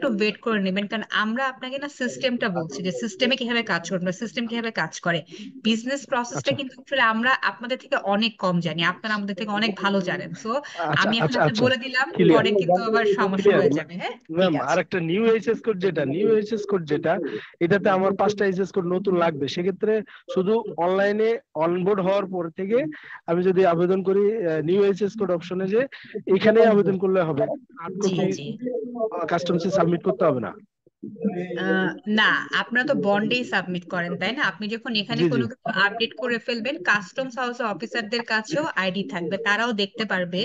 একটু ওয়েট করে নেবেন, কারণ আমরা আপনাকে না সিস্টেমটা বলছি যে সিস্টেমে কিভাবে কাজ করবে, সিস্টেম কিভাবে কাজ করে। বিজনেস প্রসেসটা আচ্ছা কিন্তু আসলে আমরা আপনাদের থেকে অনেক কম জানি, আপনারা আমাদের থেকে অনেক ভালো জানেন। সো আচ্ছা আমি এখন আচ্ছা আপনাকে আচ্ছা, বলে দিলাম, ক্লিয়ার পরে কিন্তু আবার সমস্যা ক্লিয়ার। হয়ে যাবে। হ্যাঁ, ঠিক ম্যাম আর আছে। একটা নিউ এইচএস কোড যেটা, এটাতে আমার 5টা এইচএস কোড নতুন লাগবে। সেক্ষেত্রে শুধু অনলাইনে অনবোর্ড হওয়ার পর থেকে আমি যদি আবেদন করি নিউ এইচএস কোড অপশনে, যে এখানে আবেদন করলে হবে, হার্ড জি কপি জি। কাস্টমসে সাবমিট করতে হবে না? আহ, না, আপনারা তো বন্ডেই সাবমিট করেন তাই না? আপনি যখন এখানে জি জি। কোনো কিছু আপডেট করে ফেলবেন, কাস্টমস হাউস অফিসারদের কাছেও আইডি থাকবে, তারাও দেখতে পারবে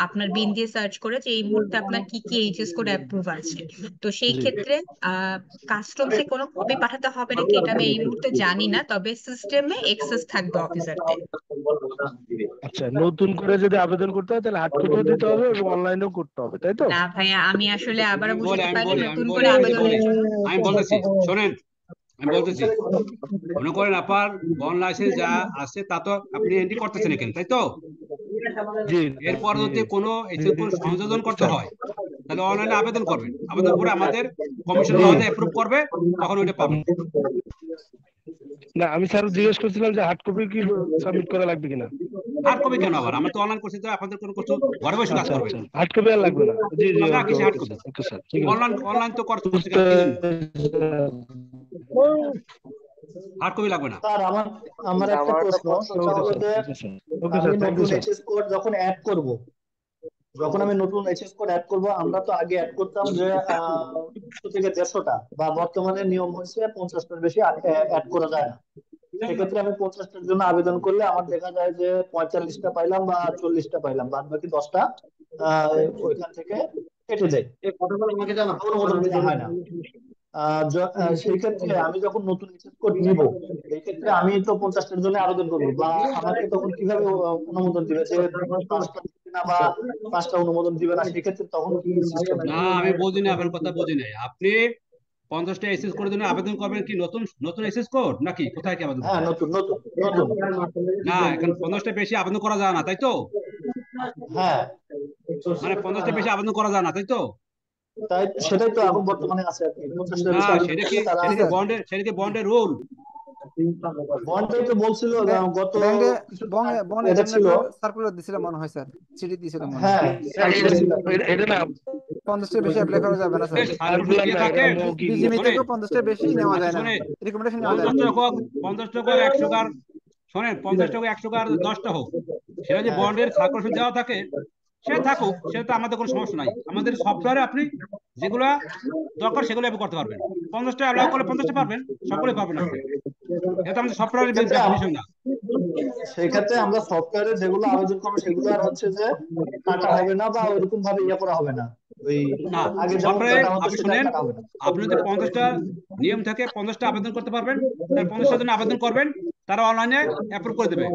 আপনার বিন দিয়ে সার্চ করে যে এই মুহূর্তে আপনার কি কি এইচএস কোড অ্যাপ্রুভ আছে। তো সেই জি। ক্ষেত্রে কাস্টমসে কোনো কপি পাঠাতে হবে নাকি এটা আমি এই মুহূর্তে জানি না, তবে সিস্টেমে এক্সেস থাকবে অফিসারদের। আচ্ছা, নতুন করে যদি আবেদন করতে হয় তাহলে হার্ড কপিও দিতে হবে এবং অনলাইনেও করতে হবে, তাই তো? না ভাইয়া, আমি আসলে আবারও আমি বলি বুঝাতে আমি পারি, বলি আমি নতুন বলি করে আমি বলি আবেদনের জন্য। আমি বলতেছি, শোনেন, আমি বলতেছি, মনে করেন আপনার বন লাইসেন্স যা আছে তা তো আপনি এন্ট্রি করতেছেন এখানে, তাই তো? জি এরপর জি যদি কোনো জি এতে কোনো জি সংযোজন করতে স্যার। হয়, তাহলে অনলাইনে আবেদন করবেন, আবেদন করে আমাদের কমিশনার মহোদয় অ্যাপ্রুভ করবে, তখন ওইটা পাবেন। না, আমি স্যার জিজ্ঞেস করছিলাম যে হার্ড কপি কি সাবমিট করা লাগবে কিনা। হার্ড কপি কেন আবার? আমরা তো অনলাইন করছি, তো আপনাদের কোনো কিছু ঘরে বসে কাজ আচ্ছা করবেন আচ্ছা, হার্ড কপি আর লাগবে না। জি জি, না, ওকে কিসে hard okay copy? Sir, okay sir, ঠিক আছে। অনলাইন অনলাইন তো করতে বুঝতে গেলে কি জন্য হার্ড কপি লাগবে না। স্যার আমার আমার একটা প্রশ্ন, সেটা ওকে হলো স্যার, যে ওকে স্যার, ওকে আমি স্যার, থ্যাংক ইউ নতুন স্যার। এইচএস কোড যখন অ্যাড করব, যখন আমি নতুন এইচএস কোড অ্যাড করব, আমরা তো আগে অ্যাড করতাম যে 100 থেকে 150টা, বা বর্তমানে নিয়ম হয়েছে 50টার বেশি অ্যাড করা যায় না। সেক্ষেত্রে আমি 50টার জন্য আবেদন করলে আমার দেখা যায় যে 45টা পাইলাম বা 40টা পাইলাম, বাদ বাকি 10টা আহ, ওইখান থেকে কেটে যায়, অনুমোদন দেওয়া হয় না। সেই ক্ষেত্রে আমি যখন নতুন এইচএস কোড নিব, এই ক্ষেত্রে আমি তো 50টার জন্য আবেদন করবো, বা আমাকে তখন কিভাবে অনুমোদন দিবে যে 5টা দিবে না, বা 5টা অনুমোদন দিবে না, সেক্ষেত্রে তখন কি সিস্টেমটা? না, আমি বুঝি না, আপনার কথা বুঝি নাই। আপনি 50টা এসএস কোডের জন্য আবেদন করবেন কি নতুন নতুন এসএস কোড, নাকি কোথায় কি আবেদন হ্যাঁ, করবেন? নতুন নতুন নতুন। না, এখন 50টা বেশি আবেদন করা যায় না, তাই তো? হ্যাঁ, মানে 50টা বেশি আবেদন করা যায় না, তাই তো? তাই সেটাই তো এখন বর্তমানে আছে আর কি, 50টার না, বেশি আবেদন সেটা কি করলে তারা। সেটা কি বন্ডের রুল? বন্ডে তো বলছিল গত ব্যাংকে কিছুদিন বঙ্গে আগে বনের এটা জন্য ছিল। একটা সার্কুলার দিছিল মনে হয় স্যার, চিঠি দিছিল মনে হয়। হ্যাঁ, সার্কুলার ছিল। এটা না 50টার বেশি অ্যাপ্লাই করা যাবে না স্যার। সার্কুলার সার্কুলার দিয়ে না, এটা থাকে। মৌখিক। বিজিএমই শোনেন, থেকেও 50টার বেশি নেওয়া আচ্ছা যায় না, শোনেন, রিকমেন্ডেশন নেওয়া যায় 50 না। টাকা হোক, 50 টাকা হোক, 100 টাকা, শোনেন, 50 টাকা 100 টাকা 10টা হোক, সেটা যে হ্যাঁ, বন্ডের সার্কুলেশন দেওয়া থাকে, সে থাকুক, সেটা তো আমাদের কোনো সমস্যা নাই। আমাদের সফটওয়্যারে আপনি যেগুলা দরকার সেগুলো আপনি করতে পারবেন। 50টা অ্যালাউ করলে 50টা পারবেন, সকলেই পারবেন আপনি। এটা আমাদের সেই সফটওয়্যারের ক্ষেত্রে বিষয় না। সেই ক্ষেত্রে আমরা সফটওয়্যারে যেগুলো আবেদন করবো সেগুলো আর হচ্ছে যে কাটা হবে না, বা ওইরকম ভাবে ইয়ে করা হবে না, ওই না, আগে যেমন সফটওয়্যারে কাটা হতো আপনি সেটা আর শুনেন, কাটা হবে না। আপনি যদি 50টা নিয়ম থাকে, 50টা আবেদন করতে পারবেন, তার 50টার জন্য আবেদন করবেন, তারা অনলাইনে অ্যাপ্রুভ করে দেবে।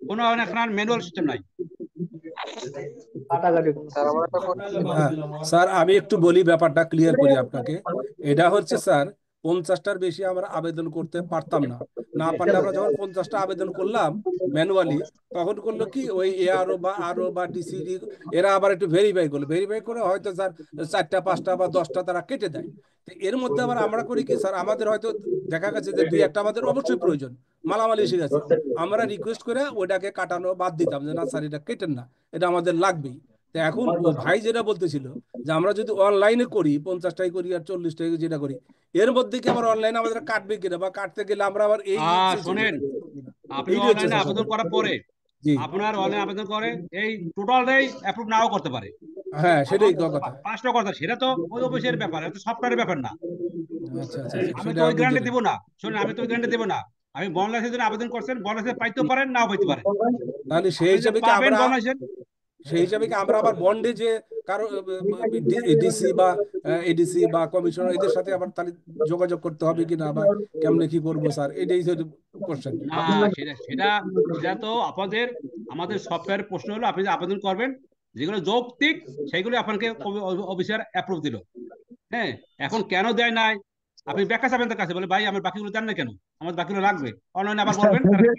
কোনো এখন আর ম্যানুয়াল সিস্টেম নাই। কাটাকাটি কোনো সিস্টেম। হ্যাঁ স্যার, আমি একটু বলি, ব্যাপারটা ক্লিয়ার করি আপনাকে। এটা হচ্ছে স্যার, 50টার বেশি আমরা আবেদন করতে পারতাম না। না পারলে আমরা যখন 50টা আবেদন করলাম ম্যানুয়ালি, তখন করলো কি ওই এআরও বা আরও বা ডিসিডি, এরা আবার একটু ভেরিফাই করলো, ভেরিফাই করে হয়তো স্যার 4টা 5টা বা 10টা তারা কেটে দেয়। তো এর মধ্যে আবার আমরা করি কি স্যার, আমাদের হয়তো দেখা গেছে যে 2-1টা আমাদের অবশ্যই প্রয়োজন, মালামাল এসে গেছে, আমরা রিকোয়েস্ট করে ওটাকে কাটানো বাদ দিতাম যে না স্যার এটা কেটেন না, এটা আমাদের লাগবেই। তো এখন ও ভাই যেটা বলতেছিল যে আমরা যদি অনলাইনে করি, 50টাই করি আর 40টাই যেটা করি, এর মধ্যে কি আমার অনলাইনে আমাদের কাটবে কিনা, বা কাটতে গেলে আমরা আবার এই শোনেন, আপনি এইটা হচ্ছে অনলাইনে স্যার আবেদন সমস্যা। করার পরে জি। আপনার অনলাইন আবেদন করে এই টোটালটাই অ্যাপ্রুভ নাও করতে পারে। হ্যাঁ এখন সেটাই কথা। পাঁচটা কথা, সেটা তো ওই অফিসের ব্যাপার, এটা সফটওয়্যারের ব্যাপার না। আচ্ছা আচ্ছা আচ্ছা, আমি তো সেটা ওই বুঝতে গ্যারান্টি দিব পেরেছি। না। শুনুন, আমি তো ওই গ্যারান্টি দেবো না। আমি বনলাইসের জন্য আবেদন করছেন, বনলাইসে পাইতেও পারেন, নাও পাইতে পারেন। তাহলে সেই আপনি যে হিসাবে কি পাবেন আমরা, বনলাইসের, সেই হিসাবে কি আমরা আবার বন্ডে যে কারো ডিসি বা এডিসি বা কমিশনার এদের সাথে আবার তাহলে যোগাযোগ করতে হবে কিনা, বা কেমনে কি করবো স্যার, এটাই কোশ্চেন। না, সেটা সেটা সেটা তো আপনাদের, আমাদের সফটওয়্যার প্রশ্ন হলো আপনি যে আবেদন করবেন, যেগুলো যৌক্তিক সেগুলো আপনাকে অফিসার অ্যাপ্রুভ দিল। হ্যাঁ, এখন কেন দেয় নাই, আপনি ব্যাখ্যা চাবেন তার কাছে, বলে ভাই আমার বাকিগুলো দেন না কেন, আমার বাকিগুলো লাগবে, অনলাইনে আবার বলবেন তারা।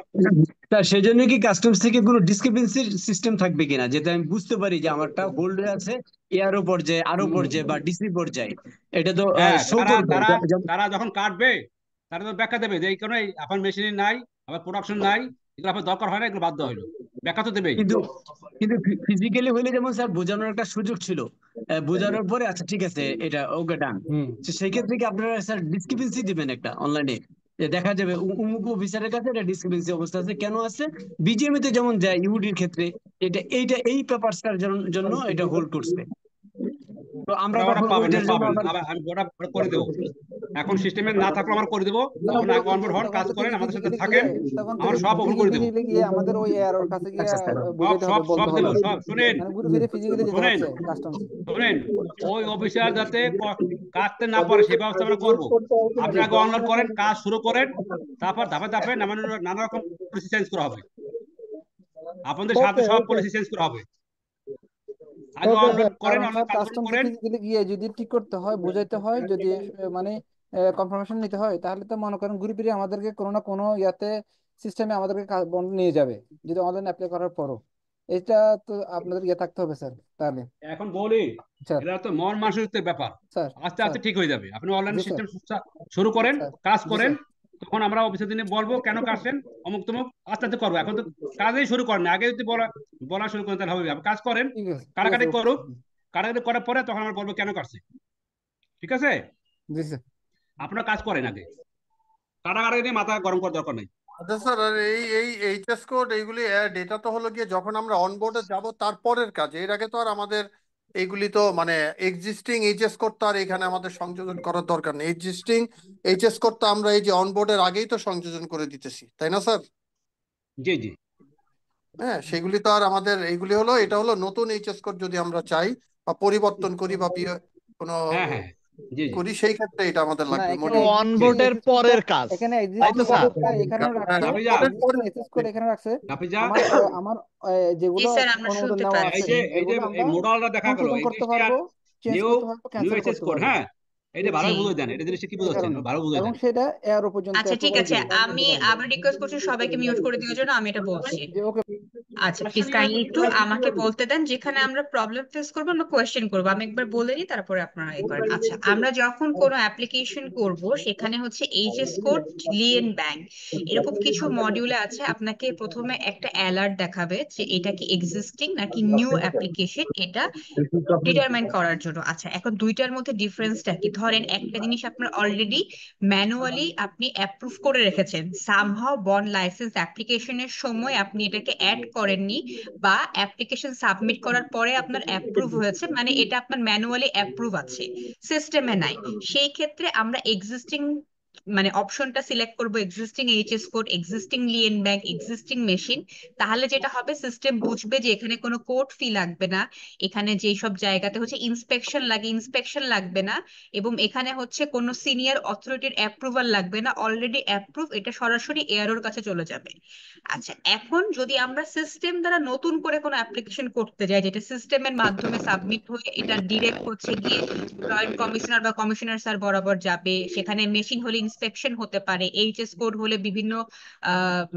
তা সেজন্য কি কাস্টমস থেকে কোনো ডিসক্রিপেন্সি সিস্টেম থাকবে কিনা, যাতে আমি বুঝতে পারি যে আমারটা হোল্ডে আছে এআরও পর্যায়ে, আরো পর্যায়ে বা ডিসি পর্যায়ে এটা তো হ্যাঁ, শো তারা করবে। তারা তারা যখন কাটবে তারা তো ব্যাখ্যা দেবে যে এই কারণে আপনার মেশিন নাই, আবার প্রোডাকশন নাই, এগুলো আপনার দরকার হয় না, এগুলো বাধ্য হইলো, ব্যাখ্যা তো দেবেই। কিন্তু কিন্তু ফিজিক্যালি হইলে যেমন স্যার বোঝানোর একটা সুযোগ ছিল, বোঝানোর পরে আচ্ছা ঠিক আছে এটা ওকে ডান, সেই ক্ষেত্রে কি আপনারা স্যার ডিসক্রিপেন্সি দিবেন একটা অনলাইনে, দেখা যাবে অমুক অফিসারের কাছে এটা ডিসক্রিপেন্সি অবস্থা আছে, কেন আছে? বিজিএমএ তে যেমন যায় ইউডির ক্ষেত্রে এই পেপারসটার জন্য এটা হোল্ড করছে, তো আমরা ওরা ওরা তখন পাবেন, ওইটার জন্য পাবেন, আবার আবার আমি ওটা ওটা করে দেবো। এখন সিস্টেমে না থাকলে আমরা করে দেবো। তখন আপনি আগে অনবোর্ড হন, তখন কাজ তো করেন, আমাদের সাথে ফিজিক্যালি গিয়ে থাকেন, তখন আমরা সব ওপেন করে দেবো। ফিজিক্যালি গিয়ে আমাদের ওই এআরওর কাছে গিয়ে আচ্ছা স্যার সব বুঝাইতে সব হবে, সব বলতে দেবো, হবে, সব শুনেন, মানে ঘুরে ফিরে ফিজিক্যালি যেতে শুনেন, হচ্ছে কাস্টমস। শুনেন, ওই অফিসার যাতে কাটতে না পারে সেই ব্যবস্থা আমরা করবো। আপনি আগে অনলোড করেন, কাজ শুরু করেন, তারপর ধাপে ধাপে নানা রকম পলিসি চেঞ্জ করা হবে, আপনাদের সাথে সব পলিসি চেঞ্জ করা হবে। আগে অনলোড করেন, কারণ অনলোড স্যার কাজ শুরু কাস্টমসে করেন। ফিজিক্যালি গিয়ে যদি ঠিক করতে হয়, বুঝাইতে হয়, যদি মানে কনফার্মেশন নিতে হয়, তাহলে তো মনে করেন ঘুরে ফিরে আমাদেরকে কোনো না কোনো ইয়াতে সিস্টেমে আমাদেরকে বন্ধ নিয়ে যাবে, যদি অনলাইন অ্যাপ্লাই করার পরও। এটা তো আপনাদের ইয়ে থাকতে হবে স্যার তাহলে। এখন বলি, স্যার এটা তো মন মানসিকতার ব্যাপার, স্যার আস্তে স্যার আস্তে ঠিক হয়ে যাবে। আপনি অনলাইন জি স্যার সিস্টেম শুরু করেন, স্যার কাজ জি করেন, স্যার তখন আমরা অফিসের দিনে বলবো কেন কাটছেন, অমুক তমুক, আস্তে আস্তে করবো। এখন তো কাজেই শুরু করেন, আগে যদি বলা বলা শুরু করেন তাহলে হবে। আপনি কাজ করেন, ঠিক আছে কাটাকাটি ওকে করুক, কাটাকাটি করার পরে তখন আমরা বলবো কেন কাটছে। ঠিক আছে, জি স্যার। আপনারা কাজ করেন আগে, কাটাকাটি নিয়ে মাথা গরম করার দরকার নেই। আচ্ছা স্যার, আর এই এই এইচএস কোড এইগুলি ডেটা তো হলো গিয়ে যখন আমরা অনবোর্ডে যাব তারপরের কাজ, এর আগে তো আর আমাদের এইগুলি তো মানে এক্সিস্টিং এইচএস কোড তো আর এখানে আমাদের সংযোজন করার দরকার নেই। এক্সিস্টিং এইচএস কোড তো আমরা এই যে অনবোর্ডের আগেই তো সংযোজন করে দিতেছি, তাই না স্যার? জি জি, হ্যাঁ, সেগুলি তো আর আমাদের এইগুলি হলো, এটা হলো নতুন এইচএস কোড যদি আমরা চাই বা পরিবর্তন করি বা কোনো হ্যাঁ হ্যাঁ, জি জি, করি, সেই ক্ষেত্রে এটা আমাদের না লাগবে এখানে মডিউল। এক্সিস্টিং অনবোর্ডের এসএস কোডটা, পরের কাজ, এখানে তাই তো এক্সিস্টিং স্যার? কোডটা এখানেও রাখছে, নাফিজা, এক্সিস্টিং এসএস কোড এখানে রাখছে। নাফিজা, আমার আমার জি যেগুলো স্যার, আমরা অনুমোদন শুনতে নেওয়া এই আছে পাচ্ছি। যে এই যে এগুলো এই আমরা মোডালটা দেখা গেল, সংশোধন এই করতে জিনিসটা পারবো, চেঞ্জ নিউ করতে পারবো, নিউ ক্যান্সেল এসএস করতে কোড, পারবো। হ্যাঁ, এটা ভালো জি, বুঝাই দেন, এটা জিনিসটা কি এই বুঝাচ্ছেন কারণে, ভালো বুঝাই এবং দেন। সেটা এর পর্যন্ত আচ্ছা ঠিক অ্যাপ্রুভাল আছে, দিবে আমি দিতে পারবে। আবার রিকোয়েস্ট করছি সবাইকে মিউট করে দেওয়ার জন্য, আমি এটা বলছি। যে ওকে আচ্ছা প্লিজ কাইন্ডলি একটু আমাকে বলতে দেন, যেখানে আমরা প্রবলেম ফেস করবো আমরা কোয়েশ্চেন করবো, আমি একবার বলে নিই তারপরে আপনারা এ করেন। আচ্ছা, আমরা যখন কোনো অ্যাপ্লিকেশন করব সেখানে হচ্ছে এইচএস কোড, লিয়েন ব্যাংক এরকম কিছু মডিউলে আছে, আপনাকে প্রথমে একটা অ্যালার্ট দেখাবে যে এটা কি এক্সিস্টিং নাকি নিউ অ্যাপ্লিকেশন, এটা ডিটারমাইন করার জন্য। আচ্ছা, এখন দুইটার মধ্যে ডিফারেন্সটা কি? ধরেন একটা জিনিস আপনার অলরেডি ম্যানুয়ালি আপনি অ্যাপ্রুভ করে রেখেছেন, সামহাও বন্ড লাইসেন্স অ্যাপ্লিকেশনের সময় আপনি এটাকে অ্যাড করেননি, বা অ্যাপ্লিকেশন সাবমিট করার পরে আপনার অ্যাপ্রুভ হয়েছে, মানে এটা আপনার ম্যানুয়ালি অ্যাপ্রুভ আছে, সিস্টেমে নাই। সেই ক্ষেত্রে আমরা এক্সিস্টিং মানে অপশনটা সিলেক্ট করব, existing HS code, existing Leyen bank, existing machine. তাহলে যেটা হবে, সিস্টেম বুঝবে যে এখানে কোনো কোড ফি লাগবে না, এখানে যেই সব জায়গাতে হচ্ছে ইন্সপেকশন লাগে ইন্সপেকশন লাগবে না, এবং এখানে হচ্ছে কোনো সিনিয়র অথরিটির অ্যাপ্রুভাল লাগবে না, অলরেডি অ্যাপ্রুভ, এটা সরাসরি এআরওর কাছে চলে যাবে। আচ্ছা, এখন যদি আমরা সিস্টেম দ্বারা নতুন করে কোনো অ্যাপ্লিকেশন করতে যাই, যেটা সিস্টেমের মাধ্যমে সাবমিট হয়ে এটা ডিরেক্ট হচ্ছে গিয়ে জয়েন্ট কমিশনার বা কমিশনার স্যার বরাবর যাবে, সেখানে মেশিন হলে ইন্সপেকশন হতে পারে, এইচএস কোড হলে বিভিন্ন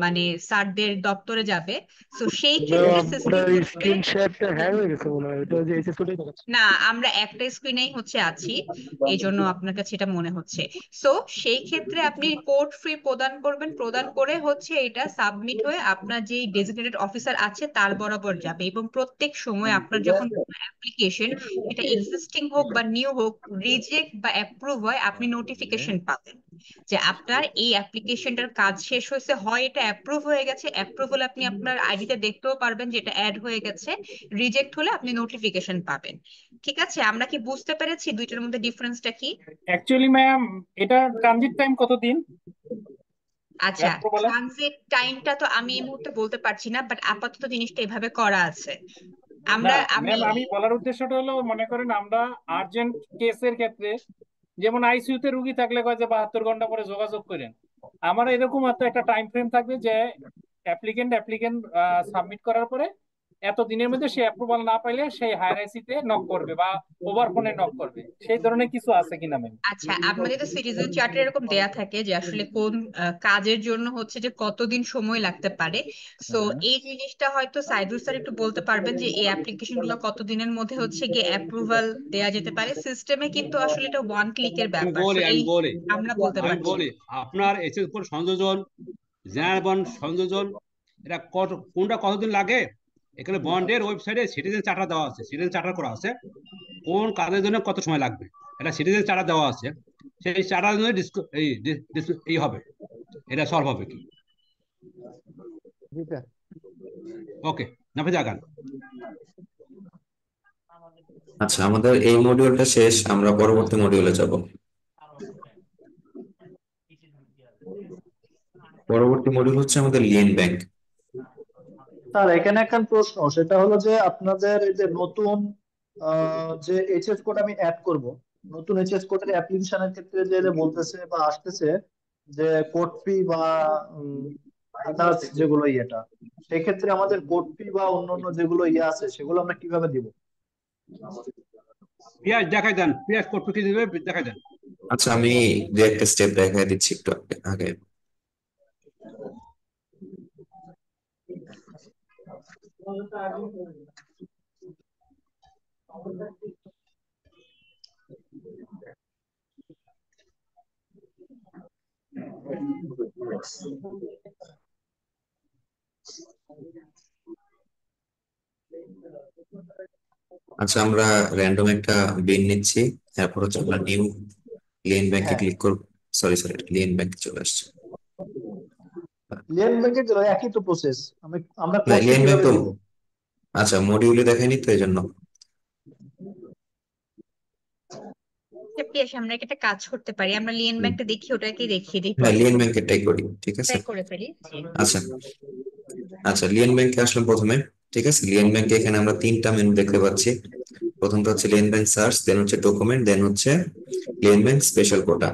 মানে স্যারদের দপ্তরে যাবে। তো সেই ক্ষেত্রে সিস্টেম আপনার স্ক্রিন শেয়ারটা হ্যাং হয়ে গেছে মনে হয়, এটা যে এসএস কোডই দেখাচ্ছে। না, আমরা একটা স্ক্রিনেই হচ্ছে আছি, এই জন্য আপনার কাছে এটা মনে হচ্ছে। সো সেই ক্ষেত্রে আপনি কোড ফ্রি প্রদান করবেন, প্রদান করে হচ্ছে এটা সাবমিট হয়ে আপনার যে ডেজিগনেটেড অফিসার আছে তার বরাবর যাবে, এবং প্রত্যেক সময় আপনার যখন অ্যাপ্লিকেশন, এটা এক্সিস্টিং হোক বা নিউ হোক, রিজেক্ট বা অ্যাপ্রুভ হয়, আপনি নোটিফিকেশন পাবেন যে আপনার এই অ্যাপ্লিকেশনটার কাজ শেষ হয়েছে, হয় এটা অ্যাপ্রুভ হয়ে গেছে, অ্যাপ্রুভ হলে আপনি আপনার আইডিতে দেখতেও পারবেন যে এটা অ্যাড হয়ে গেছে, রিজেক্ট হলে আপনি নোটিফিকেশন পাবেন। ঠিক আছে, আমরা কি বুঝতে পেরেছি দুইটার মধ্যে ডিফারেন্সটা কি? অ্যাকচুয়ালি ম্যাম, এটা ট্রানজিট টাইম কতদিন আচ্ছা, অ্যাপ্রুভালে? ট্রানজিট টাইমটা তো আমি এই মুহূর্তে বলতে পারছি না, বাট আপাতত জিনিসটা এভাবে করা আছে। না আমি ম্যাম, আমি বলার উদ্দেশ্যটা হলো, মনে করেন আমরা আর্জেন্ট কেসের ক্ষেত্রে, যেমন আইসিইউতে রুগী থাকলে কয় যে 72 ঘন্টা পরে যোগাযোগ করেন, আমার এরকম একটা টাইম ফ্রেম থাকবে যে অ্যাপ্লিকেন্ট সাবমিট করার পরে এত দিনের মধ্যে সে অ্যাপ্রুভাল না পাইলে সেই হায়ার আইসিতে নক করবে বা ওভার ফোনে নক করবে, সেই ধরনের কিছু আছে কিনা ম্যাম? আচ্ছা, আমাদের তো সিটিজেন চার্টার এরকম দেয়া থাকে যে আসলে কোন কাজের জন্য হচ্ছে যে কতদিন সময় লাগতে পারে। সো এই জিনিসটা হয়তো সাইদুল স্যার একটু বলতে পারবেন যে এই অ্যাপ্লিকেশন গুলো কতদিনের মধ্যে হচ্ছে গিয়ে অ্যাপ্রুভাল দেয়া যেতে পারে সিস্টেমে, কিন্তু আসলে এটা ওয়ান ক্লিকের আমি ব্যাপার, সো বলি এই আমি বলি আমরা বলতে আমি পারছি বলি না। আপনার এসএস কোড সংযোজন, জেনারেল বন্ড সংযোজন, এটা কোনটা কতদিন লাগে? এখানে বন্ডের ওয়েবসাইটে সিটিজেন চার্টার দেওয়া আছে, সিটিজেন চার্টার করা আছে কোন কাজের জন্য কত সময় লাগবে, এটা সিটিজেন চার্টার দেওয়া আছে। সেই চার্টার জন্য এই হবে, এটা সলভ হবে কি? জি স্যার। ওকে, নাফিজ আগান। আচ্ছা, আমাদের এই মডিউলটা শেষ, আমরা পরবর্তী মডিউলে যাব। পরবর্তী মডিউল হচ্ছে আমাদের লিয়েন ব্যাংক। স্যার এখানে একটা প্রশ্ন, সেটা হলো যে আপনাদের এই যে নতুন যে এইচএস কোড আমি অ্যাড করব, নতুন এইচএস কোডের অ্যাপ্লিকেশনের ক্ষেত্রে যে যে বলতেছে বা আসতেছে যে কোড ফি বা আদার্স যেগুলো ইয়েটা, সেক্ষেত্রে আমাদের কোড ফি বা অন্যান্য যেগুলো ইয়ে আছে সেগুলো আমরা কিভাবে দিব? পিয়াজ দেখাই দেন, পিয়াজ কোড কি দিবে দেখাই দেন। আচ্ছা, আমি দু একটা স্টেপ দেখাই দিচ্ছি একটু আগে। আচ্ছা, আমরা র্যান্ডম একটা বিন নিচ্ছি, তারপর হচ্ছে আমরা নিউ লিয়েন ব্যাংকে হ্যাঁ, ক্লিক করব। সরি লিয়েন ব্যাংকে চলে আসছে। লিয়েন ব্যাংকের জন্য একই তো প্রসেস, আমরা না, কোড ফি লিয়েন ব্যাংক কিভাবে তো দিব? আচ্ছা মডিউলে দেখায়নি তো, এই জন্য। পিয়াস, আমরা একটা কাজ করতে পারি, আমরা লিয়েন ব্যাংকটা দেখি, ওটাকে দেখিয়ে দিই হ্যাঁ, লিয়েন প্রথমে, ব্যাংকেরটাই করি, ঠিক আছে। তাই করে ফেলি। জি। আচ্ছা আচ্ছা, লিয়েন ব্যাংকে আসলাম প্রথমে, ঠিক আছে। লিয়েন ব্যাংকে এখানে আমরা তিনটা মেনু দেখতে পাচ্ছি। প্রথমটা হচ্ছে লিয়েন ব্যাংক সার্চ, দেন হচ্ছে ডকুমেন্ট, দেন হচ্ছে লিয়েন ব্যাংক স্পেশাল কোটা।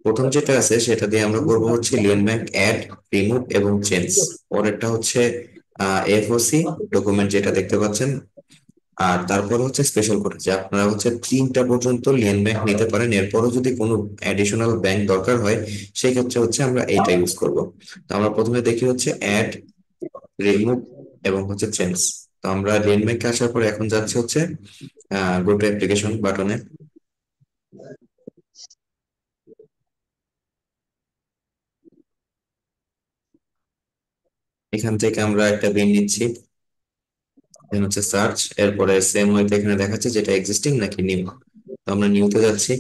প্রথম যেটা আছে সেটা দিয়ে আমরা করবো হচ্ছে লিয়েন ব্যাংক অ্যাড, রিমুভ এবং চেঞ্জ। পরেরটা হচ্ছে এফওসি ডকুমেন্ট যেটা দেখতে পাচ্ছেন, আর তারপর হচ্ছে স্পেশাল কোটা, যে আপনারা হচ্ছে তিনটা পর্যন্ত লিয়েন ব্যাংক নিতে পারেন। এরপরও যদি কোনো অ্যাডিশনাল ব্যাংক দরকার হয় সেক্ষেত্রে হচ্ছে আমরা এইটা ইউজ করব। তো আমরা প্রথমে দেখি হচ্ছে অ্যাড, রিমুভ এবং হচ্ছে চেঞ্জ। তো আমরা লিয়েন ব্যাংকে আসার পর এখন যাচ্ছে হচ্ছে গো টু অ্যাপ্লিকেশন বাটনে। এখান থেকে আমরা একটা বিন নিচ্ছি, দেন হচ্ছে সার্চ, এরপরে সেম ওয়েতে এখানে দেখাচ্ছে যেটা এক্সিস্টিং নাকি নিউ। তো আমরা নিউতে যাচ্ছি।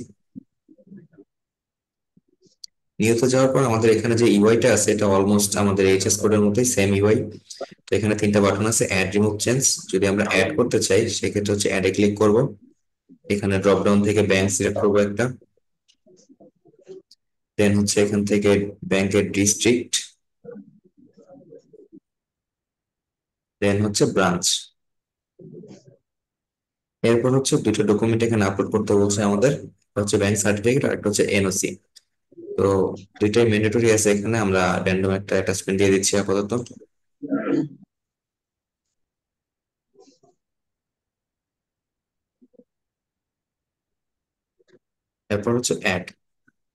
নিউতে যাওয়ার পর আমাদের এখানে যে ইউআইটা আছে এটা অলমোস্ট আমাদের এইচএস কোডের মতোই সেম ইউআই। তো এখানে তিনটা বাটন আছে, অ্যাড, রিমুভ, চেঞ্জ। যদি আমরা অ্যাড করতে চাই সেক্ষেত্রে হচ্ছে অ্যাডে ক্লিক করব। এখানে ড্রপ ডাউন থেকে ব্যাংক সিলেক্ট করবো একটা, দেন হচ্ছে এখান থেকে ব্যাংকের ডিস্ট্রিক্ট, দেন হচ্ছে ব্রাঞ্চ। এরপর হচ্ছে দুটো ডকুমেন্ট এখানে আপলোড করতে বলছে আমাদের, একটা হচ্ছে ব্যাংক সার্টিফিকেট আর একটা হচ্ছে এনওসি। তো দুইটাই ম্যান্ডেটরি আছে এখানে, আমরা র্যান্ডম একটা অ্যাটাচমেন্ট দিয়ে দিচ্ছি আপাতত। এরপর হচ্ছে অ্যাড,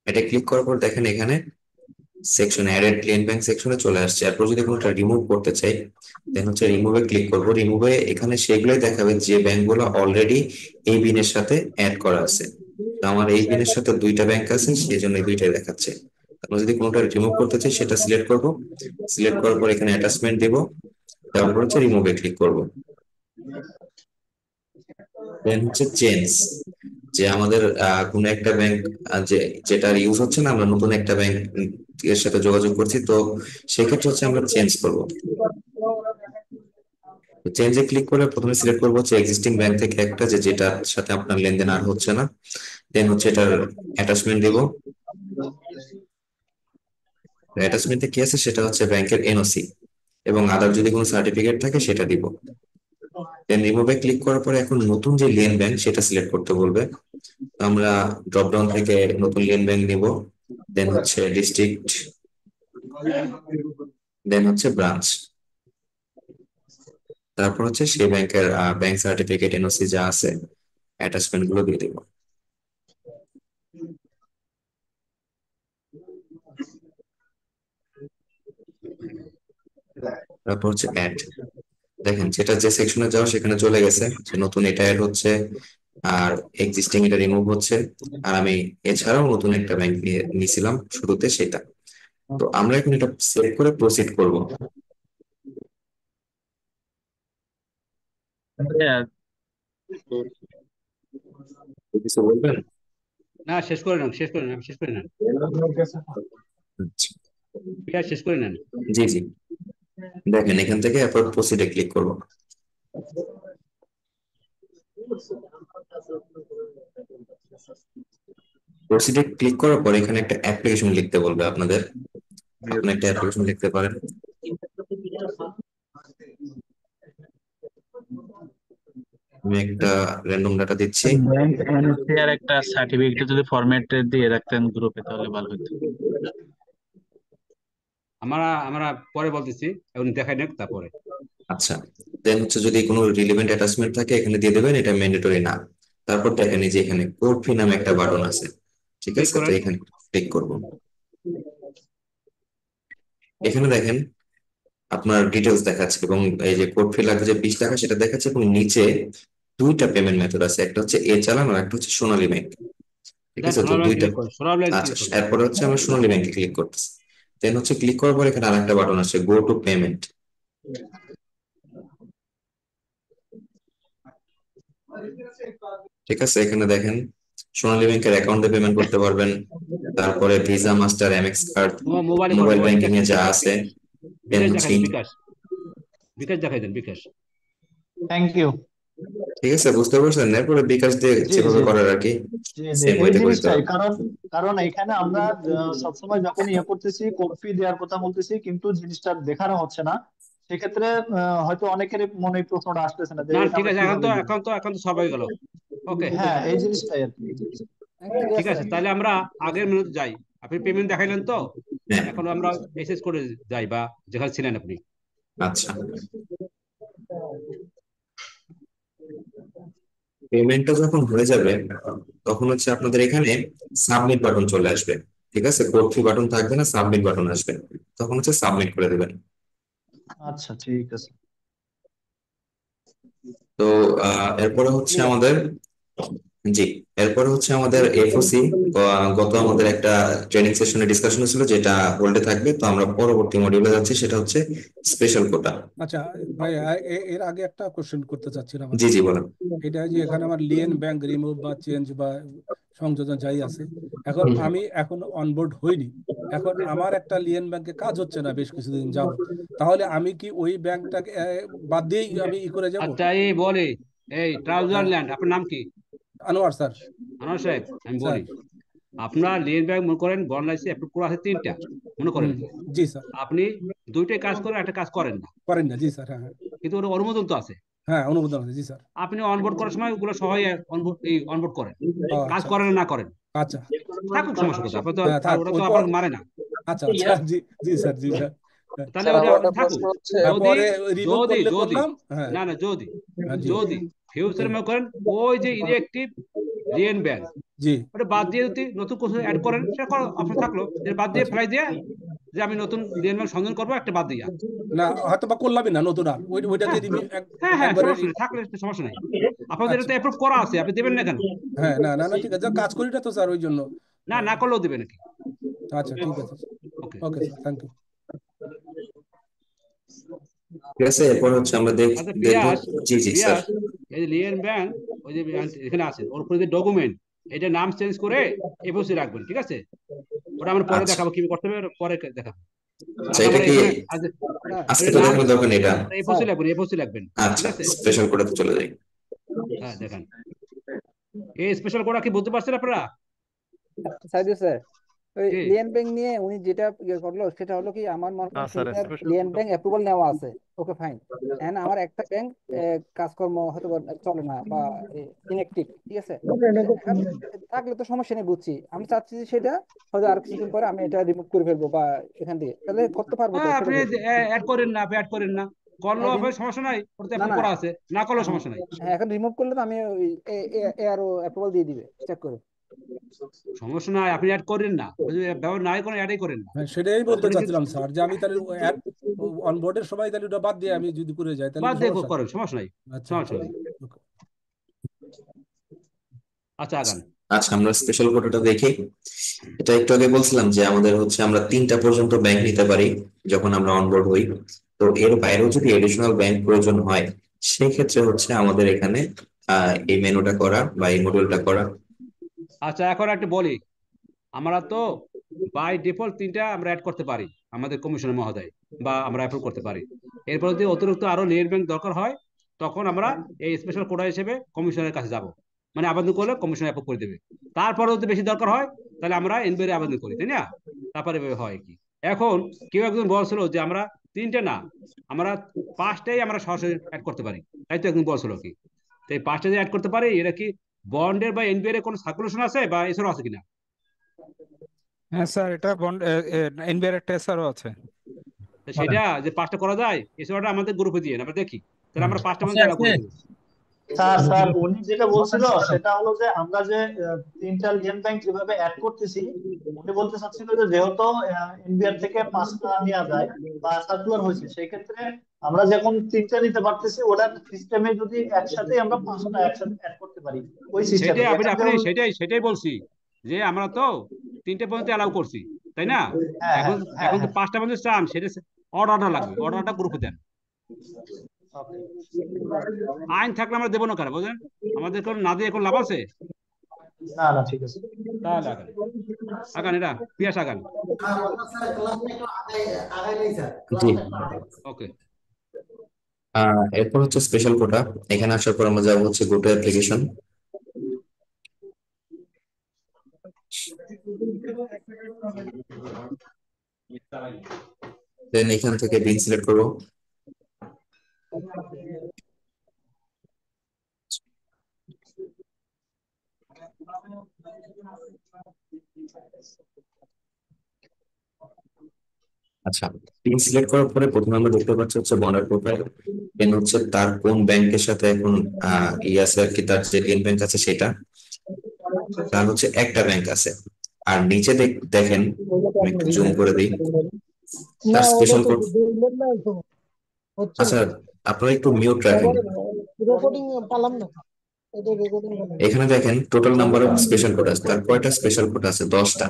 এটা ক্লিক করার পর দেখেন এখানে সেকশন অ্যাডেড ক্লিয়েন্ট ব্যাংক সেকশনে চলে আসছে। এরপর যদি কোনোটা রিমুভ করতে চাই দেন হচ্ছে রিমুভে ক্লিক করব। রিমুভে এখানে সেগুলোই দেখাবে যে ব্যাংকগুলো অলরেডি এই বিনের সাথে অ্যাড করা আছে। তো আমার এই বিনের সাথে দুইটা ব্যাংক আছে, সেই জন্য এই দুইটাই দেখাচ্ছে। আমরা যদি কোনোটা রিমুভ করতে চাই সেটা সিলেক্ট করব, সিলেক্ট করার পর এখানে অ্যাটাচমেন্ট দিব, তারপর হচ্ছে রিমুভে ক্লিক করব। দেন হচ্ছে চেঞ্জ, যে আমাদের কোনো একটা ব্যাংক যেটার ইউজ হচ্ছে না, আমরা নতুন একটা ব্যাংক এর সাথে যোগাযোগ করছি, তো সেক্ষেত্রে হচ্ছে আমরা চেঞ্জ করব। চেঞ্জে ক্লিক করে প্রথমে সিলেক্ট করবো হচ্ছে এক্সিস্টিং ব্যাংক থেকে একটা, যেটার সাথে আপনার লেনদেন আর হচ্ছে না। দেন হচ্ছে এটার অ্যাটাচমেন্ট দিব। অ্যাটাচমেন্টে কি আছে সেটা হচ্ছে ব্যাংকের এনওসি এবং আদার যদি কোনো সার্টিফিকেট থাকে সেটা দিব। দেন রিমুভে ক্লিক করার পরে এখন নতুন যে লিয়েন ব্যাংক সেটা সিলেক্ট করতে বলবে। আমরা ড্রপ ডাউন থেকে নতুন লিয়েন ব্যাংক নিব, দেন হচ্ছে ডিস্ট্রিক্ট, দেন হচ্ছে ব্রাঞ্চ। তারপর হচ্ছে সেই ব্যাংকের ব্যাংক সার্টিফিকেট, এনওসি যা আছে অ্যাটাচমেন্ট গুলো দিয়ে দিব। তারপর হচ্ছে অ্যাড, দেখেন যেটা যে সেকশনে যাও সেখানে চলে গেছে, যে নতুন এটা অ্যাড হচ্ছে আর এক্সিস্টিং এটা রিমুভ হচ্ছে। আর আমি এছাড়াও নতুন একটা ব্যাংক নিয়েছিলাম শুরুতে সেটা। তো আমরা এখন এটা সেভ করে প্রসিড করব। কিছু বলবেন? না, শেষ করে নেন, শেষ করে নেন, শেষ করে নেন, আচ্ছা, শেষ করে নেন। জি জি, দেখেন এখান থেকে এরপর প্রসিডে ক্লিক করব। প্রসিডে ক্লিক করার পর এখানে একটা অ্যাপ্লিকেশন লিখতে বলবে আপনাদের, আপনি একটা অ্যাপ্লিকেশন লিখতে পারেন। আমি একটা র্যান্ডম ডাটা দিচ্ছি। ব্যাংক এনওসি আর একটা সার্টিফিকেট যদি ফরম্যাট দিয়ে রাখতেন গ্রুপে তাহলে ভালো হতো। আমরা আমরা পরে বলতেছি, এখন দেখাই নেন তারপরে। আচ্ছা, দেন হচ্ছে যদি কোনো রিলেভেন্ট অ্যাটাচমেন্ট থাকে এখানে দিয়ে দেবেন, এটা ম্যান্ডেটরি না। তারপর দেখেন এই যে এখানে কোড ফি নামে একটা বাটন আছে, ঠিক ক্লিক আছে? তো করেন। এখানে ক্লিক করব। এখানে দেখেন আপনার ডিটেলস দেখাচ্ছে এবং এই যে কোড ফি লাগবে যে 20 টাকা সেটা দেখাচ্ছে, এবং নিচে দুইটা পেমেন্ট মেথড আছে, একটা হচ্ছে এ চালান আর একটা হচ্ছে সোনালী ব্যাংক, ঠিক আছে? তো দুইটা, আচ্ছা এরপরে হচ্ছে আমরা সোনালী ব্যাংকে ক্লিক করতেছি। দেন হচ্ছে ক্লিক করার পর এখানে আরেকটা বাটন আছে গো টু পেমেন্ট, ঠিক আছে? এখানে দেখেন সোনালী ব্যাংকের অ্যাকাউন্টে পেমেন্ট করতে পারবেন, তারপরে visa, master, AmEx card, mobile banking এ যা আছে, দেন হচ্ছে বিকাশ দেখাই দেন, বিকাশ। Thank you. ঠিক আছে, বুঝতে পারছেন? এরপরে বিকাশ দিয়ে জি যেভাবে জি করার আর কি জি জি সেম এই ওয়েতে করে দিতে জিনিসটাই, হবে। কারণ কারণ এখানে আমরা সবসময় যখন ইয়ে করতেছি কোড ফি দেওয়ার কথা বলতেছি কিন্তু জিনিসটা দেখানো হচ্ছে না, সেক্ষেত্রে হয়তো অনেকের মনে এই প্রশ্নটা আসতেছে না যে না এটা ঠিক আমরা আছে, কিভাবে দিব। এখন তো সব হয়ে গেল। ওকে, হ্যাঁ এই জিনিসটাই আর কি, এই জিনিসটা। ঠিক আছে, তাহলে আমরা আগের মেনুতে যাই। আপনি পেমেন্ট দেখাইলেন তো, হ্যাঁ, এখন আমরা এসএস করে যাই, বা যেখানে ছিলেন আপনি। আচ্ছা, পেমেন্টটা যখন হয়ে যাবে তখন হচ্ছে আপনাদের এখানে সাবমিট বাটন চলে আসবে, ঠিক আছে? কোড ফি বাটন থাকবে না, সাবমিট বাটন আসবে, তখন হচ্ছে সাবমিট করে দেবেন। আচ্ছা ঠিক আছে। তো এরপরে হচ্ছে আমাদের, জি, এরপরে হচ্ছে আমাদের এফওসি। গত আমাদের একটা ট্রেনিং সেশনে ডিসকাশন ছিল যেটা হোল্ডে থাকবে, তো আমরা পরবর্তী মডিউলে যাচ্ছি, সেটা হচ্ছে স্পেশাল কোটা। আচ্ছা ভাই, এর আগে একটা কোশ্চেন করতে চাচ্ছিলাম আর জি কি। জি বলেন। এটা যে এখানে আমার লিয়েন ব্যাংক রিমুভ বা চেঞ্জ বা সংযোজন যাই আছে, এখন আমি এখন অনবোর্ড হইনি, এখন আমার একটা লিয়েন ব্যাংকে কাজ হচ্ছে না বেশ কিছুদিন যাবত, তাহলে আমি কি ওই ব্যাংকটাকে বাদ দিয়েই আমি ই করে যাব? আচ্ছা, এই বলি, এই ট্রাউজার ল্যান্ড, আপনার নাম কি? আনোয়ার স্যার। আনোয়ার সাহেব, আমি স্যার। বলি, আপনার লিয়েন ব্যাংক মনে করেন বন্ড লাইসেন্স অ্যাপ্রুভ করা আছে 3টা, মনে করেন। জি স্যার। আপনি 2টাই কাজ করেন, একটা কাজ করেন না, করেন না, জি স্যার। হ্যাঁ হ্যাঁ কিন্তু ওর অনুমোদন তো আছে। হ্যাঁ, অনুমোদন আছে, জি স্যার। আপনি অনবোর্ড করার সময় ওগুলো সবাই অনবোর্ড করেন, ও কাজ আচ্ছা করেন না করেন, আচ্ছা। থাকুক, সমস্যা কথা, আপনার তো হ্যাঁ থাক, ওরা ওই তো পর, আপনাকে মারে না, আচ্ছা আচ্ছা, জি জি স্যার, জি স্যার। তাহলে স্যার ওটা আমার একটা থাকুক। প্রশ্ন হচ্ছে, যদি পরে রিমুভ যদি করলে যদি করলাম। হ্যাঁ না না, যদি জি যদি ফিউচারে মনে করেন ওই যে ইনঅ্যাক্টিভ লিয়েন ব্যাংক জি। ওটা বাদ দিয়ে যদি নতুন কিছু অ্যাড করেন, সেটা অপশন থাকলো, যে বাদ দিয়ে আচ্ছা, ফেলাই দিয়ে যে আমি নতুন লিয়েন ব্যাংক সংযোজন করবো, একটা বাদ দিয়া। না হয়তো বা করলামই না নতুন আর ওইটা হ্যাঁ দিয়ে হ্যাঁ হ্যাঁ, একবারে সমস্যা নেই, থাকলে সমস্যা নেই। আপনাদের আচ্ছা। এটা অ্যাপ্রুভ করা আছে, আপনি দেবেন না কেন? হ্যাঁ, না না না, ঠিক আছে, কাজ করি না তো স্যার ওই জন্য। না না করলেও দেবে নাকি? আচ্ছা ঠিক আছে। ওকে ওকে স্যার, থ্যাংক ইউ। ঠিক আছে, এরপর হচ্ছে আমরা আচ্ছা দেখবো। পিয়াস, জি জি স্যার। এই যে লিয়েন ব্যাংক ওই যে এখানে আছে, ওর উপরে যে ডকুমেন্ট, এটা নাম চেঞ্জ করে এফওসি রাখবেন, ঠিক আছে? ওটা আমরা পরে আচ্ছা দেখাবো কিভাবে করতে হবে, পরে দেখাবো। আচ্ছা, এটা কি আজকে তো নাম দেখানো দরকার নেই এটা? এফওসি লাগবেন, এফওসি লাগবেন, ঠিক আচ্ছা, আছে? স্পেশাল কোটাতে চলে যাই। হ্যাঁ দেখেন, এই স্পেশাল কোডটা কি বুঝতে পারছেন আপনারা? সাইদুল স্যার, ওই কি? লিয়েন ব্যাংক নিয়ে উনি যেটা ইয়ে করলো সেটা হলো কি, আমার মনে করেন সিনিয়র লিয়েন ব্যাংক অ্যাপ্রুভাল নেওয়া আছে, ওকে ফাইন, এন্ড আমার একটা ব্যাংক কাজকর্ম হয়তো বা চলে না বা ইনঅ্যাক্টিভ, ঠিক আছে? এখন থাকলে তো সমস্যা নেই, বুঝছি, আমি চাচ্ছি যে সেটা হয়তো আর কিছুদিন পরে আমি এটা রিমুভ করে ফেলবো বা এখান থেকে, তাহলে করতে পারবো তো হ্যাঁ, সেটা আপনি বলছি। অ্যাড করেন না, আপনি অ্যাড করেন না, করলেও হ্যাঁ হবে, সমস্যা নাই, ওটা না অ্যাপ্রুভ না করা আছে, না করলেও হ্যাঁ সমস্যা নাই। হ্যাঁ, এখন রিমুভ করলে তো আমি ওই আরো অ্যাপ্রুভাল দিয়ে দিবে চেক করে। সমস্যা নাই, আপনি অ্যাড করেন না, যদি ব্যবহার নাই করেন, অ্যাডই করেন না। হ্যাঁ, সেটাই বলতে আপনি কি চাচ্ছিলাম স্যার, যে আমি তাহলে অনবোর্ডের সময় তাহলে ওটা বাদ দিয়ে আমি যদি করে যাই তাহলে বাদ কি দিয়ে সমস্যা? করেন, সমস্যা নাই, আচ্ছা আচ্ছা। সমস্যা নেই। আচ্ছা আগান। আচ্ছা, আমরা স্পেশাল কোটাটা দেখি। এটা একটু আগে বলছিলাম যে আমাদের হচ্ছে আমরা 3টা পর্যন্ত ব্যাংক নিতে পারি যখন আমরা অনবোর্ড হই। তো এর বাইরেও যদি এডিশনাল ব্যাংক প্রয়োজন হয়, সেই ক্ষেত্রে হচ্ছে আমাদের এখানে এই মেনুটা করা বা এই মডিউলটা করা। আচ্ছা, এখন একটা বলি, আমরা তো বাই ডিফল্ট 3টা আমরা অ্যাড করতে পারি আমাদের কমিশনার মহোদয়, বা আমরা অ্যাপ্রুভ করতে পারি। এরপর যদি অতিরিক্ত আরো লিয়েন্ট ব্যাংক দরকার হয়, তখন আমরা এই স্পেশাল কোটা হিসেবে কমিশনারের কাছে যাব, মানে আবেদন করলে কমিশনার অ্যাপ্রুভ করে দেবে। তারপরে যদি বেশি দরকার হয় তাহলে আমরা এনবিআর আবেদন করি, তাই না? তারপরে এভাবে হয় কি। এখন কেউ একজন বলছিল যে আমরা 3টে না, আমরা 5টাই আমরা সরাসরি অ্যাড করতে পারি, তাই তো একজন বলছিল কি। তো এই 5টা যে অ্যাড করতে পারি, এটা কি বন্ডের বা এনবিআর এর কোনো সার্কুলেশন আছে বা এছাড়াও আছে কিনা? হ্যাঁ স্যার, এটা বন্ড এনবিআর একটা এসআরও আছে। তো সেটা যে 5টা করা যায়, এছাড়াটা আমাদের গ্রুপে দিয়ে আমরা দেখি, তাহলে আমরা 5টা মধ্যে আছে অ্যালাউ আছে। করে দেবো। স্যার উনি যেটা বলছিল সেটা হলো যে আমরা যে 3টা লিয়েন ব্যাংক যেভাবে অ্যাড করতেছি, উনি বলতে চাচ্ছিল যে যেহেতু এনবিআর থেকে 5টা নেওয়া যায় বা সার্কুলার হয়েছে, সেই ক্ষেত্রে আমরা যখন 3টা নিতে পারতেছি, ওটার সিস্টেমে যদি একসাথে আমরা 5টা একসাথে অ্যাড করতে পারি ওই সিস্টেমে। সেটাই আপনি এখান আপনি থেকে সেটাই সেটাই বলছি, যে আমরা তো 3টে পর্যন্ত অ্যালাউ করছি, তাই না? হ্যাঁ এখন হ্যাঁ হ্যাঁ এখন তো হ্যাঁ 5টা পর্যন্ত চান, সেটা অর্ডারটা লাগবে, অর্ডারটা গ্রুপে দেন। ওকে। আইন থাকলে আমরা দেবো না কেন, বুঝলেন? আমাদের কোনো না দিয়ে এখন লাভ আছে? না না ঠিক আছে। তাহলে আগান, আগান, এটা পিয়াস আগান। জি। ওকে। এরপর হচ্ছে স্পেশাল কোটা। এখানে আসার পর আমরা যাবো হচ্ছে গো টু অ্যাপ্লিকেশন। দেন এখান থেকে বিন সিলেক্ট করবো। আচ্ছা, পিন সিলেক্ট করার পরে প্রথমে আমরা দেখতে পাচ্ছি হচ্ছে বন্ডার প্রোফাইল। দেন হচ্ছে তার কোন ব্যাংকের সাথে এখন আছে আর কি, তার যে লিয়েন ব্যাংক আছে সেটা। তার হচ্ছে একটা ব্যাংক আছে। আর নিচে দেখেন, আমি একটু জুম করে দিই, তার স্পেশাল কোড। আচ্ছা, আপনারা একটু মিউট রাখেন। এখানে দেখেন total number of special code আছে, তার কয়টা স্পেশাল কোড আছে? 10টা।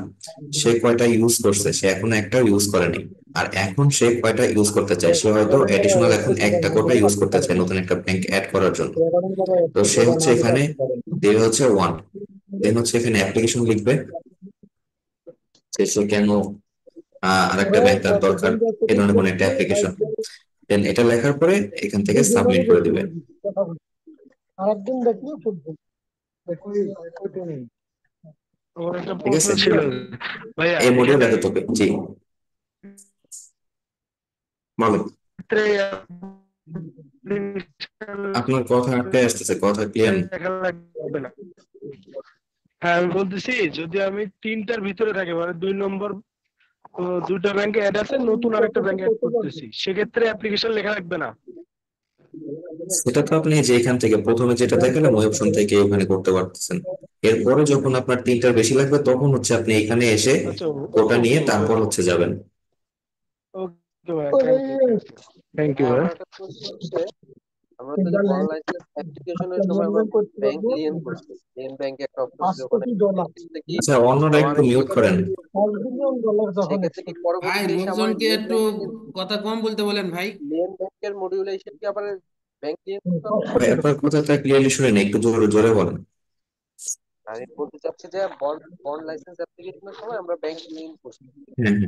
সে কয়টা ইউজ করছে? সে এখন একটা ইউজ করেনি। আর এখন সে কয়টা ইউজ করতে চায়? সে হয়তো এডিশনাল এখন একটা কোটা ইউজ করতে চায় নতুন একটা ব্যাংক অ্যাড করার জন্য। তো সে হচ্ছে এখানে দেবে হচ্ছে 1। দেন হচ্ছে এখানে অ্যাপ্লিকেশন লিখবে, সে কেন আরেকটা ব্যাংক তার দরকার, এই ধরনের কোনো একটা অ্যাপ্লিকেশন। দেন এটা লেখার পরে এখান থেকে সাবমিট করে দিবে। ঠিক আছে, এই মডিউল এতটুকু। জি বলুন, আপনার কথা আটকে আসতেছে, কথা ক্লিয়ার। হ্যাঁ, আমি বলতেছি যদি আমি 3টার ভিতরে থাকি, মানে 2 নম্বর 2টা ব্যাংকে অ্যাড আছে, নতুন আরেকটা ব্যাংকে অ্যাড করতেছি, সেক্ষেত্রে অ্যাপ্লিকেশন লেখা লাগবে না? সেটা তো আপনি যে এখান থেকে প্রথমে যেটা দেখালাম ওই অপশন থেকে ওখানে করতে পারতেছেন। এরপরে যখন আপনার 3টার বেশি লাগবে তখন হচ্ছে আপনি এখানে এসে ওটা নিয়ে তারপর হচ্ছে যাবেন। ওকে ভাই, থ্যাংক ইউ ভাই। আমরা তো যখন অনলাইন অ্যাপ্লিকেশনের সময় আমরা ব্যাংক লিয়েন করছি, লিয়েন ব্যাংকে একটা অপশন ছিল ওখানে। আচ্ছা, অন্যরা একটু মিউট করেন। সেক্ষেত্রে কি পরবর্তী সময় একটু কথা কম বলতে বলেন ভাই। লিয়েন ব্যাংকের মডিউলে এসে কি আবার ব্যাংক লিয়েন করতে হবে? ভাই আপনার কথাটা ক্লিয়ারলি শুনেন, একটু জোরে জোরে বলেন। আমি বলতে চাচ্ছি যে বন্ড লাইসেন্স অ্যাপ্লিকেশনের সময় আমরা ব্যাংক লিয়েন করছি,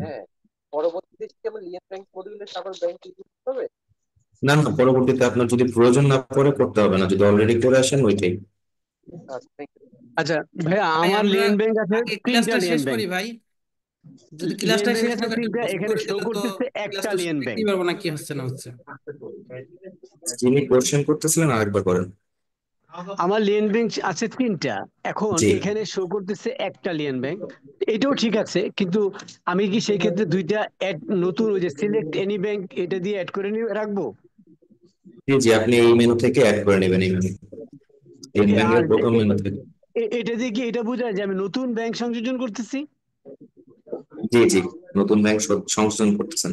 হ্যাঁ, পরবর্তীতে কি আমরা লিয়েন ব্যাংক মডিউলে আবার ব্যাংক লিয়েন করতে হবে? না না, পরবর্তীতে আপনার যদি প্রয়োজন না পড়ে করতে হবে না, যদি অলরেডি করে আসেন ওইটাই। আচ্ছা ভাই, আমার লিয়েন ব্যাংক আছে 3টা লিয়েন ব্যাংক ভাই, যদি ক্লাসটা শেষ না করে এখানে শো করতেছে একটা লিয়েন ব্যাংক। কি পারবো না, কি হচ্ছে না হচ্ছে। যিনি কোশ্চেন করতেছিলেন আরেকবার করেন। আমার লিয়েন ব্যাংক আছে 3টা, এখন এখানে শো করতেছে একটা লিয়েন ব্যাংক। এটাও ঠিক আছে, কিন্তু আমি কি সেই ক্ষেত্রে 2টা নতুন ওই যে সিলেক্ট এনি ব্যাংক এটা দিয়ে অ্যাড করে রাখবো? জি জি, আপনি এই মেনু থেকে অ্যাড করে নেবেন, এই মেনু লিয়েন আর ব্যাংকের প্রথম মেনু থেকে। এটা দিয়ে কি এটা বোঝায় যে আমি নতুন ব্যাংক সংযোজন করতেছি? জি জি, নতুন ব্যাংক সংযোজন করতেছেন।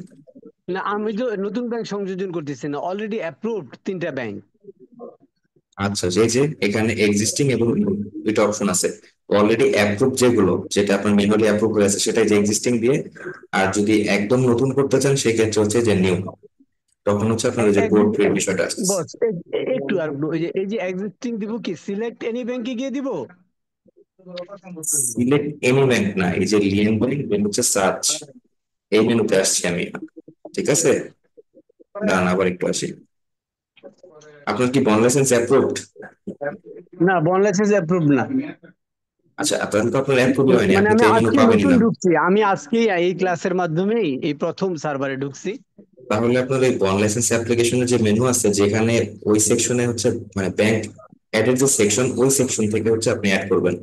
না, আমি তো নতুন ব্যাংক সংযোজন করতেছি না, অলরেডি অ্যাপ্রুভড 3টা ব্যাংক। আচ্ছা, যে এখানে এক্সিস্টিং এবং দুইটা অপশন আছে। অলরেডি অ্যাপ্রুভ যেগুলো, যেটা আপনার ম্যানুয়ালি অ্যাপ্রুভ হয়ে আছে সেটাই যে এক্সিস্টিং দিয়ে, আর যদি একদম নতুন করতে চান সেক্ষেত্রে হচ্ছে যে নিউ, তখন হচ্ছে আপনার ওই যে কোড ফির বিষয়টা আসছে। বস একটু আর এই যে এক্সিস্টিং দিব কি সিলেক্ট এনি ব্যাংকে গিয়ে দিব? সিলেক্ট এনি ব্যাংক না, এই যে লিয়েন ব্যাংক দেন হচ্ছে সার্চ, এই মেনুতে আসছি আমি। ঠিক আছে, দাঁড়ান আবার একটু আসি। আপনার কি বন্ড লাইসেন্স অ্যাপ্রুভড? না, বন্ড লাইসেন্স অ্যাপ্রুভ না। আচ্ছা, তাহলে তো আপনার অ্যাপ্রুভ হয়নি, মানে আপনি তো আমি এই মেনু আজকে পাবেনই নতুন না। ঢুকছি, আমি আজকেই এই ক্লাসের মাধ্যমেই এই প্রথম সার্ভারে ঢুকছি। তাহলে আপনার এই বন্ড লাইসেন্স অ্যাপ্লিকেশনের যে মেনু আছে, যেখানে ওই সেকশনে হচ্ছে মানে ব্যাংক অ্যাডের যে সেকশন, ওই সেকশন থেকে হচ্ছে আপনি অ্যাড করবেন।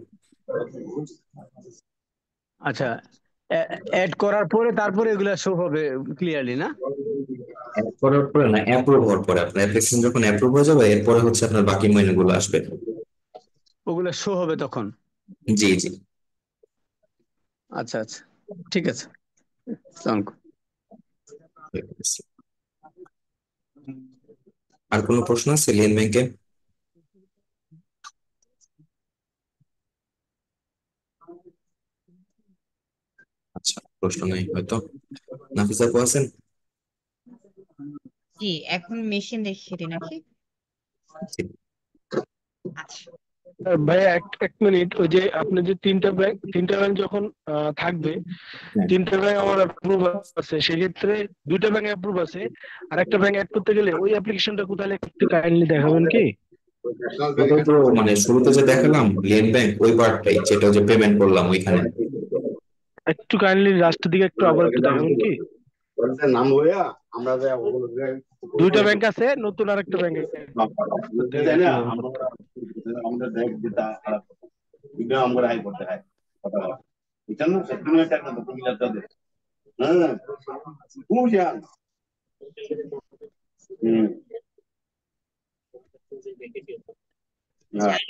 আচ্ছা, অ্যাড করার পরে তারপরে এগুলা শো হবে ক্লিয়ারলি না? অ্যাড করার পরে না, অ্যাপ্রুভ হওয়ার পরে, আপনার অ্যাপ্লিকেশন যখন অ্যাপ্রুভ হয়ে যাবে এরপরে হচ্ছে আপনার বাকি মেনুগুলো আসবে। ওগুলা শো হবে তখন? জি জি। আচ্ছা আচ্ছা, ঠিক আছে। আসসালামু আলাইকুম। আর কোনো প্রশ্ন আছে লিয়েন ব্যাংকে? আচ্ছা, প্রশ্ন নেই হয়তো। নাফিস আপু আছেন? জি, এখন মেশিন দেখিয়ে দিই নাকি? আচ্ছা, ভাই এক মিনিট, ওই যে আপনি যে তিনটা ব্যাংক যখন থাকবে, তিনটা ব্যাংক আমার অ্যাপ্রুভ আছে, সেক্ষেত্রে দুইটা ব্যাংক অ্যাপ্রুভ আছে, আর একটা ব্যাংক অ্যাড করতে গেলে ওই অ্যাপ্লিকেশনটা কোথায় একটু কাইন্ডলি দেখাবেন কি? ওটা তো মানে শুরুতে যে দেখালাম লিয়েন ব্যাংক, ওই পার্টটাই, যেটা যে পেমেন্ট করলাম ওইখানে। একটু কাইন্ডলি লাস্টের দিকে একটু আবার একটু দেখাবেন কি? দুইটা ব্যাংক আছে, নতুন আর একটা ব্যাংক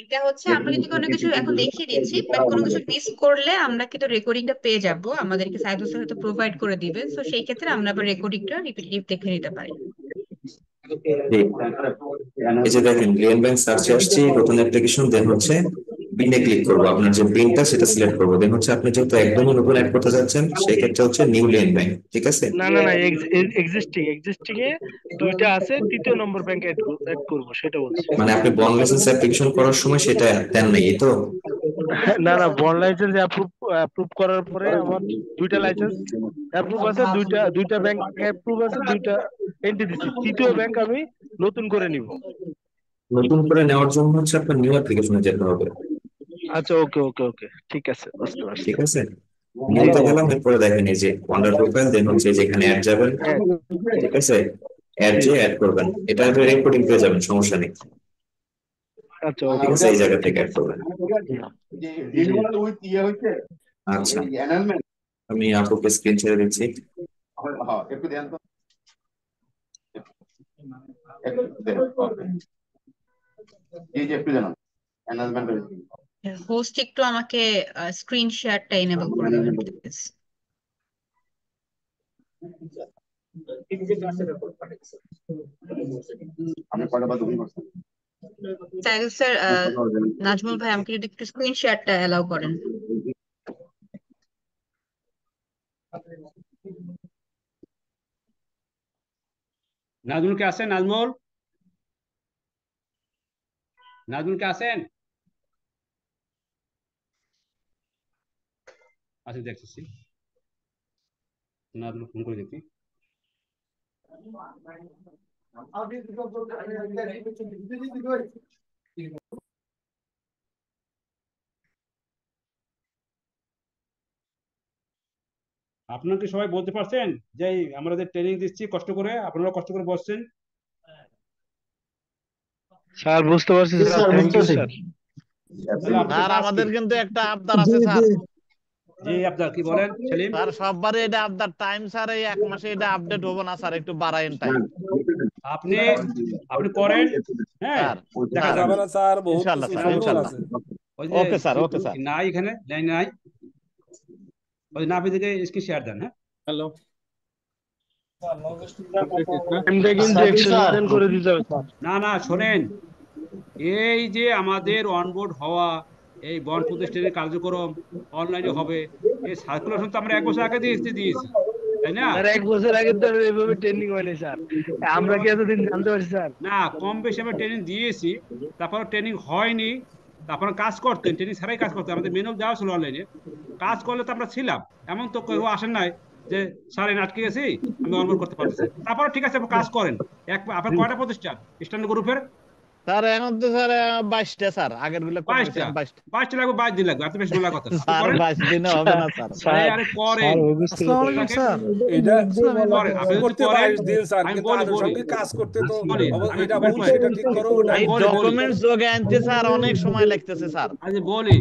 এটা হচ্ছে আমরা কিন্তু কোনো কিছু এখন দেখিয়ে দিচ্ছি, বাট কোনো কিছু মিস করলে আমরা কিন্তু রেকর্ডিংটা পেয়ে যাব, আমাদেরকে সাইদ হোসেন হয়তো প্রোভাইড করে দিবে, তো সেই ক্ষেত্রে আমরা আবার রেকর্ডিংটা রিপিটেটিভ দেখে নিতে পারি। এই যে দেখেন লিয়েন ব্যাংক সার্চে আসছি, নতুন অ্যাপ্লিকেশন, দেন হচ্ছে পিনে ক্লিক করবো, আপনার যে পিনটা সেটা সিলেক্ট করবো, দেন হচ্ছে আপনি যেহেতু একদমই নতুন অ্যাড করতে যাচ্ছেন সেই ক্ষেত্রে হচ্ছে নিউ লিয়েন ব্যাংক। ঠিক আছে, না এক্সিস্টিং এ দুইটা আছে, তৃতীয় নম্বর ব্যাংক অ্যাড করবো সেটা বলছি। মানে আপনি বন্ড লাইসেন্স অ্যাপ্লিকেশন করার সময় সেটা দেন নাই, এই তো? না বন্ড লাইসেন্স অ্যাপ্রুভ করার পরে আমার দুইটা লাইসেন্স অ্যাপ্রুভ আছে, দুইটা ব্যাংক অ্যাপ্রুভ আছে, দুইটা এন্ট্রি দিচ্ছি, তৃতীয় ব্যাংক আমি নতুন করে নিব। নতুন করে নেওয়ার জন্য হচ্ছে আপনার নিউ অ্যাপ্লিকেশনে যেতে হবে। আচ্ছা, ওকে, ঠিক আছে, বুঝতে পারছি। ঠিক আছে, নিউতে গেলাম, এরপরে দেখেন এই যে ওয়ান্ডার প্রোফাইল, দেন হচ্ছে যেখানে অ্যাড যাবেন। ঠিক আছে, অ্যাড করবেন, এটা রেকর্ডিং পেয়ে যাবেন, সমস্যা নেই। আচ্ছা, ঠিক আছে, এই জায়গা থেকে অ্যাড করবেন। আচ্ছা, আমি আপুকে স্ক্রিন ছেড়ে দিচ্ছি। হোস্ট একটু আমাকে স্ক্রিন শেয়ারটা এনেবল করে দেবেন প্লিজ। সাইদুল স্যার, নাজমুল ভাই আমাকে যদি একটু স্ক্রিন শেয়ারটা অ্যালাউ করেন। নাজমুল কে আছেন? নাজমুল কে আছেন? আচ্ছা, দেখতেছি, নাজমুল ফোন করে দেখি। আপনারা কি সবাই বলতে পারছেন যে আমরা যে ট্রেনিং দিচ্ছি কষ্ট করে, আপনারা কষ্ট করে বসছেন? স্যার বুঝতে পারছি sir, thank you sir. Sir আমাদের কিন্তু একটা আবদার আছে স্যার। জি, আবদার কি বলেন সেলিম? স্যার সববারে এটা আবদার টাইম স্যার, এই এক মাসে এটা আপডেট হবো না স্যার, একটু বাড়ায়েন টাইম। আপনি আপনি করেন, হ্যাঁ স্যার দেখা দেখা স্যার যাবে। যাবে না স্যার, বহুত ইনশাআল্লাহ কিছু স্যার সমস্যা ইনশাআল্লাহ আছে। ওই যে ওকে স্যার ওকে স্যার নাই, এখানে লাইন নাই, ওই নাভি থেকে স্ক্রিন শেয়ার দেন। হ্যাঁ হ্যালো, টাইমটা কিন্তু সাইদুল স্যার এক্সটেনশন করে দিতে হবে স্যার। না না শোনেন, এই যে আমাদের অনবোর্ড হওয়া, এই বন্ড প্রতিষ্ঠানের কার্যক্রম অনলাইনে হবে, এই সার্কুলেশন তো আমরা 1 বছর আগে দিয়েছি, তাই না? স্যার 1 বছর আগে তো এভাবে ট্রেনিং হয়নি স্যার, আমরা কি এতদিন জানতে পারছি স্যার? না, কম বেশি আমরা ট্রেনিং দিয়েছি, তারপর ট্রেনিং হয়নি, তারপর কাজ করতেন, ট্রেনিং ছাড়াই কাজ করতেন, আমাদের মেনুল দেওয়া ছিল অনলাইনে, কাজ করলে তো আমরা ছিলাম। এমন তো কেউ আসেন নাই যে স্যার আমি আটকে গেছি, আমি অনবোর্ড করতে পারতেছি। তারপর ঠিক আছে আপনি কাজ করেন। আপনার কয়টা প্রতিষ্ঠান স্ট্যান্ডার্ড গ্রুপের? স্যার এখন তো স্যার 22টা স্যার, আগের গুলো কম হয়েছে 22টা 22টা লাগবে, 22 দিন লাগবে, এত বেশি বলার কথা না। আপনি স্যার করেন, 22 দিনে হবে না স্যার আরে করেন, আসসালামু আলাইকুম স্যার। এটা করেন, আপনি যদি করতে করেন, 22 দিন স্যার, আমি কিন্তু বলি আনুষঙ্গিক কাজ করতে তো বলি আমি এটা একটু ভুল, করেন, সেটা ঠিক করো, ওটা এই বলি ডকুমেন্টস যোগে আনতে স্যার অনেক সময় লাগতেছে স্যার। আমি বলি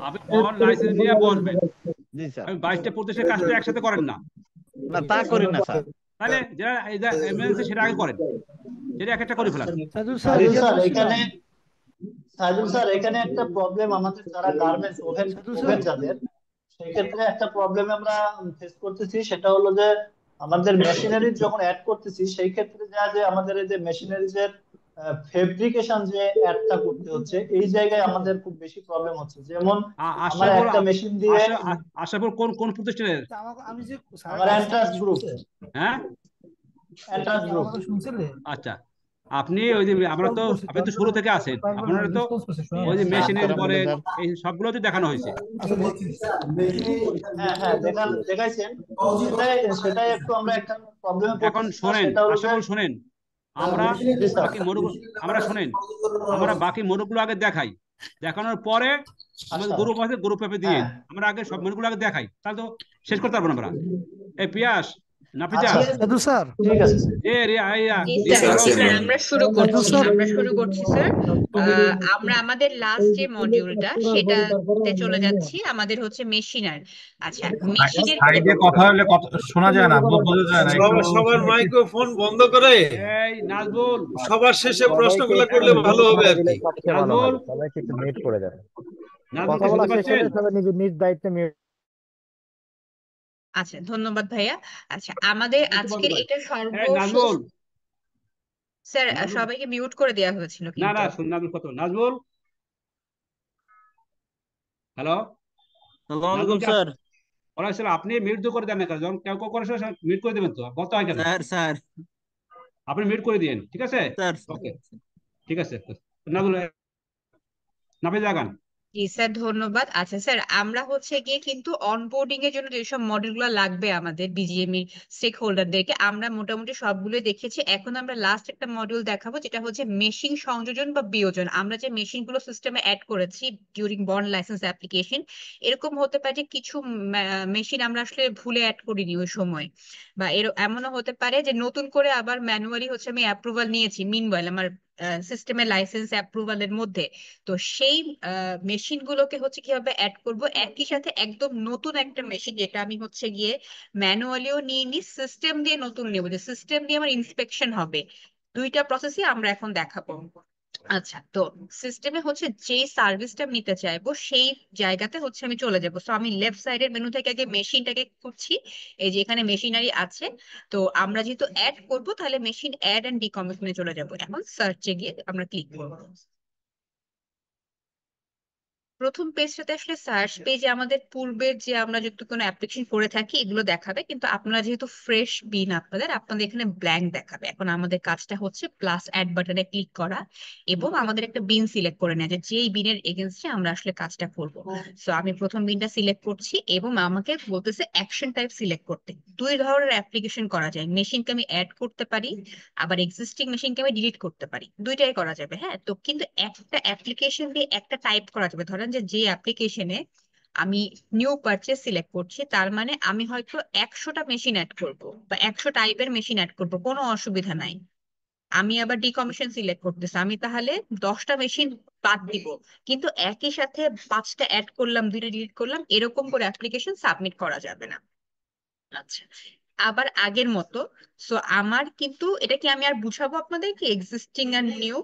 আপনি বন্ড লাইসেন্স নিয়ে বসবেন, জি স্যার। আমি 22টা প্রতিষ্ঠানের কাজটা একসাথে করেন না, না তা করি না স্যার। তাহলে যেটা এমার্জেন্সি সেটা আগে করেন, সেটা এক একটা করে ফেলান। সাইদুল সাইদুল স্যার, স্যার এখানে সাইদুল স্যার এখানে একটা প্রবলেম আমাদের যারা গার্মেন্টস ওভেন যাদের, সেক্ষেত্রে একটা প্রবলেম আমরা ফেস করতেছি, সেটা হলো যে আমাদের মেশিনারি যখন অ্যাড করতেছি সেই ক্ষেত্রে যে আমাদের এই যে মেশিনারিজ এর ফেব্রিকেশন যে অ্যাডটা করতে হচ্ছে, এই জায়গায় আমাদের খুব বেশি প্রবলেম হচ্ছে। যেমন আমার আশরাফুল, একটা মেশিন দিয়ে আশরাফুল কোন প্রতিষ্ঠানের? আমি যে আমার এন্ট্রান্স গ্রুপ, হ্যাঁ এন্ট্রান্স গ্রুপ। আচ্ছা, আপনি ওই যে আপনি তো শুরু থেকে আছেন, আপনারা তো ওই যে মেশিনারি বলেন এই সবগুলো তো দেখানো হয়েছে। হ্যাঁ হ্যাঁ দেখাইছেন, সেটাই একটু আমরা একটা প্রবলেমে এখন পড়তেছি। শোনেন সেটা হলো যে আশরাফুল, শোনেন, আমরা বাকি মডুল আমরা বাকি মডুলগুলো আগে দেখাই, দেখানোর পরে আমাদের গ্রুপ আছে, গ্রুপ অ্যাপে দিয়ে আমরা আগে সব মডুলগুলো আগে দেখাই, তাহলে তো শেষ করতে পারবো না আমরা। এই পিয়াস, নাফিজা, সাইদুল স্যার, ঠিক আছে এ রে আইয়া, জি স্যার, আমরা শুরু করছি স্যার। আমরা আমাদের লাস্ট যে মডিউলটা সেটাতে চলে যাচ্ছি, আমাদের হচ্ছে মেশিনার। আচ্ছা, মেশিনের সাইডে কথা হলে শোনা যায় না, বোঝা যায় না। সবার মাইক্রোফোন বন্ধ করে এই নাজবুল, সবার শেষে প্রশ্নগুলো করলে ভালো হবে আর কি। নাজবুল, সবাইকে একটু মিউট করে দেন, নাজবুল কথা বলা শুনতে শেষ হলে পাচ্ছেন? সবাই নিজ নিজ দায়িত্বে মিউট। আচ্ছা, ধন্যবাদ ভাইয়া। আচ্ছা, আমাদের আজকের এটা নাজবুল, স্যার সবাইকে মিউট করে দেওয়া হয়েছিল না কিন্তু। শুন, নাজবুল কত, নাজবুল, হ্যালো নাজবুল স্যার, ওয়ালাইকুম, আপনি মিউট করে দেন না, যখন কেউ করে মিউট করে দেবেন, তো বলতে হয় কেন স্যার আপনি মিউট করে দিয়েন, ঠিক আছে? স্যার ওকে, ঠিক আছে নাজবুল, নাফিজা গান। জি স্যার, ধন্যবাদ। আচ্ছা স্যার, আমরা হচ্ছে গিয়ে কিন্তু অনবোর্ডিং এর জন্য যেসব মডেলগুলো লাগবে আমাদের বিজিএমই স্টেক হোল্ডারদেরকে, আমরা মোটামুটি সবগুলো দেখেছি। এখন আমরা লাস্ট একটা মডিউল দেখাবো, যেটা হচ্ছে মেশিন সংযোজন বা বিয়োজন। আমরা যে মেশিনগুলো সিস্টেমে অ্যাড করেছি ডিউরিং বন্ড লাইসেন্স অ্যাপ্লিকেশন, এরকম হতে পারে যে কিছু মেশিন আমরা আসলে ভুলে অ্যাড করিনি ওই সময়, বা এমনও হতে পারে যে নতুন করে আবার ম্যানুয়ালি হচ্ছে আমি অ্যাপ্রুভাল নিয়েছি মিনওয়াইল আমার সিস্টেমের লাইসেন্স অ্যাপ্রুভালের মধ্যে। তো সেই মেশিন গুলোকে হচ্ছে কিভাবে অ্যাড করব, একই সাথে একদম নতুন একটা মেশিন যেটা আমি হচ্ছে গিয়ে ম্যানুয়ালিও নিয়ে নি, সিস্টেম দিয়ে নতুন নেবো, যে সিস্টেম দিয়ে আমার ইন্সপেকশন হবে। দুইটা প্রসেসই আমরা এখন দেখাবো। আচ্ছা, তো সিস্টেমে হচ্ছে যেই সার্ভিসটা নিতে চাইবো সেই জায়গাতে হচ্ছে আমি চলে যাবো। তো আমি লেফট সাইডের মেনু থেকে আগে মেশিনটাকে খুঁজছি, এই যে এখানে মেশিনারি আছে। তো আমরা যেহেতু অ্যাড করব, তাহলে মেশিন অ্যাড এন্ড ডিকমিশনে চলে যাবো। এখন সার্চে গিয়ে আমরা ক্লিক করবো। প্রথম পেজটাতে আসলে সার্চ পেজে আমাদের পূর্বের যে আমরা যদি কোনো অ্যাপ্লিকেশন করে থাকি এগুলো দেখাবে, কিন্তু আপনারা যেহেতু ফ্রেশ বিন আপনাদের এখানে ব্ল্যাঙ্ক দেখাবে। এখন আমাদের কাজটা হচ্ছে প্লাস অ্যাড বাটনে ক্লিক করা এবং আমাদের একটা বিন সিলেক্ট করে নেওয়া, যে যেই বিনের এগেনস্টে আমরা আসলে কাজটা করব। সো আমি প্রথম বিনটা সিলেক্ট করছি এবং আমাকে বলতেছে অ্যাকশন টাইপ সিলেক্ট করতে। দুই ধরনের অ্যাপ্লিকেশন করা যায়, মেশিনকে আমি অ্যাড করতে পারি, আবার এক্সিস্টিং মেশিনকে আমি ডিলিট করতে পারি, দুইটাই করা যাবে। হ্যাঁ, তো কিন্তু একটা অ্যাপ্লিকেশন দিয়ে একটা টাইপ করা যাবে। ধরেন যে অ্যাপ্লিকেশনে আমি নিউ পারচেজ সিলেক্ট করছি, তার মানে আমি হয়তো 100টা মেশিন অ্যাড করব বা 100 টাইপের মেশিন অ্যাড করব, কোনো অসুবিধা নাই। আমি আবার ডিকমিশন সিলেক্ট করতেছি, আমি তাহলে 10টা মেশিন বাদ দিব, কিন্তু একই সাথে 5টা অ্যাড করলাম, 2টা ডিলিট করলাম, এরকম করে অ্যাপ্লিকেশন সাবমিট করা যাবে না। আচ্ছা, আবার আগের মতো। সো আমার কিন্তু এটা কি আমি আর বুঝাবো আপনাদেরকে এক্সিস্টিং আর নিউ?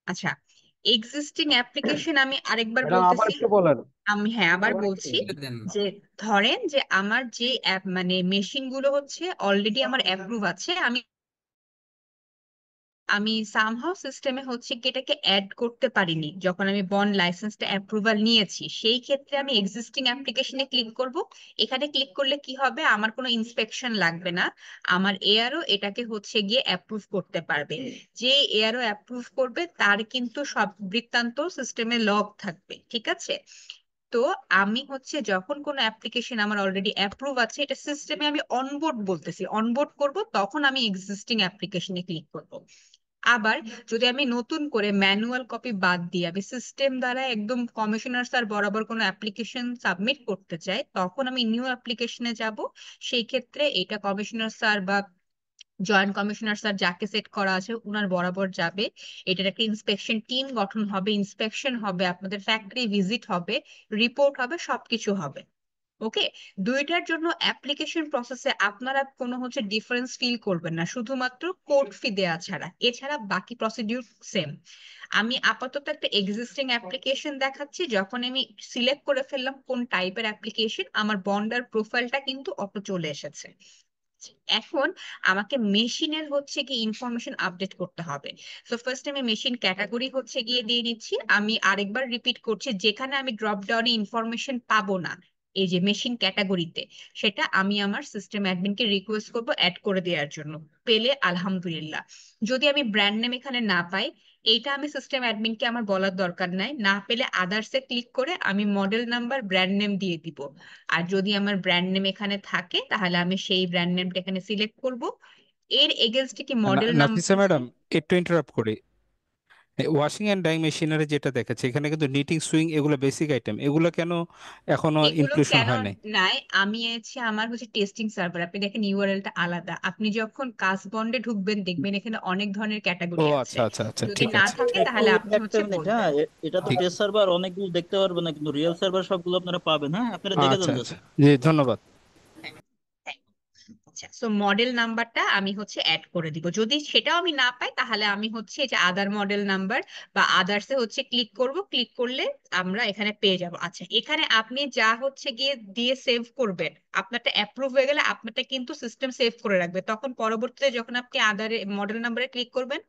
আচ্ছা, এক্সিস্টিং অ্যাপ্লিকেশন আমি আরেকবার ম্যাডাম আবার বলতেছি। একটু বলেন। আমি আবার বলছি দেন। যে ধরেন যে আমার যে অ্যাপ মানে মেশিন গুলো হচ্ছে অলরেডি আমার অ্যাপ্রুভ আছে, আমি আমি সামহাউ সিস্টেমে হচ্ছে কি এটাকে অ্যাড করতে পারিনি যখন আমি বন্ড লাইসেন্সটা অ্যাপ্রুভাল নিয়েছি। সেই ক্ষেত্রে আমি এক্সিস্টিং অ্যাপ্লিকেশনে ক্লিক করব। এখানে ক্লিক করলে কি হবে, আমার কোনো ইন্সপেকশন লাগবে না, আমার এআরও এটাকে হচ্ছে গিয়ে অ্যাপ্রুভ করতে পারবে। যে এআরও অ্যাপ্রুভ করবে তার কিন্তু সব বৃত্তান্ত সিস্টেমে লগ থাকবে, ঠিক আছে? তো আমি হচ্ছে যখন কোনো অ্যাপ্লিকেশন আমার অলরেডি অ্যাপ্রুভ আছে, এটা সিস্টেমে আমি অনবোর্ড বলতেছি, অনবোর্ড করব, তখন আমি এক্সিস্টিং অ্যাপ্লিকেশনে ক্লিক করব। আবার যদি আমি নতুন করে ম্যানুয়াল কপি বাদ দিয়ে আমি সিস্টেম দ্বারা একদম কমিশনার স্যার বরাবর কোনো অ্যাপ্লিকেশন সাবমিট করতে চাই, তখন আমি নিউ অ্যাপ্লিকেশনে যাব। সেই ক্ষেত্রে এটা কমিশনার স্যার বা জয়েন্ট কমিশনার স্যার যাকে সেট করা আছে উনার বরাবর যাবে। এটার একটা ইন্সপেকশন টিম গঠন হবে, ইন্সপেকশন হবে, আপনাদের ফ্যাক্টরি ভিজিট হবে, রিপোর্ট হবে, সবকিছু হবে। ওকে, দুইটার জন্য অ্যাপ্লিকেশন প্রসেসে আপনারা কোনো হচ্ছে ডিফারেন্স ফিল করবেন না, শুধুমাত্র কোড ফি দেওয়া ছাড়া। এছাড়া বাকি প্রসিডিউর সেম। আমি আপাতত একটা এক্সিস্টিং অ্যাপ্লিকেশন দেখাচ্ছি। যখন আমি সিলেক্ট করে ফেললাম কোন টাইপের অ্যাপ্লিকেশন, আমার বন্ডার প্রোফাইলটা কিন্তু অটো চলে এসেছে। এখন আমাকে মেশিনের হচ্ছে কি ইনফরমেশন আপডেট করতে হবে। সো ফার্স্ট আমি মেশিন ক্যাটাগরি হচ্ছে গিয়ে দিয়ে নিচ্ছি। আমি আরেকবার রিপিট করছি, যেখানে আমি ড্রপ ডাউনে ইনফরমেশন পাবো না, এই যে মেশিন ক্যাটাগরিতে, সেটা আমি আমার সিস্টেম অ্যাডমিনকে রিকোয়েস্ট করব অ্যাড করে দেওয়ার জন্য। পেলে আলহামদুলিল্লাহ। যদি আমি ব্র্যান্ড নেম এখানে না পাই, এইটা আমি সিস্টেম অ্যাডমিনকে আমার বলার দরকার নাই। না পেলে আদার্সে ক্লিক করে আমি মডেল নাম্বার ব্র্যান্ড নেম দিয়ে দিব। আর যদি আমার ব্র্যান্ড নেম এখানে থাকে তাহলে আমি সেই ব্র্যান্ড নেমটা এখানে সিলেক্ট করব। এর এগেইনস্টে কি মডেল নাম্বার নাফিসা ম্যাডাম, একটু ইন্টারাপ্ট করি। ওয়াশিং এন্ড ডাইং মেশিনারি যেটা দেখাচ্ছে এখানে কিন্তু নিটিং সুইং এগুলো বেসিক আইটেম, এগুলো কেন এখনো এগুলো ইনক্লুশন কেন হয় নাই? নাই, আমি আমার হচ্ছে টেস্টিং সার্ভার, আপনি দেখেন ইউআরএলটা আলাদা। আপনি যখন কাজ বন্ডে ঢুকবেন দেখবেন এখানে অনেক ধরনের ও ক্যাটাগরি আছে। আচ্ছা আচ্ছা আচ্ছা, যদি ঠিক না আছে। থাকে একটু তাহলে আপনি একটা হচ্ছে মিনিট, বলবেন। হ্যাঁ এটা তো ঠিক, টেস্ট সার্ভার অনেকগুলো দেখতে পারবেন না, কিন্তু রিয়েল সার্ভার সবগুলো আপনারা পাবেন। হ্যাঁ আপনারা দেখে আচ্ছা যান আচ্ছা, জাস্ট। জি ধন্যবাদ। আচ্ছা, সো মডেল নাম্বারটা আমি হচ্ছে অ্যাড করে দিব। যদি সেটাও আমি না পাই তাহলে আমি হচ্ছে এই যে আদার মডেল নাম্বার বা আদার্সে হচ্ছে ক্লিক করব। ক্লিক করলে আমরা এখানে পেয়ে যাব। আচ্ছা, এখানে আপনি যা হচ্ছে গিয়ে দিয়ে সেভ করবেন, আপনারটা অ্যাপ্রুভ হয়ে গেলে আপনারটা কিন্তু সিস্টেম সেভ করে রাখবে। তখন পরবর্তীতে যখন আপনি আদার মডেল নাম্বারে ক্লিক করবেন,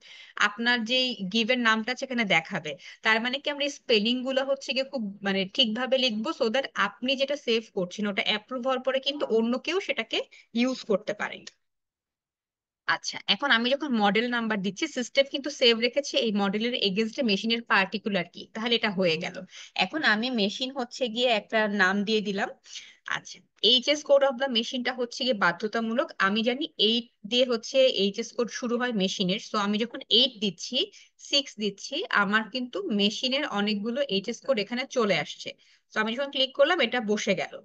আপনার যে গিভেন নামটা সেখানে দেখাবে। তার মানে কি আমরা স্পেলিং গুলো হচ্ছে গিয়ে খুব মানে ঠিকভাবে লিখবো, সো দ্যাট আপনি যেটা সেভ করছেন ওটা অ্যাপ্রুভ হওয়ার পরে কিন্তু অন্য কেউ সেটাকে ইউজ করতে পারে। আচ্ছা, এখন আমি যখন মডেল নাম্বার দিচ্ছি, সিস্টেম কিন্তু সেভ রেখেছে এই মডেলের এগেইনস্টে মেশিনের পার্টিকুলার কি, তাহলে এটা হয়ে গেল। এখন আমি মেশিন হচ্ছে গিয়ে একটা নাম দিয়ে দিলাম। আচ্ছা, এইচএস কোড অফ দা মেশিনটা হচ্ছে গিয়ে বাধ্যতামূলক। আমি জানি 8 দিয়ে হচ্ছে এইচএস কোড শুরু হয় মেশিনের। সো আমি যখন 8 দিচ্ছি, 6 দিচ্ছি, আমার কিন্তু মেশিনের অনেকগুলো এইচএস কোড এখানে চলে আসছে। তো আমি যখন ক্লিক করলাম এটা বসে গেল।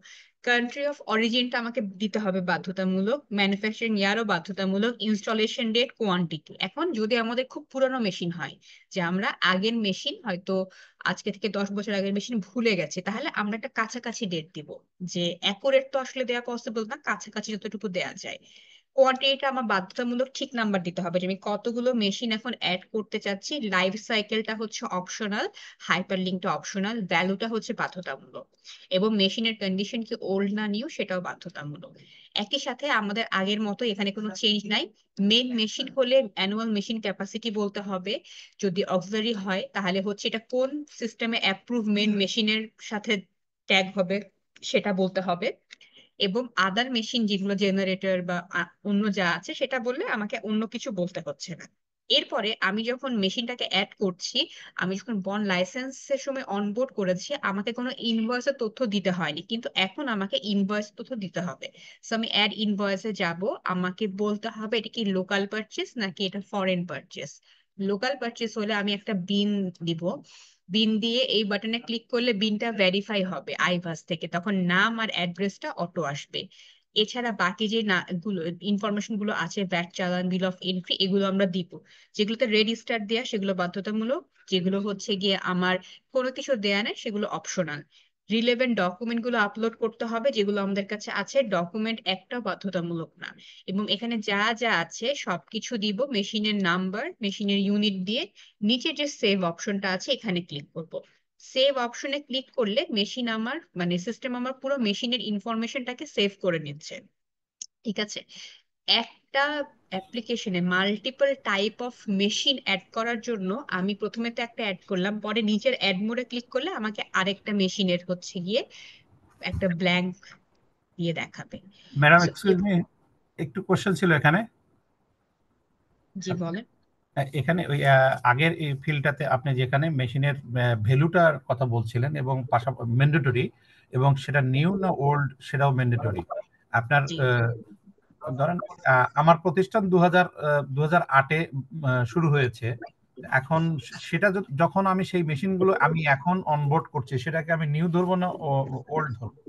কান্ট্রি অফ অরিজিনটা আমাকে দিতে হবে বাধ্যতামূলক, ম্যানুফ্যাকচারিং ইয়ারও বাধ্যতামূলক, ইনস্টলেশন ডেট, কোয়ান্টিটি। এখন যদি আমাদের খুব পুরানো মেশিন হয়, যে আমরা আগের মেশিন হয়তো আজকে থেকে 10 বছর আগের মেশিন ভুলে গেছে, তাহলে আমরা একটা কাছাকাছি ডেট দিব। যে অ্যাকুরেট তো আসলে দেওয়া পসিবল না, কাছাকাছি যতটুকু দেওয়া যায়। কোয়ান্টিটিটা আমার বাধ্যতামূলক ঠিক নাম্বার দিতে হবে, যে আমি কতগুলো মেশিন এখন অ্যাড করতে চাচ্ছি। লাইফ সাইকেলটা হচ্ছে অপশনাল, হাইপার লিঙ্কটা অপশনাল, ভ্যালুটা হচ্ছে বাধ্যতামূলক, এবং মেশিনের কন্ডিশন কি ওল্ড না নিউ সেটাও বাধ্যতামূলক। একই সাথে আমাদের আগের মতো এখানে কোনো চেঞ্জ নাই। মেন মেশিন হলে অ্যানুয়াল মেশিন ক্যাপাসিটি বলতে হবে। যদি অক্সিলারি হয় তাহলে হচ্ছে এটা কোন সিস্টেমে অ্যাপ্রুভ মেন মেশিনের সাথে ট্যাগ হবে সেটা বলতে হবে। এবং আদার মেশিন যেগুলো জেনারেটর বা অন্য যা আছে সেটা বললে আমাকে অন্য কিছু বলতে হচ্ছে না। এরপরে আমি যখন মেশিনটাকে অ্যাড করছি, আমি যখন বন্ড লাইসেন্সের সময় অনবোর্ড করেছি, আমাকে কোনো ইনভয়েসের তথ্য দিতে হয়নি, কিন্তু এখন আমাকে ইনভয়েস তথ্য দিতে হবে। সো আমি অ্যাড ইনভয়েসে যাব, আমাকে বলতে হবে এটা কি লোকাল পারচেস নাকি এটা ফরেন পারচেস। লোকাল পারচেস হলে আমি একটা বিন দিব। বিন দিয়ে এই বাটনে ক্লিক করলে বিনটা ভেরিফাই হবে আইভাস থেকে, তখন নাম আর অ্যাড্রেসটা অটো আসবে। এছাড়া বাকি যে না গুলো ইনফরমেশন গুলো আছে, ভ্যাট চালান, বিল অফ এন্ট্রি, এগুলো আমরা দিব। যেগুলোতে রেজিস্টার দেয়া সেগুলো বাধ্যতামূলক, যেগুলো হচ্ছে গিয়ে আমার কোনো কিছু দেয়া নেই সেগুলো অপশনাল। রিলেভেন্ট ডকুমেন্ট গুলো আপলোড করতে হবে, যেগুলো আমাদের কাছে আছে। ডকুমেন্ট একটা বাধ্যতামূলক না, এবং এখানে যা যা আছে সবকিছু দিব, মেশিনের নাম্বার, মেশিনের ইউনিট দিয়ে নিচে যে সেভ অপশনটা আছে এখানে ক্লিক করব। সেভ অপশনে ক্লিক করলে মেশিন আমার মানে সিস্টেম আমার পুরো মেশিনের ইনফরমেশনটাকে সেভ করে নিচ্ছে। ঠিক আছে, একটা অ্যাপ্লিকেশনে multiple type of machine add করার জন্য আমি প্রথমে তো একটা অ্যাড করলাম, পরে নিচের অ্যাড মোডে ক্লিক করলে আমাকে আরেকটা মেশিনের হচ্ছে গিয়ে একটা ব্ল্যাঙ্ক দিয়ে দেখাবে। ম্যাডাম So, এক্সকিউজ মি, একটু কোশ্চেন ছিল এখানে। জি বলেন। এখানে ওই আগের এই ফিল্ডটাতে আপনি যেখানে মেশিনের ভ্যালুটার কথা বলছিলেন এবং পাশাপাশি ম্যান্ডেটরি, এবং সেটা নিউ না ওল্ড সেটাও ম্যান্ডেটরি আপনার। ধরেন আমার প্রতিষ্ঠান 2008-এ শুরু হয়েছে। এখন সেটা যখন আমি সেই মেশিনগুলো আমি এখন অনবোর্ড করছি, সেটাকে আমি নিউ ধরবো না ওল্ড ধরবো?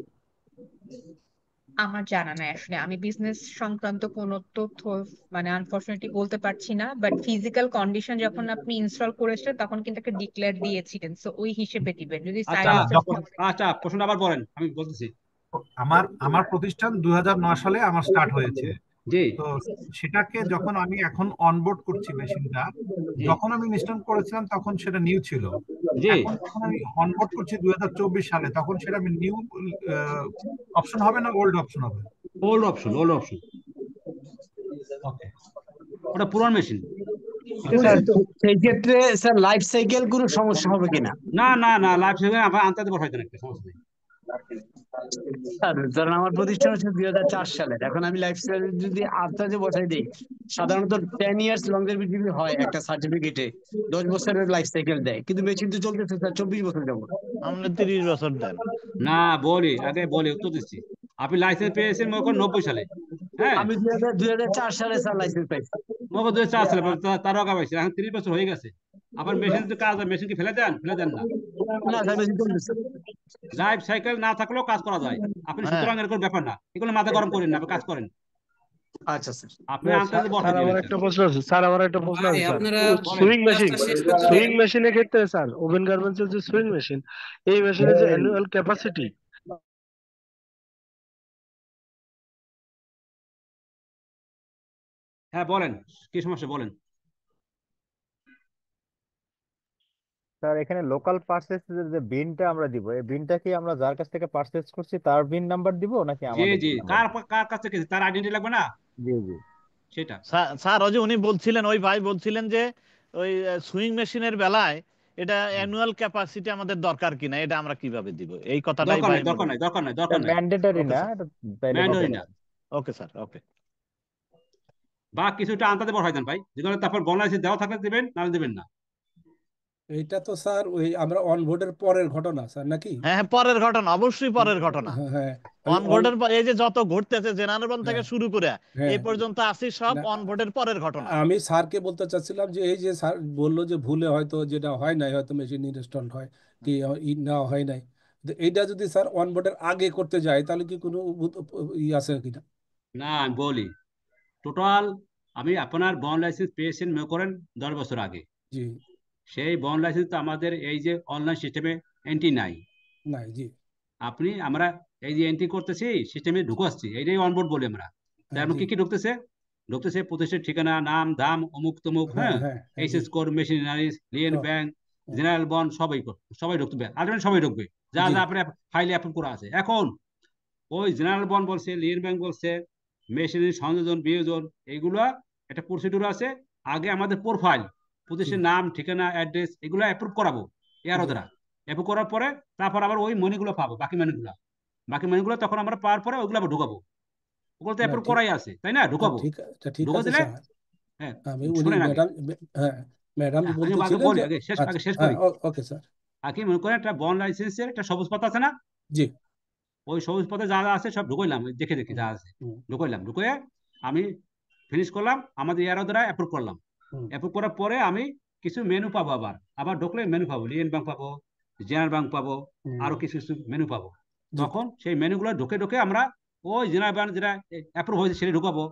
আমার জানা নাই আসলে, আমি বিজনেস সংক্রান্ত কোনো তথ্য মানে আনফরচুনেটলি বলতে পারছি না, বাট ফিজিক্যাল কন্ডিশন যখন আপনি ইনস্টল করেছিলেন তখন কিন্তু একটা ডিক্লেয়ার দিয়েছিলেন, সো ওই হিসেবে দিবেন। যদি আচ্ছা সাইলেন্সার আচ্ছা, প্রশ্নটা আবার বলেন, আমি বলতেছি। আমার প্রতিষ্ঠান 2009 সালে আমার স্টার্ট হয়েছে। জি। তো সেটাকে যখন আমি এখন অনবোর্ড করছি মেশিনটা, যখন আমি ইনস্টল করেছিলাম তখন সেটা নিউ ছিল। এখন যখন আমি অনবোর্ড করছি 2024 সালে, তখন সেটা আমি নিউ অপশন হবে না ওল্ড অপশন হবে? Old option, old option. Okay, ওটা পুরান মেশিন। সেই ক্ষেত্রে স্যার লাইফ সাইকেল কোনো সমস্যা হবে কিনা? না না না, লাইফ সাইকেল আবার আনতে পাঠাইতেন, একটা সমস্যা নেই। স্যার ধরেন আমার প্রতিষ্ঠান হচ্ছে 2004 সালের, এখন আমি লাইফ সাইকেল যদি আনতে বসাই দিই, সাধারণত 10 ইয়ার্স লংজিভিটি হয় একটা সার্টিফিকেটে, 10 বছরের লাইফ সাইকেল দেয়, কিন্তু মেশিন তো চলতেছে স্যার 24 বছর যাবত। আমরা 30 বছর দেন। না বলি উত্তর দিচ্ছি। আপনি লাইসেন্স পেয়েছেন মনে করেন 90 সালে, হ্যাঁ? আমি 2004 সালে স্যার লাইসেন্স পাইছি। মনে করেন 2004 সালে, তারও আগে পাইছি, এখন 30 বছর হয়ে গেছে। আবার মেশিন তো কাজ, মেশিন কি ফেলে দেন না? না স্যার, মেশিন চলতেছে। লাইফ সাইকেল না থাকলেও কাজ করা যায়। আপনি সুতরাং এরকম ব্যাপার না, এগুলো মাথা গরম করেন না, আপনি কাজ করেন। আচ্ছা স্যার, আপনি আনতে বসে স্যার দিন। আমার একটা প্রশ্ন আছে স্যার, আপনারা সুইং মেশিন, ক্লাসটা শেষ করতে সুইং দেন। মেশিনের ক্ষেত্রে স্যার ওভেন গার্মেন্টস এর যে সুইং মেশিন, এই মেশিনের যে অ্যানুয়াল ক্যাপাসিটি, হ্যাঁ বলেন, কি সমস্যা বলেন। স্যার এখানে লোকাল পারচেজ যে বিনটা আমরা দিব, এই বিনটা কি আমরা যার কাছ থেকে পারচেজ করছি তার বিন নাম্বার দিব নাকি জি আমাদের জি, বিন নাম্বার? কার কাছে গেছে তার আইডেন্টি লাগবে না? জি জি সেটা স্যার ওই যে উনি বলছিলেন, ওই ভাই বলছিলেন যে ওই সুইং মেশিনের বেলায় এটা অ্যানুয়াল ক্যাপাসিটি আমাদের দরকার কিনা, এটা আমরা কিভাবে দিব, এই কথাটাই ভাই। দরকার নাই। ম্যান্ডেটরি না, ম্যান্ডেটরি না। ওকে স্যার, ওকে। বা কিছুটা আনতে বসাই দেন ভাই, যেগুলো তারপর বনলাইসেন্স দেওয়া থাকলে দিবেন, নাহলে দিবেন না। এইটা তো স্যার ওই আমরা অনবোর্ডের পরের ঘটনা স্যার, নাকি? হ্যাঁ পরের ঘটনা, অবশ্যই পরের ঘটনা। হ্যাঁ, অনবোর্ডের এই যে যত ঘটতেছে জেনারেল থেকে শুরু করে এই পর্যন্ত আসি সব না, অনবোর্ডের পরের ঘটনা। আমি স্যারকে বলতে চাচ্ছিলাম যে এই যে স্যার বললো যে ভুলে হয়তো যেটা হয় নাই, হয়তো মেশিন ইনস্টল হয় কি না হয় নাই, এইটা যদি স্যার অনবোর্ডের আগে করতে যায় তাহলে কি কোনো আছে কিনা? না আমি বলি, টোটাল আমি আপনার বন লাইসেন্স পেয়েছেন মনে করেন 10 বছর আগে। জি। সেই বন লাইসেন্স তো আমাদের এই যে অনলাইন সিস্টেমে এন্ট্রি নাই। জি। আমরা এই যে এন্ট্রি করতেছি সিস্টেমে ঢুকাচ্ছি, এইটাই অনবোর্ড বলি আমরা। তাই আমরা কি ঢুকতেছে প্রতিষ্ঠানের ঠিকানা, নাম, দাম, অমুক তমুক, হ্যাঁ, HS code, machineries, Leyen bank, general bond, সবাই ঢুকবে, আলটিমেট সবাই ঢুকবে যা যা আপনার ফাইলে অ্যাপ্রুভ করা আছে। এখন ওই জেনারেল বন্ড বলছে, লিয়েন ব্যাংক বলছে, মেশিনারি সংযোজন বিয়োজন, এইগুলো একটা প্রসিডিউর আছে। আগে আমাদের প্রোফাইল, প্রতিষ্ঠানের নাম, ঠিকানা, অ্যাড্রেস, এগুলো অ্যাপ্রুভ করাবো এআরও দ্বারা। অ্যাপ্রুভ করার পরে তারপর আবার ওই মনিগুলো পাবো, বাকি মানিগুলো তখন আমরা পাওয়ার পরে ওইগুলো আবার ঢুকাবো। ওগুলো তো অ্যাপ্রুভ করাই আছে, তাই না? ঢুকাবো, ঠিক ঢুকা আছে দিলে। স্যার। হ্যাঁ আমি শুনেন আগে, ম্যাডাম বলতেছিলেন বলি যে আগে শেষ আচ্ছা, করি। Okay sir. আগে মনে করেন একটা বন্ড লাইসেন্সের একটা সবুজ পাতা আছে না? জি। ওই সবুজ পাতা যা যা আছে সব ঢুকাইলাম, দেখে যা আছে ঢুকাইয়ে আমি ফিনিশ করলাম, আমাদের এআরও দ্বারা অ্যাপ্রুভ করলাম। অ্যাপ্রুভ করার পরে আমি কিছু মেনু পাবো, আবার ঢুকলে মেনু পাবো, লিয়েন ব্যাংক পাবো, জেনারেল ব্যাংক পাবো, আরো কিছু কিছু মেনু পাবো। তখন সেই মেনুগুলো ঢুকে আমরা ওই জেনারেল ব্যাংক যেটা অ্যাপ্রুভ হয়েছে সেটা ঢুকাবো,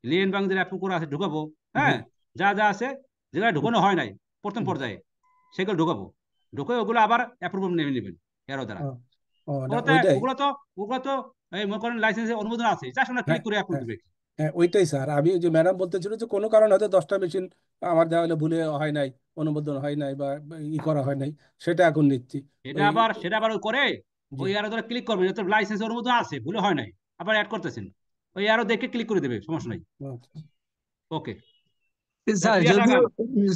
লিয়েন ব্যাংক যেটা অ্যাপ্রুভ করা আছে ঢুকাবো, হ্যাঁ, যা যা আছে যেগুলো ঢুকানো হয় নাই প্রথম পর্যায়ে সেগুলো ঢুকাবো। ঢুকে ওগুলো আবার অ্যাপ্রুভ নেবেন এআরও দ্বারা। ও না ওগুলোতে ওইটাই। ওগুলো তো এই মনে করেন লাইসেন্সের অনুমোদন আছে, জাস্ট আমরা হ্যাঁ ক্লিক করে অ্যাপ্রুভ হ্যাঁ দিবে। হ্যাঁ ওইটাই স্যার, আমি ওই যে ম্যাডাম বলতেছিল যে কোনো কারণে হয়তো 10টা মেশিন আমার দেওয়া হলে ভুলে হয় নাই, অনুমোদন হয় নাই বা ই করা হয় নাই, সেটা এখন নিচ্ছি। ওই সেটা আবার ওই করে জি ওই আরো ধরে ক্লিক করবেন, যত লাইসেন্স অনুমোদন আছে, ভুলে হয় নাই, আবার অ্যাড করতেছেন, ওই আরো দেখে ক্লিক করে দেবে, সমস্যা নাই। আচ্ছা। ওকে স্যার প্রিয়া যদিও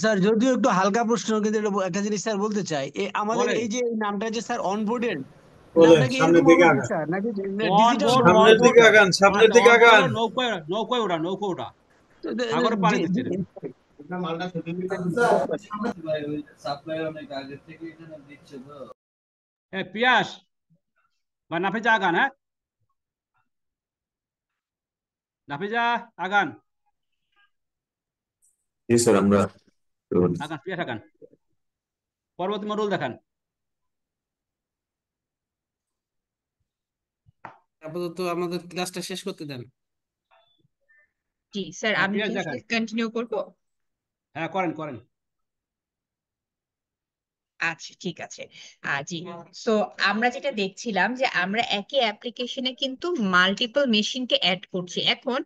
টাকান যদিও একটু হালকা প্রশ্ন, কিন্তু একটা জিনিস স্যার বলতে চাই, আমাদের বলেন। এই যে এই নামটা যে স্যার অনবোর্ডেড, বলেন, নামটা কি সামনের এরকম দিকে হবে আগান, স্যার, নাকি অন ডিজিটাল বোর্ড সামনের দিকে আগান, সামনের দিকে অন আগান। বোর্ড নৌকোয় ওটা সাগরে পানি দিচ্ছে এরকম। পিয়াস বা নাফিজা আগান, হ্যাঁ নাফিজা আগান জি স্যার, আমরা আগান পিয়াস আগান, পরবর্তী মডেল দেখান। আপাতত আমাদের ক্লাসটা শেষ করতে দেন। জি স্যার, হ্যাঁ আমি পিয়াস কি দেখান, কন্টিনিউ করব? হ্যাঁ করেন। আচ্ছা ঠিক আছে। জি, সো আমরা যেটা দেখছিলাম যে আমরা একই অ্যাপ্লিকেশনে কিন্তু মাল্টিপল মেশিনকে অ্যাড করছি। এখন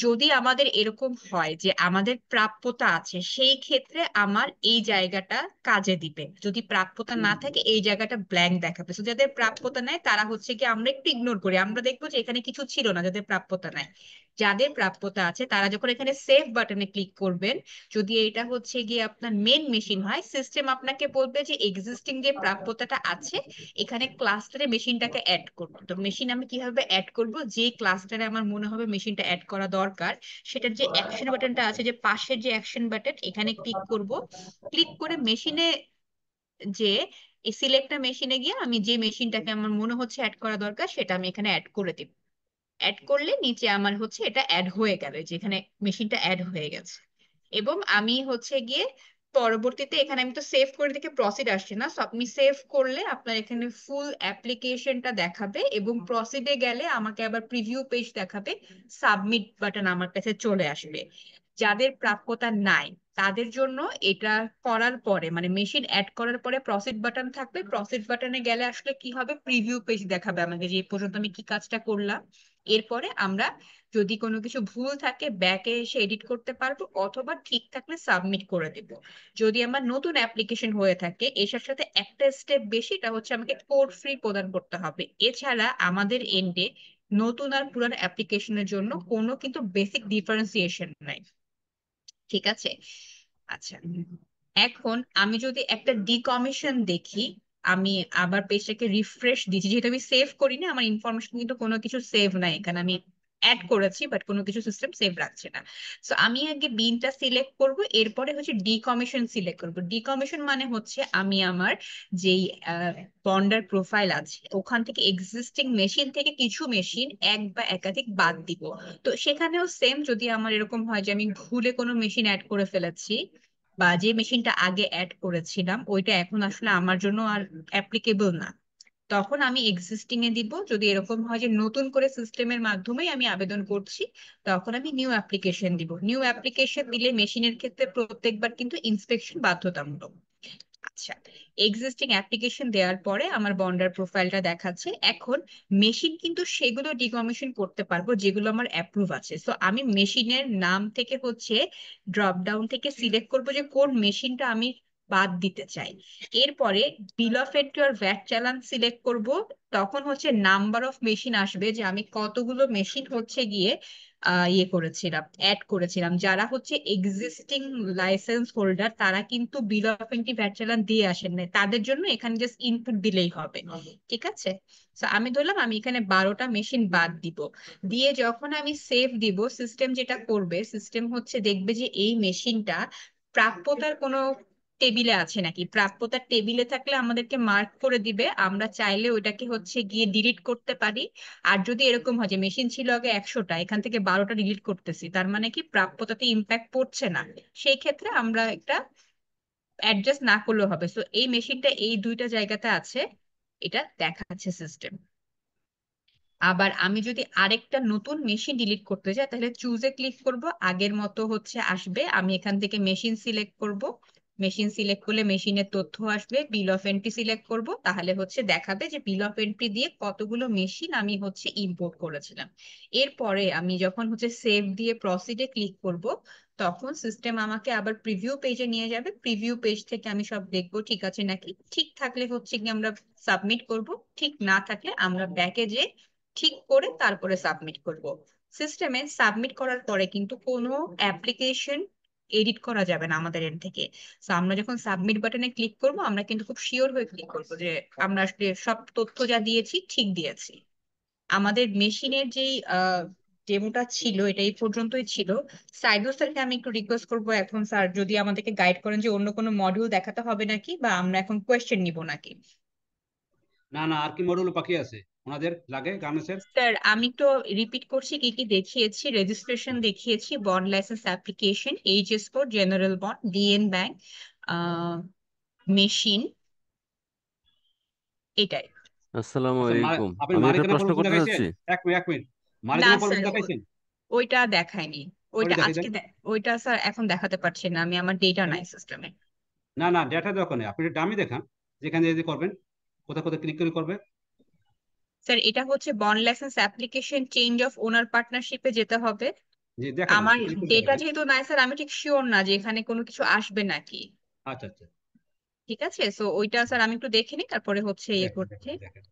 যদি আমাদের এরকম হয় যে আমাদের প্রাপ্যতা আছে, সেই ক্ষেত্রে আমার এই জায়গাটা কাজে দিবে। যদি প্রাপ্যতা না থাকে এই জায়গাটা ব্ল্যাঙ্ক দেখাবে। তো যাদের প্রাপ্যতা নাই তারা হচ্ছে কি আমরা একটু ইগনোর করি, আমরা দেখবো যে এখানে কিছু ছিল না যাদের প্রাপ্যতা নাই। যাদের প্রাপ্যতা আছে তারা যখন এখানে সেভ বাটনে ক্লিক করবেন, যদি এটা হচ্ছে গিয়ে আপনার মেন মেশিন হয়, সিস্টেম আপনাকে বলবে যে এক্সিস্টিং যে প্রাপ্যতাটা আছে এখানে ক্লাস্টারে মেশিনটাকে অ্যাড করতে। তো মেশিন আমি কিভাবে অ্যাড করব? যে ক্লাস্টারে আমার মনে হবে মেশিনটা অ্যাড করা দরকার, সেটার যে অ্যাকশন বাটনটা আছে, যে পাশের যে অ্যাকশন বাটন, এখানে ক্লিক করব। ক্লিক করে মেশিনে যে এই সিলেক্ট মেশিনে গিয়ে আমি যে মেশিনটাকে আমার মনে হচ্ছে অ্যাড করা দরকার সেটা আমি এখানে অ্যাড করে দিব। অ্যাড করলে নিচে আমার হচ্ছে এটা অ্যাড হয়ে গেল, যেখানে মেশিনটা অ্যাড হয়ে গেছে। এবং আমি হচ্ছে গিয়ে পরবর্তীতে এখানে আমি তো সেভ করে দেখে প্রসিড আসছে না, সো আপনি সেভ করলে আপনার এখানে ফুল অ্যাপ্লিকেশনটা দেখাবে এবং প্রসিডে গেলে আমাকে আবার প্রিভিউ পেজ দেখাবে, সাবমিট বাটন আমার কাছে চলে আসবে। যাদের প্রাপ্যতা নাই তাদের জন্য এটা করার পরে, মানে মেশিন অ্যাড করার পরে প্রসিড বাটন থাকবে। প্রসিড বাটনে গেলে আসলে কি হবে, প্রিভিউ পেজ দেখাবে আমাকে যে এই পর্যন্ত আমি কি কাজটা করলাম। এরপরে আমরা যদি কোনো কিছু ভুল থাকে ব্যাকে এসে এডিট করতে পারবো, অথবা ঠিক থাকলে সাবমিট করে দেব। যদি আমার নতুন অ্যাপ্লিকেশন হয়ে থাকে, এটার সাথে একটা স্টেপ বেশি, এটা হচ্ছে আমাকে কোড ফ্রি প্রদান করতে হবে। এছাড়া আমাদের এন্ডে নতুন আর পুরান অ্যাপ্লিকেশনের জন্য কোনো কিন্তু বেসিক ডিফারেন্সিয়েশন নাই। ঠিক আছে? আচ্ছা, এখন আমি যদি একটা ডিকমিশন দেখি, আমি আবার পেজটাকে রিফ্রেশ দিচ্ছি, যেহেতু আমি সেভ করিনি, আমার ইনফরমেশন কিন্তু কোনো কিছু সেভ নাই এখানে, আমি অ্যাড করেছি বাট কোনো কিছু সিস্টেম সেভ রাখছে না। সো আমি আগে বিনটা সিলেক্ট করব, এরপরে হচ্ছে ডিকমিশন সিলেক্ট করব। ডিকমিশন মানে হচ্ছে আমি আমার যেই বন্ডার প্রোফাইল আছে ওখান থেকে এক্সিস্টিং মেশিন থেকে কিছু মেশিন এক বা একাধিক বাদ দিব। তো সেখানেও সেম, যদি আমার এরকম হয় যে আমি ভুলে কোনো মেশিন অ্যাড করে ফেলেছি, বা যে মেশিনটা আগে অ্যাড করেছিলাম ওইটা এখন আসলে আমার জন্য আর অ্যাপ্লিকেবল না, তখন আমি এক্সিস্টিং এ দিব। যদি এরকম হয় যে নতুন করে সিস্টেমের মাধ্যমেই আমি আবেদন করছি, তখন আমি নিউ অ্যাপ্লিকেশন দিব। নিউ অ্যাপ্লিকেশন দিলে মেশিনের ক্ষেত্রে প্রত্যেকবার কিন্তু ইন্সপেকশন বাধ্যতামূলক। আচ্ছা, এক্সিস্টিং অ্যাপ্লিকেশন দেওয়ার পরে আমার বন্ডার প্রোফাইলটা দেখাচ্ছে। এখন মেশিন কিন্তু সেগুলো ডিকমিশন করতে পারবো যেগুলো আমার অ্যাপ্রুভ আছে। সো আমি মেশিনের নাম থেকে হচ্ছে ড্রপ ডাউন থেকে সিলেক্ট করবো যে কোন মেশিনটা আমি বাদ দিতে চাই। এরপরে বিল অফ এন্ট্রি আর ভ্যাট চালান সিলেক্ট করব। তখন হচ্ছে নাম্বার অফ মেশিন আসবে, যে আমি কতগুলো মেশিন হচ্ছে গিয়ে ইয়ে করেছিলাম, অ্যাড করেছিলাম। যারা হচ্ছে এক্সিস্টিং লাইসেন্স হোল্ডার তারা কিন্তু বিল অফ এন্ট্রি ভ্যাট চালান দিয়ে আসেন না, তাদের জন্য এখানে জাস্ট ইনপুট দিলেই হবে। ঠিক আছে? তো আমি ধরলাম আমি এখানে 12টা মেশিন বাদ দিব। দিয়ে যখন আমি সেভ দিব, সিস্টেম যেটা করবে, সিস্টেম হচ্ছে দেখবে যে এই মেশিনটা প্রাপ্যতার কোনো টেবিলে আছে নাকি। প্রাপ্যতার টেবিলে থাকলে আমাদেরকে মার্ক করে দিবে, আমরা চাইলে ওইটাকে হচ্ছে গিয়ে ডিলিট করতে পারি। আর যদি এরকম হয় যে মেশিন ছিল আগে 100টা, এখান থেকে 12টা ডিলিট করতেছি, তার মানে কি প্রাপ্যতাতে ইম্প্যাক্ট পড়ছে না, সেই ক্ষেত্রে আমরা একটা অ্যাডজাস্ট না করলেও হবে। সো এই মেশিনটা এই দুইটা জায়গাতে আছে, এটা দেখাচ্ছে সিস্টেম। আবার আমি যদি আরেকটা নতুন মেশিন ডিলিট করতে চাই, তাহলে চুজে ক্লিক করব, আগের মতো হচ্ছে আসবে। আমি এখান থেকে মেশিন সিলেক্ট করব, মেশিন সিলেক্ট করলে মেশিনের তথ্য আসবে, বিল অফ এন্ট্রি সিলেক্ট করব, তাহলে হচ্ছে দেখাবে যে বিল অফ এন্ট্রি দিয়ে কতগুলো মেশিন আমি হচ্ছে ইম্পোর্ট করেছিলাম। এরপরে আমি যখন হচ্ছে সেভ দিয়ে প্রসিডে ক্লিক করব, তখন সিস্টেম আমাকে আবার প্রিভিউ পেজে নিয়ে যাবে। প্রিভিউ পেজ থেকে আমি সব দেখবো ঠিক আছে নাকি। ঠিক থাকলে হচ্ছে কি আমরা সাবমিট করব, ঠিক না থাকলে আমরা ব্যাকে যে ঠিক করে তারপরে সাবমিট করব। সিস্টেমে সাবমিট করার পরে কিন্তু কোনো অ্যাপ্লিকেশন এডিট করা যাবে না আমাদের এন্ড থেকে। তো আমরা যখন সাবমিট বাটনে ক্লিক করব, আমরা কিন্তু খুব শিওর হয়ে ক্লিক করবো যে আমরা আসলে সব তথ্য যা দিয়েছি ঠিক দিয়েছি। আমাদের মেশিনের যেই ডেমোটা ছিল এটা এই পর্যন্তই ছিল। সাইদুল স্যারকে আমি একটু রিকোয়েস্ট করবো এখন, স্যার যদি আমাদেরকে গাইড করেন যে অন্য কোনো মডিউল দেখাতে হবে নাকি, বা আমরা এখন কোয়েশ্চেন নিব নাকি। না না, আর কি মডিউল বাকি আছে ওনাদের লাগে গার্মেন্টসের? স্যার আমি তো রিপিট করছি কি কি দেখিয়েছি। রেজিস্ট্রেশন দেখিয়েছি, bond licence application, HS code, general bond, DN bank, machine, এটাই। আসসালামু আচ্ছা, আলাইকুম। আপনি আমি একটা মালিকানা প্রশ্ন পরিবর্তন করতে দেখাইছেন? চাচ্ছি। এক মিনিট এক মিনিট, না মালিকানা স্যার, পরিবর্তন দেখাইছেন? ওইটা দেখায়নি। ওইটা ওটা দেখাই আজকে দেন। ওইটা স্যার এখন দেখাতে পারছি না, আমি আমার ডেটা কেন? নাই সিস্টেমে। না না, ডেটা দরকার নেই, আপনি ডামি দেখান যেখানে যদি করবেন, কোথায় কোথায় ক্লিক করে করবে। স্যার এটা হচ্ছে bond licence application, change of owner পার্টনারশিপে যেতে হবে। জি দেখাই দেন, আমার ক্লিক করে ডেটা দেখাই দেন। যেহেতু নাই স্যার, আমি ঠিক শিওর না যে এখানে কোনো কিছু আসবে নাকি। আচ্ছা আচ্ছা, ঠিক আছে, সো ওইটা স্যার আমি একটু দেখে নিই, তারপরে হচ্ছে ইয়ে দেখেন করছি। দেখেন দেখেন।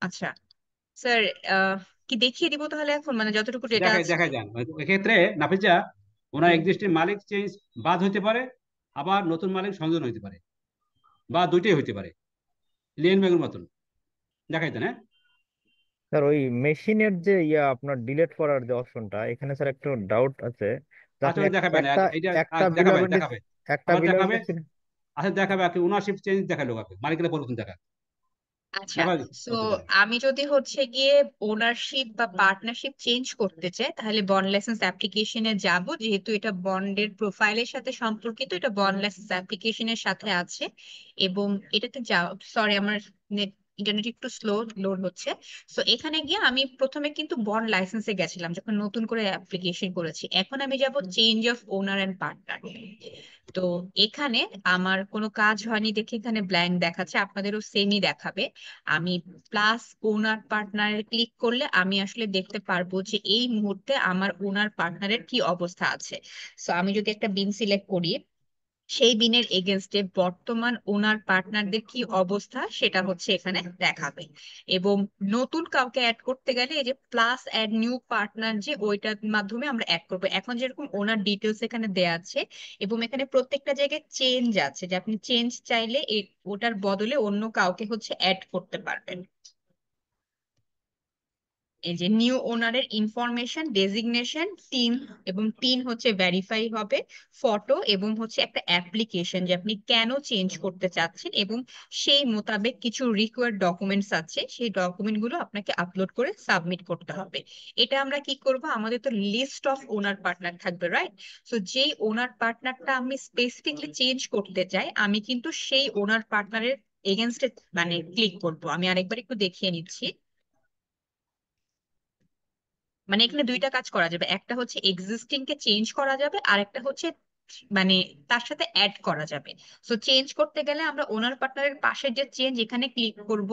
আচ্ছা স্যার, কি দেখিয়ে দিব তাহলে এখন, মানে যতটুকু ডেটা দেখাই আছে। দেখাই যান, এক্ষেত্রে নাফিজা ওনার হুম। এক্সিস্টিং মালিক চেঞ্জ বাদ হইতে পারে, আবার নতুন মালিক সংযোজন হইতে পারে, বা দুইটাই হইতে পারে, লিয়েন ব্যাগের মতন। দেখাই দেন, হ্যাঁ। স্যার ওই মেশিনের যে আপনার ডিলিট করার যে অপশনটা, এখানে স্যার একটু ডাউট আছে যে আচ্ছা আপনি ওটা দেখাবেন, একটা এইটা একটা বিল অফ দেখাবেন এন্ট্রি দেখাবে, একটা আবার বিল অফ দেখাবে। এন্ট্রি আচ্ছা দেখাবে, আপনি ওনারশিপ চেঞ্জ দেখালো, আপনি মালিকের পরিবর্তন দেখা আচ্ছা, দেখাবে। সো ওকে দেখাবে। আমি যদি হচ্ছে গিয়ে ওনারশিপ বা পার্টনারশিপ চেঞ্জ করতে চাই, তাহলে বন্ড লাইসেন্স অ্যাপ্লিকেশনে যাব। যেহেতু এটা বন্ডের প্রোফাইলের সাথে সম্পর্কিত, এটা বন্ড লাইসেন্স অ্যাপ্লিকেশনের সাথে আছে। এবং এটাতে যাও, সরি আমার নেট ইন্টারনেট একটু স্লো লোড হচ্ছে। সো এখানে গিয়ে আমি প্রথমে কিন্তু বন্ড লাইসেন্সে গেছিলাম যখন নতুন করে অ্যাপ্লিকেশন করেছি। এখন আমি যাব change of owner and partner. তো এখানে আমার কোনো কাজ হয়নি দেখে এখানে ব্ল্যাঙ্ক দেখাচ্ছে, আপনাদেরও সেমই দেখাবে। আমি প্লাস ওনার পার্টনারে ক্লিক করলে আমি আসলে দেখতে পারবো যে এই মুহূর্তে আমার ওনার পার্টনারের কি অবস্থা আছে। সো আমি যদি একটা বিন সিলেক্ট করি, সেই বিনের এগেনস্টে বর্তমান ওনার পার্টনারদের কি অবস্থা সেটা হচ্ছে এখানে দেখাবে। এবং নতুন কাউকে অ্যাড করতে গেলে এই যে প্লাস অ্যাড নিউ পার্টনার, যে ওইটার মাধ্যমে আমরা অ্যাড করবো। এখন যেরকম ওনার ডিটেলস এখানে দেয়া আছে, এবং এখানে প্রত্যেকটা জায়গায় চেঞ্জ আছে, যে আপনি চেঞ্জ চাইলে ওটার বদলে অন্য কাউকে হচ্ছে অ্যাড করতে পারবেন। এই যে নিউ ওনারের ইনফরমেশন, ডেজিগনেশন, টিন, এবং টিন হচ্ছে ভেরিফাই হবে, ফটো, এবং হচ্ছে একটা অ্যাপ্লিকেশন যে আপনি কেন চেঞ্জ করতে চাচ্ছেন, এবং সেই মোতাবেক কিছু রিকোয়ার্ড ডকুমেন্টস আছে, সেই ডকুমেন্ট গুলো আপনাকে আপলোড করে সাবমিট করতে হবে। এটা আমরা কি করব, আমাদের তো লিস্ট অফ ওনার পার্টনার থাকবে, রাইট? সো যেই ওনার পার্টনারটা আমি স্পেসিফিকলি চেঞ্জ করতে চাই, আমি কিন্তু সেই ওনার পার্টনারের এগেনস্টে মানে ক্লিক করব। আমি আরেকবার একটু দেখিয়ে নিচ্ছি। মানে এখানে দুইটা কাজ করা যাবে, একটা হচ্ছে এক্সিস্টিং কে চেঞ্জ করা যাবে, আর একটা হচ্ছে মানে তার সাথে অ্যাড করা যাবে। সো চেঞ্জ করতে গেলে আমরা ওনার পার্টনারের পাশের যে চেঞ্জ এখানে ক্লিক করব।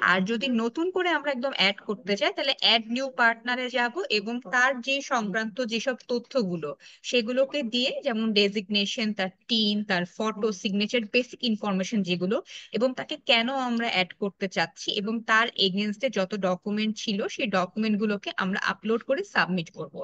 আর যদি নতুন করে আমরা একদম অ্যাড করতে চাই, তাহলে অ্যাড নিউ পার্টনারে যাব, এবং তার যে সংক্রান্ত যেসব তথ্যগুলো সেগুলোকে দিয়ে, যেমন ডেজিগনেশন, তার টিন, তার ফটো, সিগনেচার, বেসিক ইনফরমেশন যেগুলো, এবং তাকে কেন আমরা অ্যাড করতে চাচ্ছি, এবং তার এগেনস্টে যত ডকুমেন্ট ছিল সেই ডকুমেন্ট গুলোকে আমরা আপলোড করে সাবমিট করব।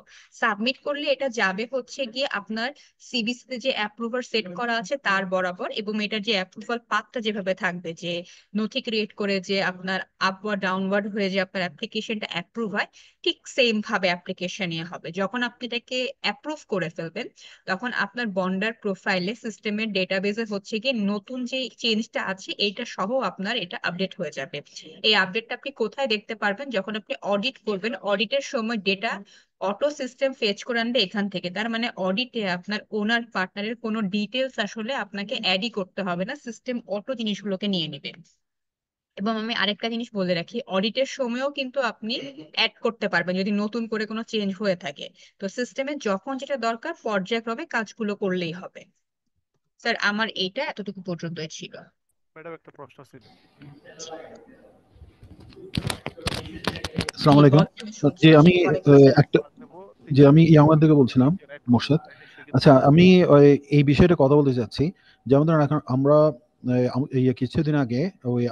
সাবমিট করলে এটা যাবে হচ্ছে গিয়ে আপনার সিবিসিতে যে অ্যাপ্রুভার সেট করা আছে তার বরাবর, এবং এটার যে অ্যাপ্রুভাল পাথটা যেভাবে থাকবে, যে নথি ক্রিয়েট করে যে আপনার আপওয়ার্ড ডাউনওয়ার্ড হয়ে যে আপনার অ্যাপ্লিকেশনটা অ্যাপ্রুভ হয়, ঠিক সেম ভাবে অ্যাপ্লিকেশনে হবে। যখন আপনি এটাকে অ্যাপ্রুভ করে ফেলবেন, তখন আপনার বন্ডার প্রোফাইলে সিস্টেমের ডেটাবেজে হচ্ছে কি নতুন যে চেঞ্জটা আছে এইটা সহ আপনার এটা আপডেট হয়ে যাবে। এই আপডেটটা আপনি কোথায় দেখতে পারবেন, যখন আপনি অডিট করবেন, অডিটের সময় ডেটা অটো সিস্টেম ফেচ করে আনবে এখান থেকে। তার মানে অডিটে আপনার ওনার পার্টনারের কোনো ডিটেলস আসলে আপনাকে অ্যাডই করতে হবে না, সিস্টেম অটো জিনিসগুলোকে নিয়ে নেবে। এবং আমি আরেকটা জিনিস বলে রাখি, অডিটের সময়ও কিন্তু আপনি অ্যাড করতে পারবেন যদি নতুন করে কোনো চেঞ্জ হয়ে থাকে। তো সিস্টেমে যখন যেটা দরকার পর্যায়ক্রমে কাজগুলো করলেই হবে। স্যার আমার এইটা এতটুকু পর্যন্তই ছিল। ম্যাডাম একটা প্রশ্ন ছিল। আসসালামু আলাইকুম। যে আমি একটা ইয়ামান থেকে বলছিলাম, মোর্শেদ। আচ্ছা, আমি এই বিষয়টা কথা বলতে চাচ্ছি। যেমন ধরেন এখন আমরা কিছুদিন আগে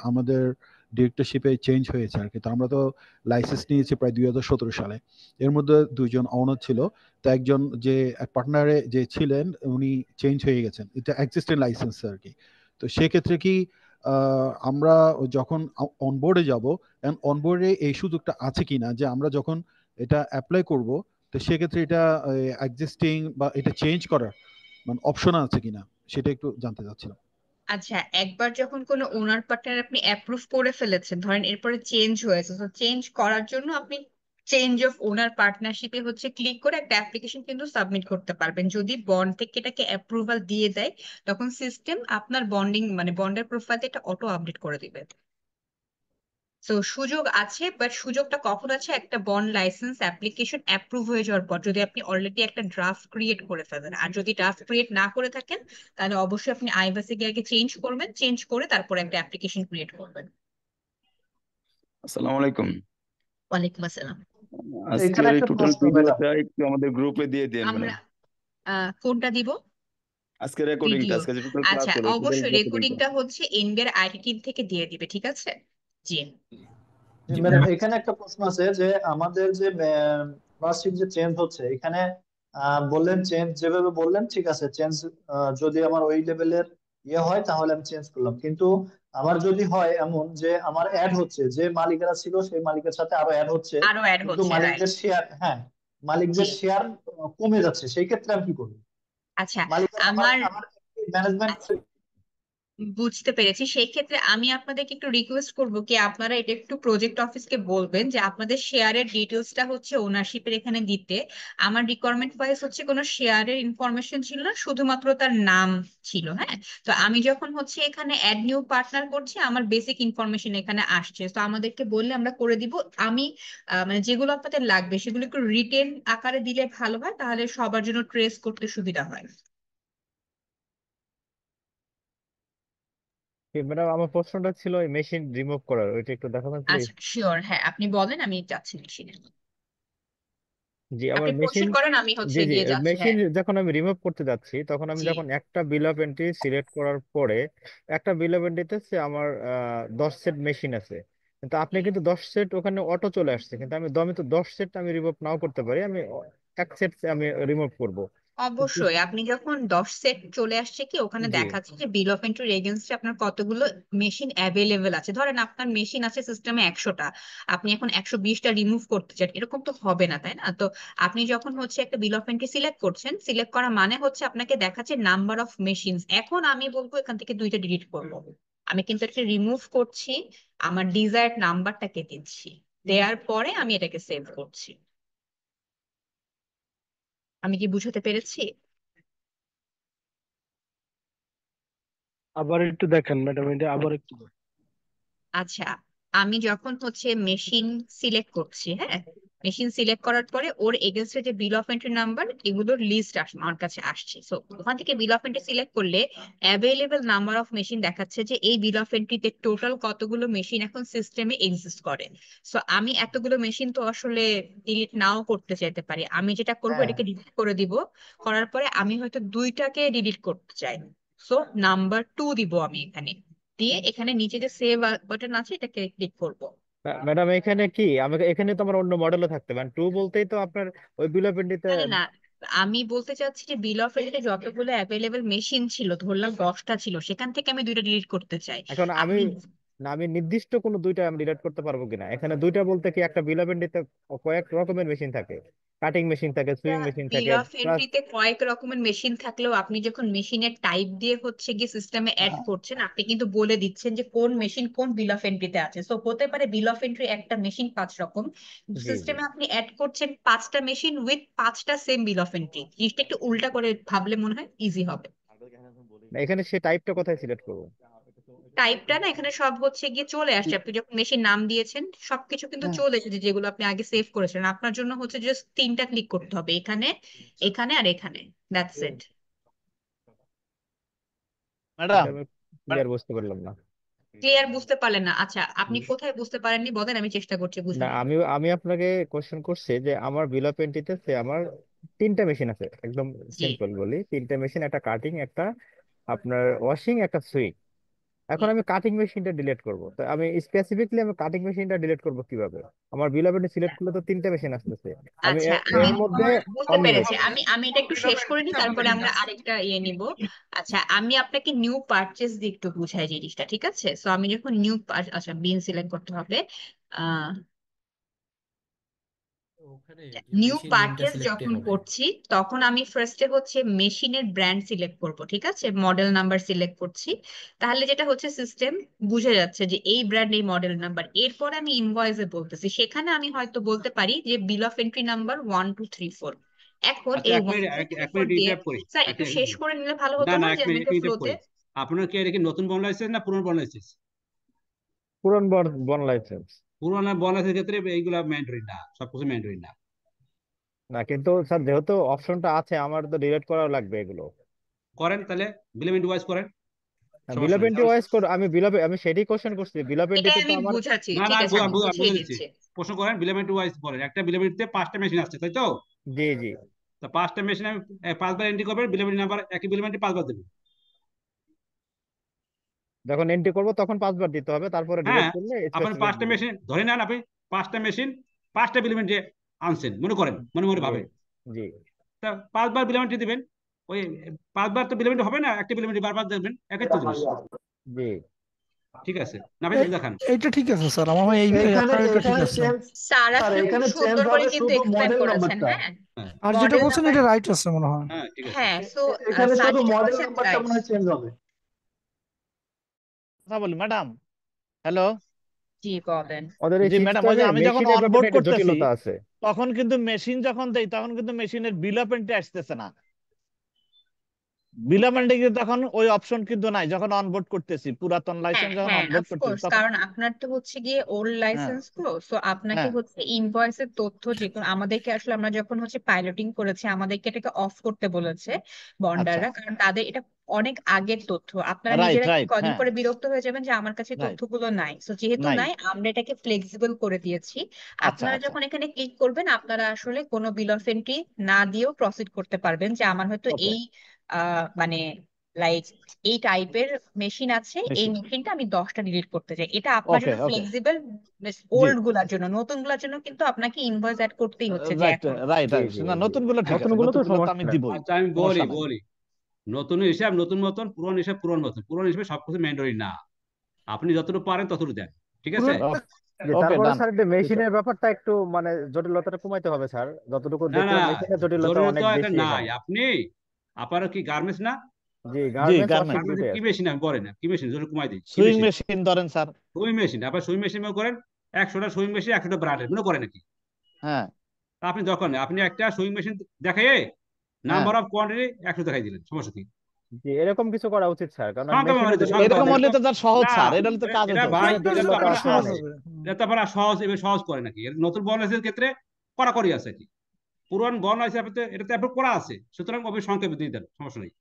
আমাদের ডিরেক্টরশিপে চেঞ্জ হয়েছে আর কি। তো আমরা তো লাইসেন্স নিয়েছি প্রায় 2017 সালে। এর মধ্যে 2জন অনার ছিল। তো একজন যে পার্টনারে যে ছিলেন উনি চেঞ্জ হয়ে গেছেন, এটা এক্সিস্টেন্ট লাইসেন্স আর কি। তো সেক্ষেত্রে কি আমরা যখন অনবোর্ডে যাব, অনবোর্ডে এই সুযোগটা আছে কিনা যে আমরা যখন এটা অ্যাপ্লাই করব, তো সেক্ষেত্রে এটা এক্সিস্টিং বা এটা চেঞ্জ করার মানে অপশন আছে কিনা সেটা একটু জানতে চাচ্ছিলাম। আচ্ছা, একবার যখন কোনো ওনার পার্টনার আপনি অ্যাপ্রুভ করে ফেলেছেন, ধরেন এরপরে চেঞ্জ হয়েছে, তো চেঞ্জ করার জন্য আপনি চেঞ্জ অফ ওনার পার্টনারশিপে হচ্ছে ক্লিক করে একটা অ্যাপ্লিকেশন কিন্তু সাবমিট করতে পারবেন। যদি বন্ড থেকে এটাকে অ্যাপ্রুভাল দিয়ে দেয়, তখন সিস্টেম আপনার বন্ডিং মানে বন্ডের প্রোফাইলে এটা অটো আপডেট করে দিবে। তো সুযোগ আছে, বাট সুযোগটা কখন আছে? একটা বন্ড লাইসেন্স অ্যাপ্লিকেশন অ্যাপ্রুভ হয়ে যাওয়ার পর, যদি আপনি অলরেডি একটা ড্রাফট ক্রিয়েট করে ফেলেন। আর যদি ড্রাফট ক্রিয়েট না করে থাকেন, তাহলে অবশ্যই আপনি আইবাসে গিয়ে আগে চেঞ্জ করবেন, চেঞ্জ করে তারপর একটা অ্যাপ্লিকেশন ক্রিয়েট করবেন। আসসালামু আলাইকুম। ওয়ালাইকুম আসসালাম। এখানে আজকের এই একটা টোটাল প্রশ্ন ম্যাডাম। ভিডিওটা একটু আমাদের গ্রুপে দিয়ে দেন আমরা ম্যাডাম। কোনটা দিব? আজকের রেকর্ডিংটা, ভিডিও? আজকে যে টোটাল ক্লাস আচ্ছা, হলো টোটাল অবশ্যই রেকর্ডিংটা। রেকর্ডিংটা হচ্ছে এনবিআর আইটি টিম থেকে দিয়ে দিবে, ঠিক আছে? জি ম্যাডাম, এখানে একটা প্রশ্ন আছে যে আমাদের যে মেম্বারশিপ যে চেঞ্জ হচ্ছে এখানে বললেন চেঞ্জ যেভাবে বললেন ঠিক আছে, চেঞ্জ যদি আমার ওই লেভেলের ইয়ে হয় তাহলে আমি চেঞ্জ করলাম। কিন্তু আমার যদি হয় এমন যে আমার অ্যাড হচ্ছে, যে মালিকেরা ছিল সেই মালিকের সাথে আরো অ্যাড হচ্ছে, আরো অ্যাড কিন্তু হচ্ছে, রাইট? মালিকদের শেয়ার, হ্যাঁ, মালিকদের জি শেয়ার কমে যাচ্ছে, সেই ক্ষেত্রে আমি কি করবো? আচ্ছা, মালিকের আমার আমার আমার ম্যানেজমেন্ট। বুঝতে পেরেছি। সেই ক্ষেত্রে আমি আপনাদেরকে একটু রিকোয়েস্ট করব কি আপনারা এটা একটু প্রজেক্ট অফিসকে বলবেন যে আপনাদের শেয়ারের ডিটেলসটা হচ্ছে ওনারশিপের এখানে দিতে। আমার রিকোয়ারমেন্ট ওয়াইজ হচ্ছে কোনো শেয়ারের ইনফরমেশন ছিল না, শুধুমাত্র তার নাম ছিল। হ্যাঁ, তো আমি যখন হচ্ছে এখানে অ্যাড নিউ পার্টনার করছি, আমার বেসিক ইনফরমেশন এখানে আসছে, তো আমাদেরকে বললে আমরা করে দিব। আমি মানে যেগুলো আপনাদের লাগবে সেগুলো একটু রিটেন আকারে দিলে ভালো হয়, তাহলে সবার জন্য ট্রেস করতে সুবিধা হয়। ম্যাডাম, আমার প্রশ্নটা ছিল ওই মেশিন রিমুভ করার, ওইটা একটু দেখাবেন প্লিজ। আচ্ছা শিওর, হ্যাঁ আপনি বলেন, আমি যাচ্ছি মেশিনে। জি, আমার আপনি মেশিন, কোশ্চেন করেন, আমি জি হচ্ছে জি, গিয়ে যাচ্ছি। মেশিন হ্যাঁ যখন আমি রিমুভ করতে যাচ্ছি তখন আমি জি যখন একটা বিল অফ এন্ট্রি সিলেক্ট করার পরে একটা বিল অফ এন্ট্রিতে আমার 10 সেট মেশিন আছে, কিন্তু আপনি কিন্তু 10 সেট ওখানে অটো চলে আসছে, কিন্তু আমি তো 10 সেট আমি রিমুভ নাও করতে পারি, আমি 1 সেট আমি রিমুভ করব। কিন্তু অবশ্যই, আপনি যখন 10 সেট চলে আসছে কি ওখানে জি দেখাচ্ছে যে বিল অফ এন্ট্রির এগেইনস্টে আপনার কতগুলো মেশিন অ্যাভেলেবেল আছে। ধরেন আপনার মেশিন আছে সিস্টেমে 100টা, আপনি এখন 120টা রিমুভ করতে চান, এরকম তো হবে না, তাই না? তো আপনি যখন হচ্ছে একটা বিল অফ এন্ট্রি সিলেক্ট করছেন, সিলেক্ট করা মানে হচ্ছে আপনাকে দেখাচ্ছে নাম্বার অফ মেশিনস। এখন আমি বলবো এখান থেকে 2টা ডিলিট করবো। আমি কিন্তু এটা রিমুভ করছি, আমার ডিজায়ার্ড নাম্বারটাকে দিচ্ছি, দেওয়ার পরে আমি এটাকে সেভ করছি। আমি কি বুঝাতে পেরেছি? আবার একটু দেখেন ম্যাডাম, এটা আবার একটু দেখেন। আচ্ছা, আমি যখন হচ্ছে মেশিন সিলেক্ট করছি, হ্যাঁ, মেশিন সিলেক্ট করার পরে ওর এগেনস্টে যে বিল অফ এন্ট্রি নাম্বার এগুলোর লিস্ট আমার কাছে আসছে। সো ওখান থেকে বিল অফ এন্ট্রি সিলেক্ট করলে অ্যাভেলেবল নাম্বার অফ মেশিন দেখাচ্ছে যে এই বিল অফ এন্ট্রিতে টোটাল কতগুলো মেশিন এখন সিস্টেমে এক্সিস্ট করে। সো আমি এতগুলো মেশিন তো আসলে ডিলিট নাও করতে চাইতে পারি। আমি যেটা করবো হ্যাঁ, এটাকে ডিলিট করে দিব। করার পরে আমি হয়তো 2টাকে ডিলিট করতে চাই, সো নাম্বার 2 দিব আমি এখানে, দিয়ে এখানে নিচে যে সেভ বাটন আছে এটাকে ক্লিক করব। ম্যাডাম, এখানে কি আমাকে এখানে তো আমার অন্য মডেলও থাকতে পারে, 2 বলতেই তো আপনার ওই বিল অফ এন্ট্রিতে। না না না, আমি বলতে চাচ্ছি যে বিল অফ এন্ট্রিতে যতগুলো অ্যাভেলেবল মেশিন ছিল, ধরলাম 10টা ছিল, সেখান থেকে আমি 2টা ডিলিট করতে চাই। এখন আমি, আপনি না আমি নির্দিষ্ট কোনো 2টা আমি ডিলিট করতে পারবো কিনা? এখানে 2টা বলতে কি একটা বিল অফ এন্ট্রিতে কয়েক রকমের মেশিন থাকে, কাটিং মেশিন থাকে, সুইং মেশিন বিল থাকে, অফ প্লাস। এন্ট্রিতে কয়েক রকমের মেশিন থাকলেও আপনি যখন মেশিনের টাইপ দিয়ে হচ্ছে গিয়ে সিস্টেমে অ্যাড করছেন, আপনি কিন্তু বলে দিচ্ছেন যে কোন মেশিন কোন বিল অফ এন্ট্রিতে আছে। সো হতে পারে বিল অফ এন্ট্রি একটা মেশিন 5 রকম, কিন্তু জি জি, সিস্টেমে আপনি অ্যাড করছেন 5টা মেশিন উইথ 5টা সেম বিল অফ এন্ট্রি। জিনিসটা একটু উল্টা করে ভাবলে মনে হয় ইজি হবে। না, এখানে সে টাইপটা কোথায় সিলেক্ট করবো? টাইপটা না এখানে সব হচ্ছে গিয়ে চলে আসছে, আপনি যখন মেশিন নাম দিয়েছেন সবকিছু কিন্তু চলে এসেছে যেগুলো আপনি আগে সেভ করেছেন। আপনার জন্য হচ্ছে জাস্ট 3টা ক্লিক করতে হবে, এখানে এখানে আর এখানে, দ্যাটস ইট। ম্যাডাম ক্লিয়ার বুঝতে পারলাম না। ক্লিয়ার বুঝতে পারলেন না? আচ্ছা আপনি কোথায় বুঝতে পারেননি বলেন, আমি চেষ্টা করছি না বুঝানোর। আমি আমি আপনাকে কোশ্চেন করছি যে আমার বিল অফ এন্ট্রিতে আমার 3টা মেশিন আছে, একদম জি সিম্পল বলি 3টা মেশিন, একটা কাটিং, একটা আপনার ওয়াশিং, একটা সুইং। এখন আমি কাটিং মেশিনটা ডিলিট করব, তো আমি স্পেসিফিকলি আমি কাটিং মেশিনটা ডিলিট করব কিভাবে? আমার বিল অফ এন্ট্রি সিলেক্ট করলে তো 3টা মেশিন আসতেছে, আমি আচ্ছা, আমি এর মধ্যে বুঝতে অন্য পেরেছি। আমি এটা একটু শেষ করে নিই, তারপরে আমরা আরেকটা নিব। আচ্ছা আমি আপনাকে নিউ পারচেজ দিয়ে একটু বুঝাই জিনিসটা, ঠিক আছে? সো আমি যখন আচ্ছা বিন সিলেক্ট করতে হবে, আহ নিউ পারচেজ যখন করছি তখন আমি ফার্স্টে হচ্ছে মেশিনের ব্র্যান্ড সিলেক্ট করব, ঠিক আছে, মডেল নাম্বার সিলেক্ট করছি। তাহলে যেটা হচ্ছে সিস্টেম বুঝে যাচ্ছে যে এই ব্র্যান্ড এই মডেল নাম্বার। এরপর আমি ইনভয়েসে বলতেছি, সেখানে আমি হয়তো বলতে পারি যে বিল অফ এন্ট্রি নাম্বার 1 2 3 4। এখন আচ্ছা এই এক 1 মিনিট 2 3 এক 4 মিনিট দিয়ে ইন্টারাপ্ট করি। স্যার একটু শেষ করে নিলে ভালো হতো না না, এক যে আমি মিনিট তো ইন্টারাপ্ট ফ্লোতে। করি। আপনার কি এটা কি নতুন বন লাইসেন্স না পুরনো বন লাইসেন্স? পুরান বন লাইসেন্স। পুরনো বন লাইসেন্সের ক্ষেত্রে এইগুলা ম্যান্ডেটরি না, সবকিছু ম্যান্ডেটরি না। না কিন্তু স্যার যেহেতু অপশনটা আছে আমার তো ডিলিট করাও লাগবে এগুলো। করেন তাহলে বিল ওয়াইজ করেন, বিল সমস্যা অফ নেই। এন্ট্রি ওয়াইজ আমি সেটাই কোশ্চেন করছি, বিল অফ এটাই এন্ট্রিতে তো আমি আমার। বুঝাচ্ছি, না ঠিক না আছে আমি বুঝিয়ে বুঝে দিচ্ছি। দিচ্ছি। প্রশ্ন করেন বিল ওয়াইজ বলেন। একটা বিল 5টা মেশিন আসছে তাই তো? জি জি। তো 5টা মেশিন আমি 5বার এন্ট্রি করবেন, বিল নাম্বার একই বিল 5বার দেবেন। যখন এন্ট্রি করব তখন 5বার দিতে হবে, তারপরে ডিলিট হ্যাঁ করলে আপনি স্পেসিফিক 5টা দিবেন। মেশিন ধরে নেন, আপনি 5টা মেশিন 5টা বিল আনছেন মনে করেন, মনে জি ভাবেন। জি। তা 5বার বিল দিবেন। ওই 5বার তো বিল হবে না, একটা বিল বারবার দেবেন, একই তো জিনিস। জি ঠিক আছে না ভাই? দেখান এইটা ঠিক আছে স্যার, আমার হয় এখানে আপনার এটা ঠিক এখানে আছে। চেঞ্জ স্যার স্যার আসলে খুব এখানে চেঞ্জ সুন্দর করে হবে কিন্তু শুধু এক্সপ্লেন মডেল করেছেন। নাম্বারটা। হ্যাঁ আর যেটা মডেল বলছেন নাম্বার, এটা রাইট আছে মনে হয়। হ্যাঁ ঠিক আছে। হ্যাঁ। সো এখানে স্যার শুধু যেটা মডেল বলছেন নাম্বারটা রাইট। মনে হয় চেঞ্জ হবে। কথা বলি ম্যাডাম। হ্যালো জি বলেন। ওদের এই জি ম্যাডাম, ওই যে সিস্টেমে আমি যখন মেশিনের অনবোর্ড ব্যাপারে একটা করতেছি জটিলতা আছে। তখন কিন্তু মেশিন যখন দেই তখন কিন্তু মেশিনের বিল অফ এন্ট্রি আসতেছে না। বিল অফ এন্ট্রি তখন ওই অপশন কিন্তু নাই যখন অনবোর্ড করতেছি, পুরাতন হ্যাঁ লাইসেন্স যখন হ্যাঁ অনবোর্ড করতেছি অফকোর্স, তখন। কারণ আপনার তো হচ্ছে গিয়ে ওল্ড হ্যাঁ লাইসেন্স, তো সো আপনাকে হ্যাঁ হচ্ছে ইনভয়েসের তথ্য যেগুলো আমাদেরকে আসলে আমরা যখন হচ্ছে পাইলটিং করেছি আমাদেরকে এটাকে অফ করতে বলেছে আচ্ছা বন্ডাররা, কারণ তাদের এটা অনেক আগের তথ্য। আপনারা রাইট নিজেরা রাইট কদিন হ্যাঁ পরে বিরক্ত হয়ে যাবেন যে আমার কাছে রাইট তথ্যগুলো নাই। সো যেহেতু নাই। নাই আমরা এটাকে ফ্লেক্সিবল করে দিয়েছি। আচ্ছা আপনারা আচ্ছা যখন এখানে ক্লিক করবেন আপনারা আসলে কোনো বিল অফ এন্ট্রি না দিয়েও প্রসিড করতে পারবেন, যে আমার হয়তো ওকে এই মানে লাইক এই টাইপের মেশিন আছে, এই মেশিন মেশিনটা আমি 10টা ডিলিট করতে চাই। এটা আপনার ওকে জন্য ওকে ফ্লেক্সিবল। জি ওল্ড গুলার জন্য, নতুন গুলার জন্য কিন্তু আপনাকে ইনভয়েস অ্যাড করতেই হচ্ছে যে রাইট এখন। রাইট জি রাইট জি না, জি। নতুনগুলো ঠিক আছে, নতুনগুলো তো নতুনগুলো তো আমি সমস্যা নাই। দিবই, আচ্ছা আমি সমস্যা নাই। বলি নতুন হিসাব নতুন মতন, পুরনো হিসাব পুরনো মতন। পুরনো হিসাবে সবকিছু ম্যান্ডেটরি না, আপনি যতটুকু পারেন ততটুকু দেন, ঠিক আছে? ওকে তারপরে ডান। স্যার মেশিনের ব্যাপারটা একটু মানে জটিলতাটা কমাইতে হবে স্যার, যতটুকু না না দেখলাম মেশিনের জটিলতা জরুরি অনেক তো এটা বেশি নাই। এখানে। আপনার কি গার্মেন্টস না? জি জি গার্মেন্টস ওয়াশিং গার্মেন্টস। দুইটাই কি আছে। মেশিন আমি বলেন না, কি মেশিন জরুরি কমাই দিই, কি সুইং মেশিন? মেশিন ধরেন স্যার। Sewing machine. আবার সুইং মেশিন করেন 100টা সুইং মেশিন 100টা ব্র্যান্ডের মনে করেন নাকি? হ্যাঁ তা আপনি দরকার নেই, আপনি একটা সুইং মেশিন দেখাই হ্যাঁ নাম্বার অফ কোয়ান্টিটি 100 দেখাই দিলেন, সমস্যা কি? জি এরকম কিছু করা উচিত স্যার, কারণ সংখ্যা মেশিনের ব্যবহৃত জটিলতা এরকম সংখ্যা হলে অনেক। তো তার সহজ না স্যার, এটা হলে তো কাজ এটা হতো। ভাই মেশিনের এটা তো জটিলতা আপনারা আছে সহজ, অনেক। এটা তো আপনারা সহজ এবার সহজ করে নাকি? এটা নতুন বন লাইসেন্সের ক্ষেত্রে কড়াকড়ি আছে কি, পুরান বন লাইসেন্স এটাতে অ্যাপ্রুভ করা আছে, সুতরাং অবশ্যই সংখ্যা দিয়ে দেন, সমস্যা নেই।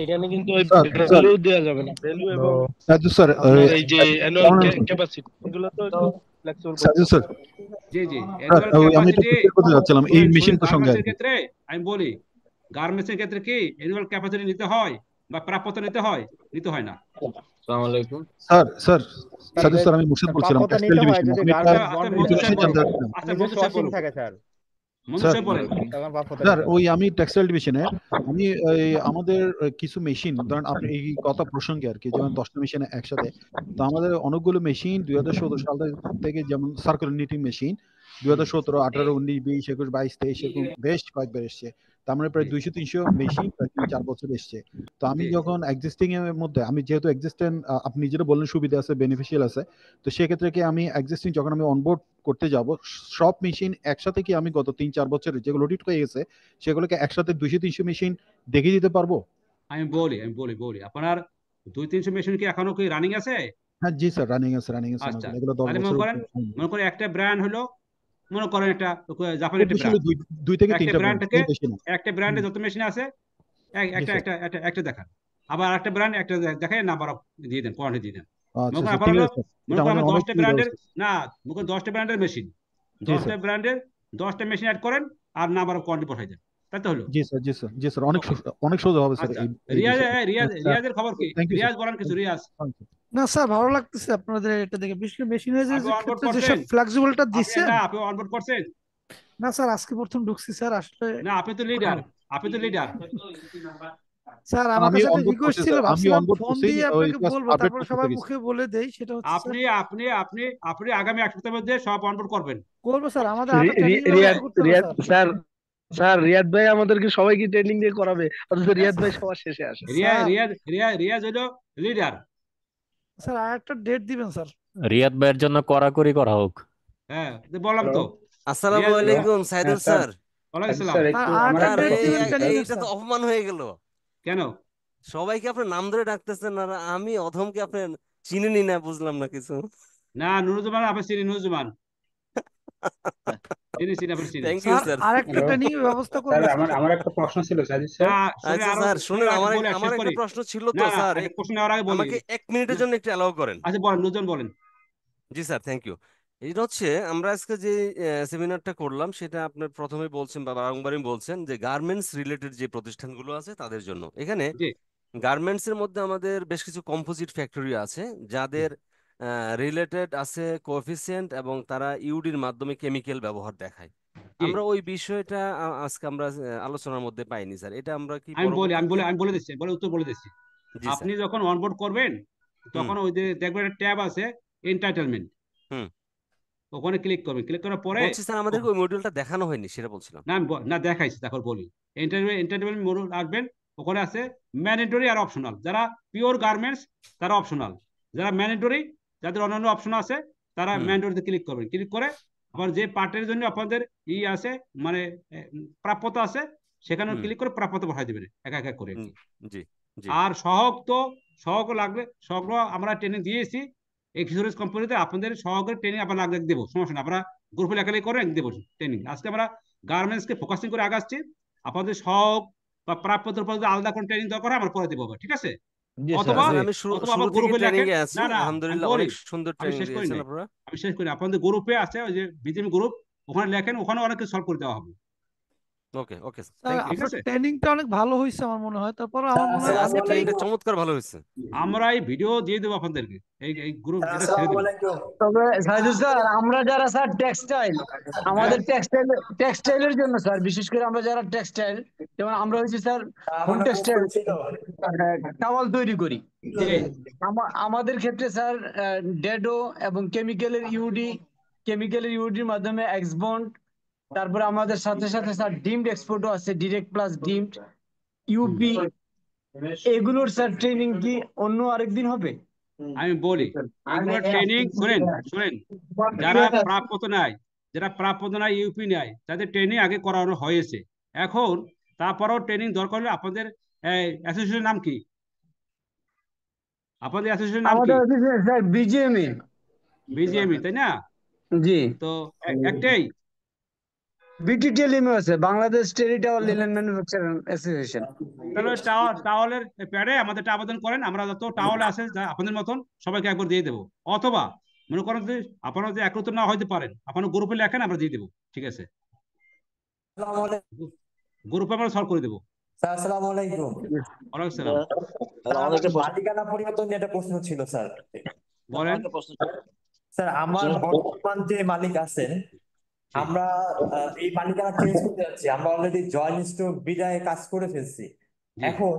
এখানে কিন্তু ওই স্যার ভ্যালু দেওয়া যাবে না, ভ্যালু এবং সাজু স্যার আপনার এই যে অ্যানুয়াল কেমন আছেন? ক্যাপাসিটি এগুলো তো একটু ফ্লেক্সিবল করতে সাজু হবে। স্যার জি জি স্যার অ্যানুয়াল ওই আমি একটু ক্যাপাসিটি ক্লিয়ার করতে যাচ্ছিলাম এই মেশিন প্রসঙ্গে আর গার্মেন্টসের কি। ক্ষেত্রে আমি বলি, গার্মেন্টসের ক্ষেত্রে কি অ্যানুয়াল ক্যাপাসিটি নিতে হয় বা প্রাপ্যতা নিতে হয়? নিতে হয় না। আসসালামু আলাইকুম। স্যার স্যার সাজু এটা স্যার আমি মুর্শিদ বলছিলাম প্রাপ্যতা টেক্সটাইল নিতে হয় ডিভিশন। যদি আমি একটা গার্মেন্টস আচ্ছা বন্ডের মঞ্জু ভিতরে সাহেব ইনফরমেশন বলুন, জানতে চাচ্ছিলাম। আচ্ছা মঞ্জু নিজস্ব সাহেব ওয়াশিং বলুন, থাকে স্যার, মঞ্জু স্যার সাহেব বলেন। তখন প্রাপ্যতা স্যার নিতে ওই হয়। আমি টেক্সটাইল ডিভিশনে আমি আমাদের কিছু মেশিন ধরেন আপনি এই কথা প্রসঙ্গে আর কি, যেমন 10টা মেশিন একসাথে, তো আমাদের অনেকগুলো মেশিন 2017 সাল থেকে, যেমন সার্কুলার নিটিং মেশিন 2017, 18, 19, 20, 21, 22, 23 এরকম বেশ কয়েকবার এসছে। তার মানে প্রায় 200-300 মেশিন প্রায় 3-4 বছর এসছে। তো আমি যখন এক্সিস্টিং এর মধ্যে আমি যেহেতু এক্সিস্টেন্ট, আপনি যেটা বললেন সুবিধা আছে বেনিফিশিয়াল আছে, তো সেক্ষেত্রে কি আমি এক্সিস্টিং যখন আমি অনবোর্ড করতে যাব সব মেশিন একসাথে কি আমি গত 3-4 বছরের যেগুলো অডিট হয়ে গেছে সেগুলোকে একসাথে 200-300 মেশিন দেখিয়ে দিতে পারবো? আমি বলি আপনার 200-300 মেশিন কি এখনো কি রানিং আছে? হ্যাঁ জি স্যার, রানিং আছে আচ্ছা, অনেকগুলো, এগুলো 10 তাহলে বছর মনে করেন একটা ব্র্যান্ড হলো, মনে করেন একটা জাপানি একটা বেশি হলে ব্র্যান্ড, 2 থেকে একটা 3টা ব্র্যান্ড ব্র্যান্ড, থেকে বেশি না। একটা ব্র্যান্ডে যত মেশিন আছে জি একটা স্যার। একটা একটা একটা দেখান, আবার একটা ব্র্যান্ড একটা দেখায় নাম্বার অফ দিয়ে দেন, কোয়ান্টিটি দিয়ে দেন। আচ্ছা মনে করেন স্যার, আপনার ঠিক হলো, আছে স্যার, মনে এটা করেন আমাদের আমার অনেক 10টা সুবিধা ব্র্যান্ডের, হচ্ছে। না মনে করেন 10টা ব্র্যান্ডের মেশিন, জি 10টা স্যার। ব্র্যান্ডের 10টা মেশিন অ্যাড করেন আর নাম্বার অফ কোয়ান্টিটি পাঠাই দেন, তাই তো হলো? জি স্যার, জি স্যার, জি স্যার, অনেক ওকে, অনেক সোজা হবে স্যার আচ্ছা। এই রিয়াজ, বিষয়টা। আচ্ছা, রিয়াজের খবর কি? Thank you sir. রিয়াজ বলেন কিছু, রিয়াজ। না স্যার, ভালো লাগতেছে আপনাদের এটা দেখে, বিশেষ করে মেশিনারিজের আপনি অনবোর্ড ক্ষেত্রে যেসব করছেন? ফ্লেক্সিবলটা আপনি দিচ্ছেন। না, আপনি অনবোর্ড করছেন? না স্যার, আজকে প্রথম ঢুকছি স্যার, আসলে না, আপনি তো লিডার, আপনি তো লিডার। স্যার আমার আমি কাছে একটা অনবোর্ড রিকোয়েস্ট করছি ছিল, স্যার, আমি ভাবছিলাম অনবোর্ড ফোন করছি, দিয়ে ওই আপনাকে জাস্ট বলবো, আপডেট তারপর করতে সবার গেছি। মুখে বলে দেই, সেটা হচ্ছে আপনি স্যার আপনি আপনি আপনি আগামী 1 সপ্তাহের মধ্যে সব অনবোর্ড করবেন। করবো স্যার, আমাদের হাতে ট্রেনিং ব্যবস্থা রিয়াদ করতে হবে রিয়াদ স্যার। স্যার রিয়াদ ভাই আমাদেরকে সবাইকে ট্রেনিং দিয়ে করাবে, অথচ রিয়াদ ভাই সবার শেষে আসে। রিয়াজ হলো লিডার। স্যার আর একটা ডেট দিবেন স্যার। রিয়াদ ভাইয়ের জন্য কড়াকড়ি করা হোক। হ্যাঁ, বললাম তো। আসসালামু আলাইকুম সাইদুল স্যার। ওয়ালাইকুম আসসালাম। স্যার এইটা তো অপমান হয়ে গেল। কেন? সবাইকে আপনার নাম ধরে ডাকতেছেন আর আমি অধমকে আপনি চিনেনি না, বুঝলাম না কিছু। না, নুরুজ্জামান আপনি চিনি, নুরুজ্জামান চিনি আপনি চিনি। Thank you sir. আরেকটা ট্রেনিং এর ব্যবস্থা করব স্যার আমার একটা প্রশ্ন ছিল সাজিদ স্যার। আচ্ছা স্যার শুনুন, আমার একটা প্রশ্ন ছিল তো স্যার, প্রশ্ন নেওয়ার আগে বলি, আমাকে 1 মিনিটের জন্য একটু অ্যালাউ করেন। আচ্ছা বলেন, নুরুজ্জামান বলেন। জি স্যার, থ্যাংক ইউ। এটা হচ্ছে আমরা আজকে যে সেমিনারটা করলাম সেটা আপনার প্রথমে বলছেন বা বারংবারই বলছেন যে গার্মেন্টস রিলেটেড যে প্রতিষ্ঠানগুলো আছে তাদের জন্য। এখানে গার্মেন্টস এর মধ্যে আমাদের বেশ কিছু কম্পোজিট ফ্যাক্টরি আছে যাদের রিলেটেড আছে কোএফিসিয়েন্ট এবং তারা ইউডির মাধ্যমে কেমিক্যাল ব্যবহার দেখায়। আমরা ওই বিষয়টা আজকে আমরা আলোচনার মধ্যে পাইনি স্যার। এটা আমরা কি আমি বলে দিচ্ছি, উত্তর বলে দিচ্ছি। আপনি যখন অনবোর্ড করবেন তখন ওই যে দেখবেন একটা ট্যাব আছে এন্টাইটেলমেন্ট, ওখানে ক্লিক করবেন। ক্লিক করার পরে বলছি স্যার আমাদেরকে ওই মডিউলটা দেখানো হয়নি, সেটা বলছিলাম। না দেখাইছি, তারপর বলি। এন্টাইটেলমেন্ট মডিউল আসবেন, ওখানে আছে ম্যান্ডেটরি আর অপশনাল। যারা পিওর গার্মেন্টস তারা অপশনাল, যারা ম্যান্ডেটরি, যাদের অন্যান্য অপশন আছে তারা ম্যান্ডেটরিতে ক্লিক করবেন। ক্লিক করে আবার যে পার্টের জন্য আপনাদের আছে মানে প্রাপ্যতা আছে সেখানে ক্লিক করে প্রাপ্যতা পাঠিয়ে দেবেন এক এক করে। আর সহগ লাগবে, সহগ আমরা ট্রেনিং দিয়েছি এক্সিসরিজ কোম্পানিতে। আপনাদের সহকারে ট্রেনিং আবার লাগবে দেবো, সমস্যা না, আমরা গ্রুপে লেখালেখি করে দেবো ট্রেনিং। আজকে আমরা গার্মেন্টসকে ফোকাসিং করে আগাচ্ছি, আপনাদের সহগ বা প্রাপ্যতার উপর আলাদা কোনো ট্রেনিং দরকার হয় আমরা পরে দেবো, ঠিক আছে? অথবা আবার গ্রুপে লেখেন। না না, আমি শেষ করি। আপনাদের গ্রুপে আছে ওই যে বিজিএম গ্রুপ, ওখানে লেখেন, ওখানে অনেক কিছু সলভ করে দেওয়া হবে। ওকে ওকে ট্রেনিংটা অনেক ভালো হয়েছে আমার মনে হয়। তারপর আমার মনে হয় আজকে ট্রেনিংটা চমৎকার ভালো হয়েছে। আমরা এই ভিডিও দিয়ে দেব আপনাদেরকে, এই গ্রুপ যেটা ছেড়ে দেব। তবে সাইদুল স্যার আমরা যারা স্যার টেক্সটাইল, আমাদের টেক্সটাইলের জন্য স্যার, বিশেষ করে আমরা যারা টেক্সটাইল, যেমন আমরা হচ্ছে স্যার হোম টেক্সটাইল টাওয়াল তৈরি করি, আমাদের ক্ষেত্রে স্যার ডেডো এবং কেমিক্যালের ইউডির মাধ্যমে এক্সবন্ড, তারপরে আমাদের সাথে সাথে স্যার ডিমড এক্সপোর্টও আছে, ডিরেক্ট প্লাস ডিমড, ইউপি, এগুলোর স্যার ট্রেনিং কি অন্য আরেকদিন হবে? আমি বলি এগুলো ট্রেনিং শুনেন, যারা প্রাপ্যতা নাই ইউপি নাই, তাদের ট্রেনিং আগে করানো হয়েছে। এখন তারপরেও ট্রেনিং দরকার হলে আপনাদের অ্যাসোসিয়েশনের নাম কি? আপনাদের অ্যাসোসিয়েশনের নাম কি? স্যার বিজিএমই, তাই না? জি, তো একটাই বিটিটিএলএমও আছে, বাংলাদেশ টেরিটাওয়াল লিনেন ম্যানুফ্যাকচারার অ্যাসোসিয়েশন। তাহলে টাওয়ালের প্যাডে আমাদেরটা আবেদন করেন, আমরা যত টাওয়াল আছে আপনাদের মতন সবাইকে একবার দিয়ে দেবো। অথবা মনে করেন যে আপনারা যে একত্র না হইতে পারেন, আপনারা গ্রুপে লেখেন, আমরা দিয়ে দেবো, ঠিক আছে? গ্রুপে আমরা সলভ করে দেবো। আসসালামু আলাইকুম। ওয়ালাইকুম আসসালাম। মালিকানা পরিবর্তন নিয়ে একটা প্রশ্ন ছিল স্যার। বলেন স্যার, আমার বর্তমান যে মালিক আছেন, আমরা এই মালিকানা চেঞ্জ করতে যাচ্ছি। আমরা অলরেডি জয়েন্ট স্টক বিডায় কাজ করে ফেলছি। এখন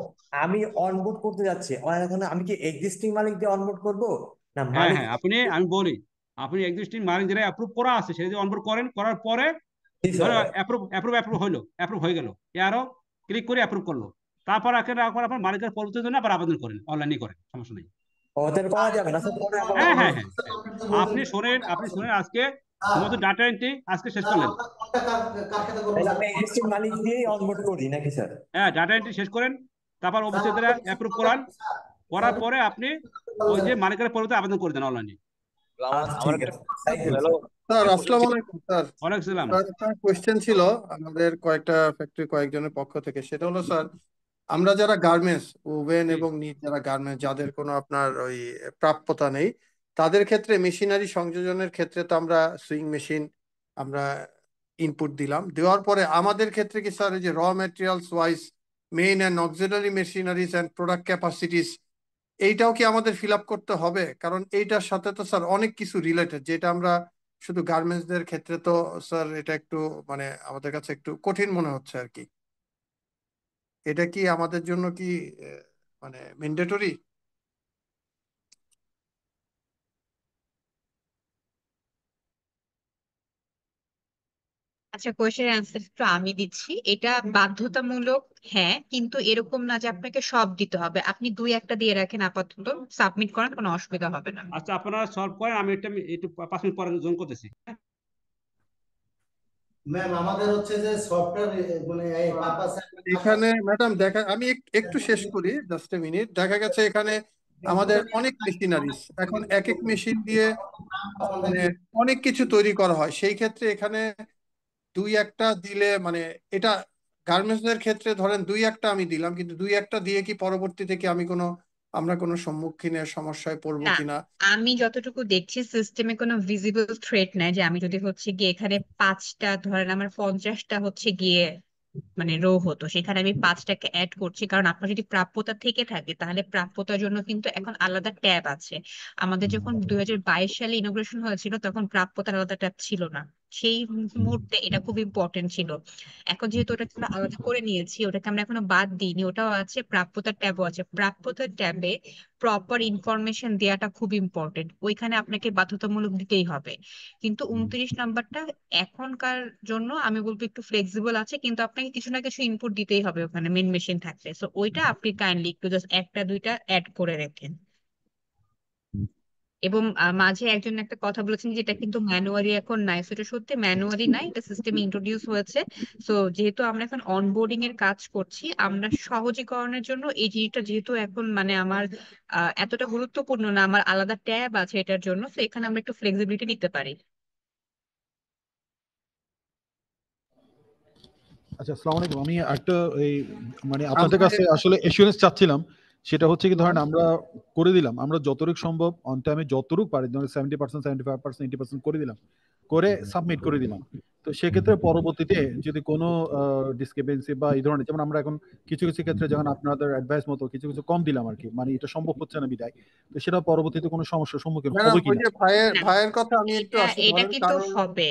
আমি অনবোর্ড করতে যাচ্ছি, এখন আমি কি এক্সিস্টিং মালিক দিয়ে অনবোর্ড করব না মালিক? হ্যাঁ, আমি বলি আপনি এক্সিস্টিং মালিক যারা অ্যাপ্রুভ করা আছে সেটা দিয়ে অনবোর্ড করার পরে অ্যাপ্রুভ হয়ে গেল, আরো ক্লিক করে অ্যাপ্রুভ করলো, তারপর আপনার মালিকের পরিবর্তনের জন্য আবার আবেদন করেন, অনলাইনে করেন, সমস্যা নেই। হ্যাঁ, আপনি শোনেন আজকে সমস্ত ডাটা এন্ট্রি আজকে শেষ করলেন। হ্যাঁ, ডাটা এন্ট্রি শেষ করেন, তারপর অফিসাররা অ্যাপ্রুভ করান, করার পরে আপনি ওই যে মালিকের পরিবর্তে আবেদন করে দেন অনলাইনে। ঠিক আছে, থ্যাংক ইউ স্যার আসসালামু আলাইকুম স্যার। ওয়ালাইকুম সালাম। স্যার একটা কোয়েশ্চেন ছিল আমাদের কয়েকটা ফ্যাক্টরি কয়েকজনের পক্ষ থেকে, সেটা হলো স্যার আমরা যারা গার্মেন্টস ওভেন এবং নিট যারা গার্মেন্টস যাদের কোনো আপনার ওই প্রাপ্যতা নেই, তাদের ক্ষেত্রে মেশিনারি সংযোজনের ক্ষেত্রে তো আমরা সুইং মেশিন আমরা ইনপুট দিলাম, দেওয়ার পরে আমাদের ক্ষেত্রে কি স্যার এই যে র materials wise main and auxiliary machineries and product capacities এইটাও কি আমাদের ফিল আপ করতে হবে? কারণ এইটার সাথে তো স্যার অনেক কিছু রিলেটেড, যেটা আমরা শুধু গার্মেন্টসদের ক্ষেত্রে তো স্যার এটা একটু মানে আমাদের কাছে একটু কঠিন মনে হচ্ছে আর কি। এটা কি আমাদের জন্য কি মানে ম্যান্ডেটরি? আচ্ছা, কোয়েশ্চেনের অ্যান্সার একটু আমি দিচ্ছি। এটা বাধ্যতামূলক, হ্যাঁ, কিন্তু এরকম না যে আপনাকে সব দিতে হবে। আপনি দুই একটা দিয়ে রাখেন, আপাতত সাবমিট করেন, কোনো অসুবিধা হবে না। আচ্ছা, আপনারা সলভ করেন, আমি একটু 5 মিনিট পরে জয়েন করতেছি। ম্যাম আমাদের হচ্ছে যে সফটওয়্যার মানে এই পারপাস এখানে ম্যাডাম দেখা আমি একটু শেষ করি, জাস্ট এ মিনিট। দেখা গেছে এখানে আমাদের অনেক মেশিনারিজ, এখন এক এক মেশিন দিয়ে মানে অনেক কিছু তৈরি করা হয়, সেই ক্ষেত্রে এখানে দুই একটা দিলে মানে এটা গার্মেন্টস এর ক্ষেত্রে ধরেন দুই একটা আমি দিলাম, কিন্তু দুই একটা দিয়ে কি পরবর্তী থেকে আমরা কোনো সম্মুখীনের সমস্যায় পড়বো না, কিনা? আমি যতটুকু দেখছি সিস্টেমে কোনো ভিজিবল থ্রেট নাই যে আমি যদি হচ্ছে গিয়ে এখানে 5টা ধরেন আমার 50টা হচ্ছে গিয়ে মানে রো হতো, সেখানে আমি 5টাকে অ্যাড করছি। কারণ আপনার যদি প্রাপ্যতা থেকে থাকে তাহলে প্রাপ্যতার জন্য কিন্তু এখন আলাদা ট্যাব আছে। আমাদের যখন 2022 সালে ইনোগ্রেশন হয়েছিল তখন প্রাপ্যতার আলাদা ট্যাব ছিল না। সেই মুহূর্তে এটা খুব ইম্পর্টেন্ট ছিল। এখন যেহেতু ওটাকে আমরা আলাদা করে নিয়েছি, ওটাকে আমরা এখনো বাদ দিইনি, ওটাও আছে, প্রাপ্যতার ট্যাবও আছে। প্রাপ্যতার ট্যাবে প্রপার ইনফরমেশন দেওয়াটা খুব ইম্পর্টেন্ট, ওইখানে আপনাকে বাধ্যতামূলক দিতেই হবে। কিন্তু 29 নাম্বারটা এখনকার জন্য আমি বলবো একটু ফ্লেক্সিবল আছে, কিন্তু আপনাকে কিছু না কিছু ইনপুট দিতেই হবে ওখানে মেন মেশিন থাকলে। সো ওইটা আপনি কাইন্ডলি একটু জাস্ট একটা দুইটা অ্যাড করে রাখেন। এবং মাঝে একজন একটা কথা বলেছেন যেটা কিন্তু ম্যানুয়ালি এখন নাই, সেটা সত্যি ম্যানুয়ালি নাই, এটা সিস্টেমে ইন্ট্রোডিউস হয়েছে। সো যেহেতু আমরা এখন অনবোর্ডিং এর কাজ করছি, আমরা সহজীকরণের জন্য এই জিনিসটা যেহেতু এখন মানে আমার এতটা গুরুত্বপূর্ণ না, আমার আলাদা ট্যাব আছে এটার জন্য, তো এখানে আমরা একটু ফ্লেক্সিবিলিটি দিতে পারি। আচ্ছা, আসসালামু আলাইকুম। আমি একটা এই মানে আপনাদের কাছে আসলে এসিউরেন্স চাচ্ছিলাম, সেটা হচ্ছে কি ধরেন আমরা করে দিলাম, আমরা যতটুকু সম্ভব অন টাইমে যতটুকু পারি ধরেন 70%, 75%, 80% করে দিলাম, করে সাবমিট করে দিলাম। তো সেক্ষেত্রে পরবর্তীতে যদি কোনো ডিসক্রিপেন্সি বা এই ধরনের, যেমন আমরা এখন কিছু কিছু ক্ষেত্রে যখন আপনাদের অ্যাডভাইস মতো কিছু কিছু কম দিলাম আর কি, মানে এটা সম্ভব হচ্ছে না বিদায়, তো সেটা পরবর্তীতে কোনো সমস্যার সম্মুখীন ম্যাডাম হবে ওই কিনা? যে ভাইয়ের কথা আমি একটু আসি এটা ধরেন, কিন্তু কারণ হবে।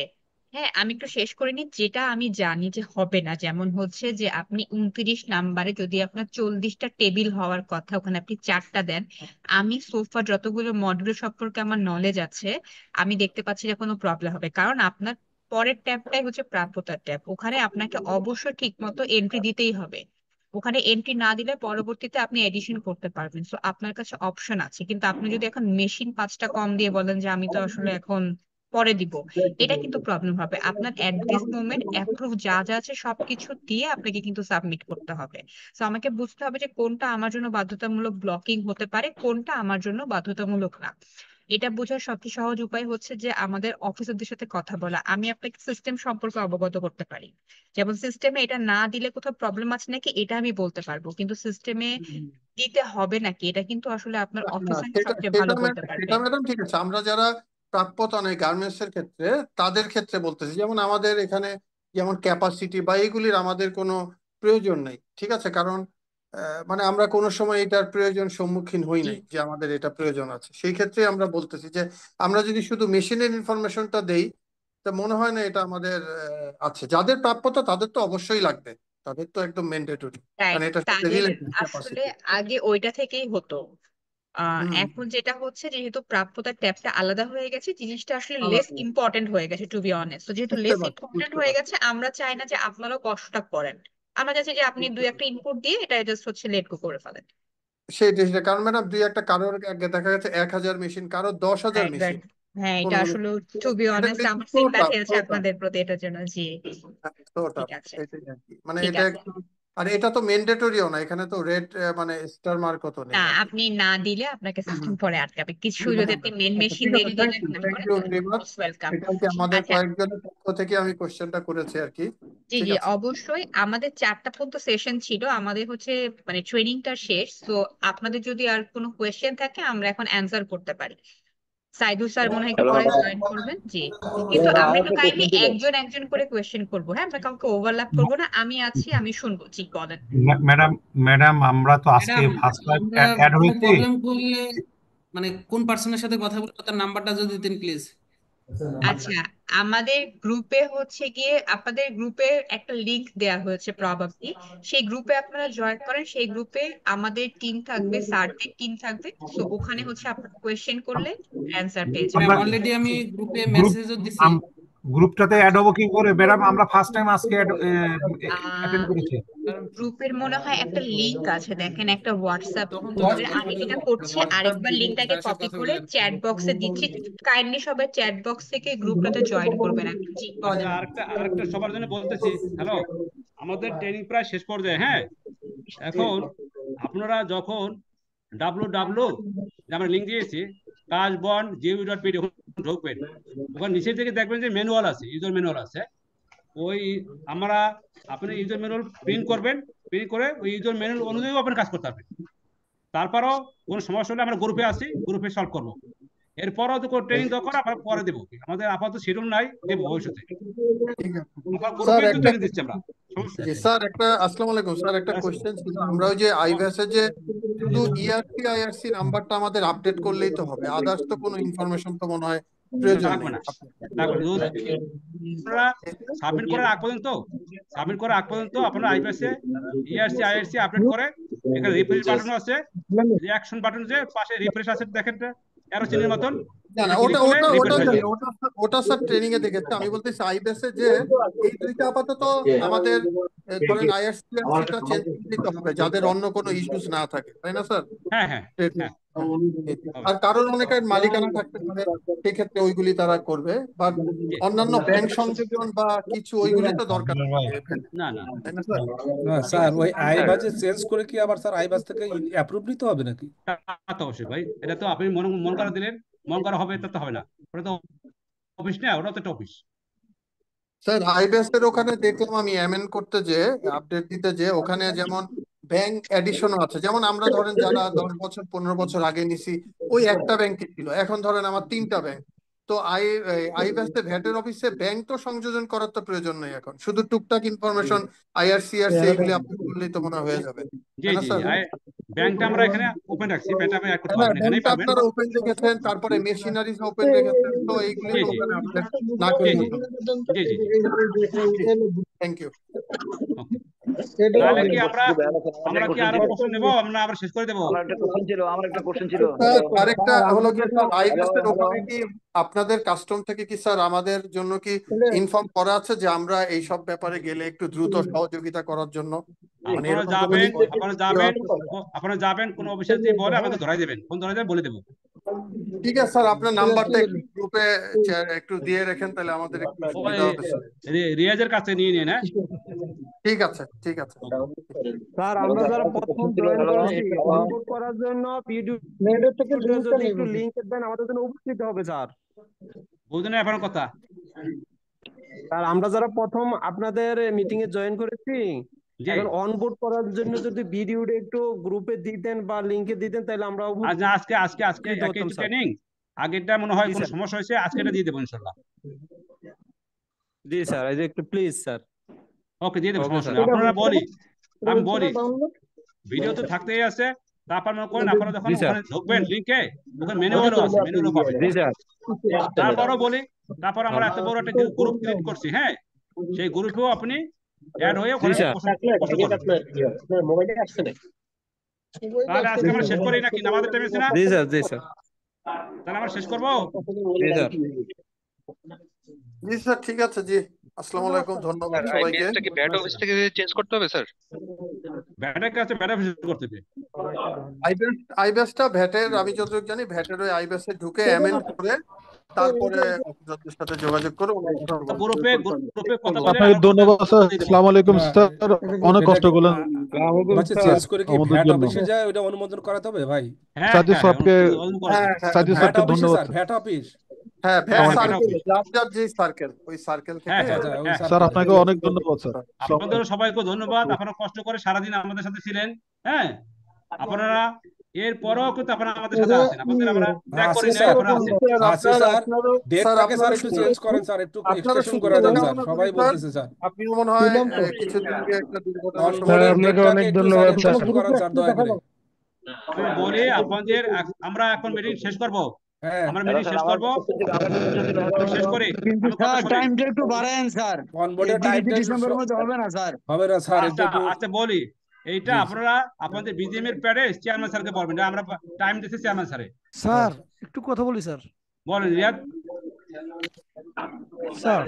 হ্যাঁ, আমি একটু শেষ করে নিই। যেটা আমি জানি যে হবে না, যেমন হচ্ছে যে আপনি 29 নাম্বারে যদি আপনার 40টা টেবিল হওয়ার কথা, ওখানে আপনি 4টা দেন। আমি সোফা যতগুলো মডিউল সম্পর্কে আমার নলেজ আছে, আমি দেখতে পাচ্ছি যে কোনো প্রবলেম হবে, কারণ আপনার পরের ট্যাবটাই হচ্ছে প্রাপ্যতার ট্যাব। ওখানে আপনাকে অবশ্যই ঠিক মতো এন্ট্রি দিতেই হবে। ওখানে এন্ট্রি না দিলে পরবর্তীতে আপনি এডিশন করতে পারবেন। সো আপনার কাছে অপশন আছে, কিন্তু আপনি যদি এখন মেশিন 5টা কম দিয়ে বলেন যে আমি তো আসলে এখন পরে দিব, এটা কিন্তু প্রবলেম হবে। আপনার এট দিস মোমেন্ট অ্যাপ্রুভ যা যা আছে সবকিছু দিয়ে আপনাকে কিন্তু সাবমিট করতে হবে। তো আমাকে বুঝতে হবে যে কোনটা আমার জন্য বাধ্যতামূলক ব্লকিং হতে পারে, কোনটা আমার জন্য বাধ্যতামূলক না। এটা বোঝার সবচেয়ে সহজ উপায় হচ্ছে যে আমাদের অফিসারদের সাথে কথা বলা। আমি আপনাকে সিস্টেম সম্পর্কে অবগত করতে পারি, যেমন সিস্টেমে এটা না দিলে কোথাও প্রবলেম আছে নাকি এটা আমি বলতে পারবো, কিন্তু সিস্টেমে দিতে হবে নাকি এটা কিন্তু আসলে আপনার না অফিসার সেটা সবচেয়ে সেটা ভালো বলতে ম্যাডাম, পারবে। ঠিক আছে। আমরা যারা প্রাপ্যতা নেই গার্মেন্টস এর ক্ষেত্রে, তাদের ক্ষেত্রে বলতেছি, যেমন আমাদের এখানে যেমন ক্যাপাসিটি বা এগুলির আমাদের কোনো প্রয়োজন নেই, ঠিক আছে? কারণ মানে আমরা কোনো সময় এটার প্রয়োজন সম্মুখীন হই নাই যে আমাদের এটা প্রয়োজন আছে। সেই ক্ষেত্রে আমরা বলতেছি যে আমরা যদি শুধু মেশিনের ইনফরমেশনটা দেই, তা মনে হয় না এটা আমাদের আছে। যাদের প্রাপ্যতা তাদের তো অবশ্যই লাগবে, তাদের তো একদম ম্যান্ডেটরি, রাইট, মানে এটার সাথে তাদের রিলেটেড আসলে ক্যাপাসিটি। আগে ওইটা থেকেই হতো। এখন যেটা হচ্ছে যেহেতু প্রাপ্যতার ট্যাবটা আলাদা হয়ে গেছে, জিনিসটা আসলে লেস ইম্পর্টেন্ট হয়ে গেছে টু বি অনেস্ট। তো যেহেতু বুঝতে লেস পারছি, ইম্পর্টেন্ট হয়ে গেছে, আমরা চাই না যে আপনারাও কষ্টটা করেন। আমরা চাচ্ছি যে আপনি দুই একটা ইনপুট দিয়ে এটা জাস্ট হচ্ছে লেট গো করে ফেলেন। সেটা কারণ ম্যাডাম দুই একটা কারোর আগে দেখা গেছে 1000 মেশিন, কারো 10,000 রাইট, মেশিন। রাইট। হ্যাঁ, কোন এটা আসলে টু বি এটা অনেস্ট আমার so সিম্প্যাথি tough, আছে so tough, আপনাদের প্রতি এটার জন্য। জি, so ঠিক tough, আছে, এটাই আর কি। মানে ঠিক এটা আছে। একটু আর এটা তো ম্যান্ডেটরিও না, এখানে তো রেড মানে স্টার মার্কও তো না, নেই আর কি। আপনি না দিলে আপনাকে সিস্টেম পরে আটকাবে কিছু, যদি আপনি মেন আচ্ছা মেশিন ঠিক দিয়ে আছে, দিলে thank you very much. Welcome. এটা কি আমাদের আচ্ছা, কয়েকজনের পক্ষ থেকে আমি কোশ্চেনটা করেছি আর কি। জি ঠিক জি আছে, অবশ্যই। আমাদের 4টা পর্যন্ত সেশন ছিল, আমাদের হচ্ছে মানে ট্রেনিংটা শেষ, তো আপনাদের যদি আর কোনো কোয়েশ্চেন থাকে আমরা এখন অ্যান্সার করতে পারি। সাইদুল স্যার মনে হয় একটু পরে জয়েন করবেন, জি। কিন্তু আমরা একটু কাইন্ডলি একজন একজন করে কোয়েশ্চেন করবো, হ্যাঁ, আমরা কাউকে ওভারল্যাপ করবো না। আমি আছি, আমি শুনবো, জি বলেন। ম্যাডাম ম্যাডাম আমরা তো আজকে ম্যাডাম, ফার্স্ট টাইম আমরা অ্যাড কোনো হয়েছি। প্রবলেম করলে মানে কোন পার্সনের সাথে কথা বলবো তার নাম্বারটা যদি দিতেন প্লিজ। আচ্ছা, আমাদের গ্রুপে হচ্ছে গিয়ে আপনাদের গ্রুপে একটা লিংক দেয়া হয়েছে প্রবাবলি, সেই গ্রুপে আপনারা জয়েন করেন। সেই গ্রুপে আমাদের টিম থাকবে, স্যারদের টিম থাকবে, তো ওখানে হচ্ছে আপনারা কোয়েশ্চেন করলে অ্যান্সার পেয়ে ম্যাম যাবেন। অলরেডি আমি গ্রুপে গ্রুপ মেসেজও দিছি। গ্রুপটাতে অ্যাড হবো কি করে ম্যাডাম? আমরা ফার্স্ট টাইম আজকে অ্যাটেন্ড করেছি। গ্রুপের মনে হয় একটা লিংক আছে, দেখেন একটা হোয়াটসঅ্যাপ তখন তো গ্রুপের। কাজ আমি করবে যেটা না, করছি হোয়াটসঅ্যাপ আরেকবার লিংকটাকে স্যারের সাথে কপি কথা করে বললেন। চ্যাট বক্সে দিচ্ছি, কাইন্ডলি সবাই চ্যাট বক্স থেকে গ্রুপটাতে জয়েন করবেন এখন, জি আচ্ছা, বলেন। আরেকটা সবার জন্য বলতেছি, হ্যালো, আমাদের ট্রেনিং প্রায় শেষ পর্যায়ে, হ্যাঁ। এখন আপনারা যখন আমরা লিঙ্ক দিয়েছি কাশবন.gov.pd ঢুকবেন, ওখানে নিচে থেকে দেখবেন যে ম্যানুয়াল আছে, ইউজার ম্যানুয়াল আছে। ওই আপনি ইউজার ম্যানুয়াল প্রিন্ট করবেন, প্রিন্ট করে ওই ইউজার ম্যানুয়াল অনুযায়ী আপনি কাজ করতে পারবেন। তারপরও কোনো সমস্যা হলে আমরা গ্রুপে আসি, গ্রুপে সলভ করবো। এরপরও তো ট্রেনিং দরকার আমরা পরে দেবো, আমাদের আপাতত শিডিউল নাই, দেবো ভবিষ্যতে। ঠিক আছে আবার স্যার। গ্রুপে তো একটা ট্রেনিং দিচ্ছি আমরা, সমস্যা জি নেই। স্যার, আসসালামু আলাইকুম স্যার, একটা কোশ্চেন ছিল। আমরা ওই যে আইব্যাসে যে শুধু ইআরসি আইআরসি নাম্বারটা আমাদের আপডেট করলেই তো হবে, আদার্স তো কোনো ইনফরমেশন তো মনে হয় প্রয়োজন লাগবে নেই। না, লাগবে না। আপনারা সাবমিট করার আগ পর্যন্ত আপনারা আইপিএসে ইআরসি আইআরসি আপডেট করে, এখানে রিফ্রেশ বাটন আছে, রিঅ্যাকশন বাটন, যে পাশে রিফ্রেশ আছে দেখেন, অ্যারো চিহ্নের মতন, না না, এটা ক্লিক ওটা করলে ওটা রিফ্রেশ ওটা হয়ে জানি, যাবে। ওটা স্যার ট্রেনিং এ দেখেছি। আমি বলতেছি আইবিএসে যে এই দুইটা আপাতত আমাদের ধরেন আইআরসিটা চেঞ্জ করতে হবে, যাদের অন্য কোনো ইস্যুস না থাকে, তাই না স্যার? হ্যাঁ হ্যাঁ হ্যাঁ, আর কারোর অনেকের মালিকানা থাকতে পারে, সেক্ষেত্রে ওইগুলি তারা করবে। বাট অন্যান্য ব্যাংক সংযোজন বা কিছু ওইগুলি তো দরকার নেই, না না তাই না স্যার? স্যার ওই আইবাজে চেঞ্জ করে কি আবার স্যার আইবাজ থেকে অ্যাপ্রুভ নিতে হবে নাকি? তা তো অবশ্যই ভাই, এটা তো আপনি মন করা দিলেন, মন করা হবে, তা তো হবে না। ওটা তো অফিস না, ওটা তো একটা অফিস। স্যার আইবিএস এর ওখানে দেখলাম আমি এমএন করতে, যে আপডেট দিতে, যে ওখানে যেমন ব্যাংক এডিশনও আছে। যেমন আমরা ধরেন যারা 10 বছর 15 বছর আগে নিছি, ওই একটা ব্যাংকে ছিল, এখন ধরেন আমার 3টা ব্যাংক। তো আইবিএস এ ভ্যাটের অফিসে ব্যাংক তো সংযোজন করার তো প্রয়োজন নেই, এখন শুধু টুকটাক ইনফরমেশন আইআরসিআরসি এগুলি আপনি করলেই তো মনে হয় হয়ে যাবে, জি তাই না জি, স্যার? ব্যাংকটা আমরা এখানে ওপেন রাখছি, ব্যাংকটা আপনি অ্যাড করতে হ্যাঁ, পারবেন, এখানেই ব্যাংকটা পারবেন। আপনারা ওপেন রেখেছেন, তারপরে মেশিনারিজ ওপেন রেখেছেন, তো এইগুলি জি তো জি ওখানে আপডেট না জি করলেও জি চলে। জি জি জি। Thank you. তাহলে কি আমরা কি আরো প্রশ্ন নেব, আমরা আবার শেষ করে দেবো? স্যার আরেকটা হলো কি স্যার, আইবিএস এর ওখানে কি আপনাদের কাস্টম থেকে কি স্যার আমাদের জন্য কি ইনফর্ম করা আছে যে আমরা এই সব ব্যাপারে গেলে একটু দ্রুত সহযোগিতা করার জন্য? মানে এরকম তো যদি আপনারা যাবেন কোন অফিসে যে বলে আমাকে ধরাই দেবেন, ফোন ধরাই দেবেন, বলে দেবো। ঠিক আছে স্যার, আপনার নাম্বারটা একটু গ্রুপে একটু দিয়ে রাখেন, তাহলে আমাদের একটু সুবিধা হবে স্যার। রিয়াজের কাছে নিয়ে নিন, হ্যাঁ। ঠিক আছে ঠিক আছে। স্যার আমরা যারা প্রথম জয়েন করেছি অনবোর্ড করার জন্য পিডিউ যদি একটু লিংক দেন আমাদের জন্য উপস্থিত হবে স্যার। বুঝলেন আপনার কথা? স্যার আমরা যারা প্রথম আপনাদের মিটিং এ জয়েন করেছি, এখন অনবোর্ড করার জন্য যদি ভিডিওটা একটু গ্রুপে দিতেন বা লিংকে দিতেন তাহলে আমরা আজকে ট্রেনিং আগেরটা মনে হয় কোনো সমস্যা হয়েছে, আজকেটা দিয়ে দেবো ইনশাআল্লাহ। জি স্যার, এই যে একটু প্লিজ স্যার। ওকে, দিয়ে দেবো, সমস্যা নেই। আপনারা আমি বলি ভিডিও তো থাকতেই আছে, তারপর মনে করেন আপনারা যখন ওখানে ঢুকবেন লিংকে, ওখানে ম্যানুয়ালও আছে, ম্যানুয়ালও পাবেন। তারপরও বলি, তারপর আমরা এত বড় একটা গ্রুপ ক্রিয়েট করছি, হ্যাঁ, সেই গ্রুপেও আপনি অ্যাড হয়ে ওখানে প্রশ্ন করবেন। তাহলে আজকে আমরা শেষ করি নাকি? আমাদের টাইম আছে না? জি স্যার, জি স্যার। তাহলে আমরা শেষ করবো? জি স্যার। জি স্যার, ঠিক আছে। জি, আসসালামু আলাইকুম, ধন্যবাদ সবাইকে। ব্যাট অফিস থেকে চেঞ্জ করতে হবে স্যার? ব্যাটের কাছে ব্যাট অফিস করতে হবে। আইবিএসটা ভ্যাটের, আমি যতটুকু জানি ভ্যাটের ওই আইবিএস এ ঢুকে এমএন করে তারপরে অফিসারদের সাথে যোগাযোগ করে ওনারা কথা বলবেন। গ্রুপে কথা বলে আপনাকে ধন্যবাদ স্যার। আসসালামু আলাইকুম স্যার, অনেক কষ্ট করলেন আচ্ছা, চেঞ্জ করে কি আমাদের ভ্যাট জন্য। অফিসে যায় ওটা অনুমোদন করাতে হবে ভাই? সাজু স্যারকে সাজু ভ্যাট স্যারকে অফিসে ধন্যবাদ স্যার, ভ্যাট অফিস। হ্যাঁ ভ্যাট আমাকে- সার্কেল, যার যে সার্কেল, ওই সার্কেল থেকে স্যার আপনাকে অনেক ধন্যবাদ স্যার। আপনাদের সবাইকে ধন্যবাদ, আপনারা কষ্ট করে সারাদিন আমাদের সাথে ছিলেন। হ্যাঁ, আপনারা এরপরেও কিন্তু আপনারা আমাদের সাথে আছেন, আপনাদের আমরা ত্যাগ করি নাই, আপনারা আছেন। আছে স্যার, ডেটটাকে স্যার একটু চেঞ্জ করেন স্যার, একটু আপনারা এক্সটেনশন করে দেন স্যার, সবাই বলতেছে স্যার। আপনিও মনে হয় কিছুদিন আগে একটা দুর্ঘটনার সময় অনবোর্ডের আপনাকে ডেটটাকে অনেক একটু ধন্যবাদ স্যার স্যার। এক্সটেনশন করেন স্যার দয়া করে। আমি বলি আপনাদের আমরা এখন মিটিং শেষ করব, আমরা মিটিং শেষ করব, শেষ করে কিন্তু আমি কথা স্যার শুনেন। টাইমটা একটু বাড়ায়েন স্যার, অনবোর্ডের 31 টাইমটা ডিসেম্বরের মধ্যে হবে না স্যার? হবে না স্যার, এটা আচ্ছা একটু আচ্ছা বলি, এইটা আপনারা আপনাদের বিজিএম এর প্যাডে চেয়ারম্যান স্যারকে বলবেন, এটা আমরা টাইম দিতেছি চেয়ারম্যান স্যারে। স্যার একটু কথা বলি স্যার। বলেন রিয়াদ। স্যার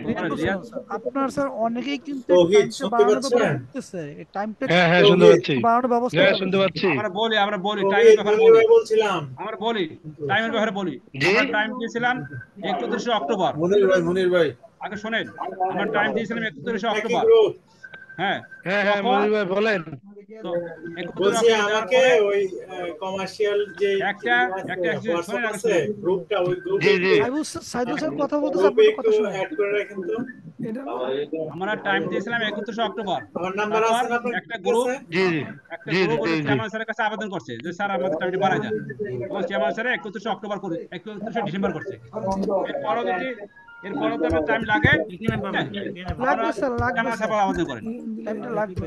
বলেন রিয়াদ। আপনার স্যার অনেকেই কিন্তু তৌহিদ, টাইমটা শুনতে বাড়ানোর ব্যাপারে পাচ্ছেন? বলতেছে, এই টাইমটা হ্যাঁ শুনতে পাচ্ছি, বাড়ানোর ব্যবস্থা হ্যাঁ করেন। শুনতে পাচ্ছি। আমরা বলি তৌহিদ, টাইমের ব্যাপারে মনির বলি, ভাই বলছিলাম। আমরা বলি টাইমের ব্যাপারে বলি। আমরা টাইম দিয়েছিলাম 31শে অক্টোবর। মনির ভাই আগে শোনেন, আমরা টাইম দিয়েছিলাম 31শে একই অক্টোবর। গ্রুপ। হ্যাঁ হ্যাঁ হ্যাঁ তখন মনির ভাই বলেন। তো 31 বলছি অক্টোবর দেওয়ার আমাকে পরে ওই কমার্শিয়াল যে একটা হোয়াটসঅ্যাপ শোনেন আগে আছে শোনেন। গ্রুপটা, ওই জি গ্রুপে জি সাইদুল স্যার কথা বলতেছে, গ্রুপে আপনার একটু কথা শুনেন। অ্যাড করে রাখেন তো। আমরা টাইম দিয়েছিলাম 31শে অক্টোবর। আমার নাম্বার তারপর আছে না আপনার একটা গ্রুপ কাছে? জি জি একটা জি গ্রুপ জি জি চেয়ারম্যান স্যারের কাছে আবেদন করছে যে স্যার আমাদের টাইমটা বাড়াই দেন, এবং চেয়ারম্যান স্যার 31শে অক্টোবর করে 31শে ডিসেম্বর করছে। এরপরও যদি টাইম লাগে লাগবে স্যার, লাগবে চেয়ারম্যান স্যার, সাহেব আবেদন করেন। টাইমটা লাগবে।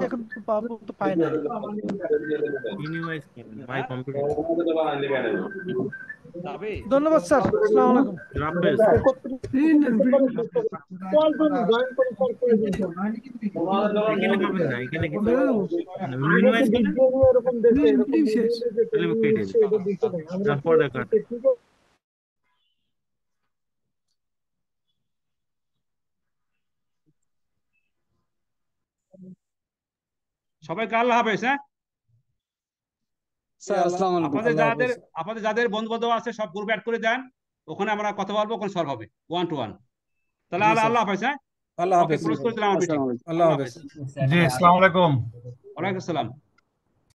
এখন তো পাবো তো পাই না। ধন্যবাদ স্যার, আসসালামু আলাইকুম। সবাইকে আল্লাহ হাফেজ। হ্যাঁ স্যার আসসালামু আলাইকুম, আপনাদের আল্লাহ যাদের হাফেজ। যাদের বন্ধু বান্ধব আছে সব গ্রুপ অ্যাড করে দেন, ওখানে আমরা কথা বলবো, ওখানে সলভ হবে 1 to 1। তাহলে জি আল্লাহ স্যার, আল্লাহ হাফেজ। হ্যাঁ আল্লাহ ওকে হাফেজ, ক্লোজ করে দিলাম আমার মিটিং। আসসালামু আলাইকুম। আল্লাহ হাফেজ। জি আসসালামু আলাইকুম। ওয়ালাইকুম আসসালাম।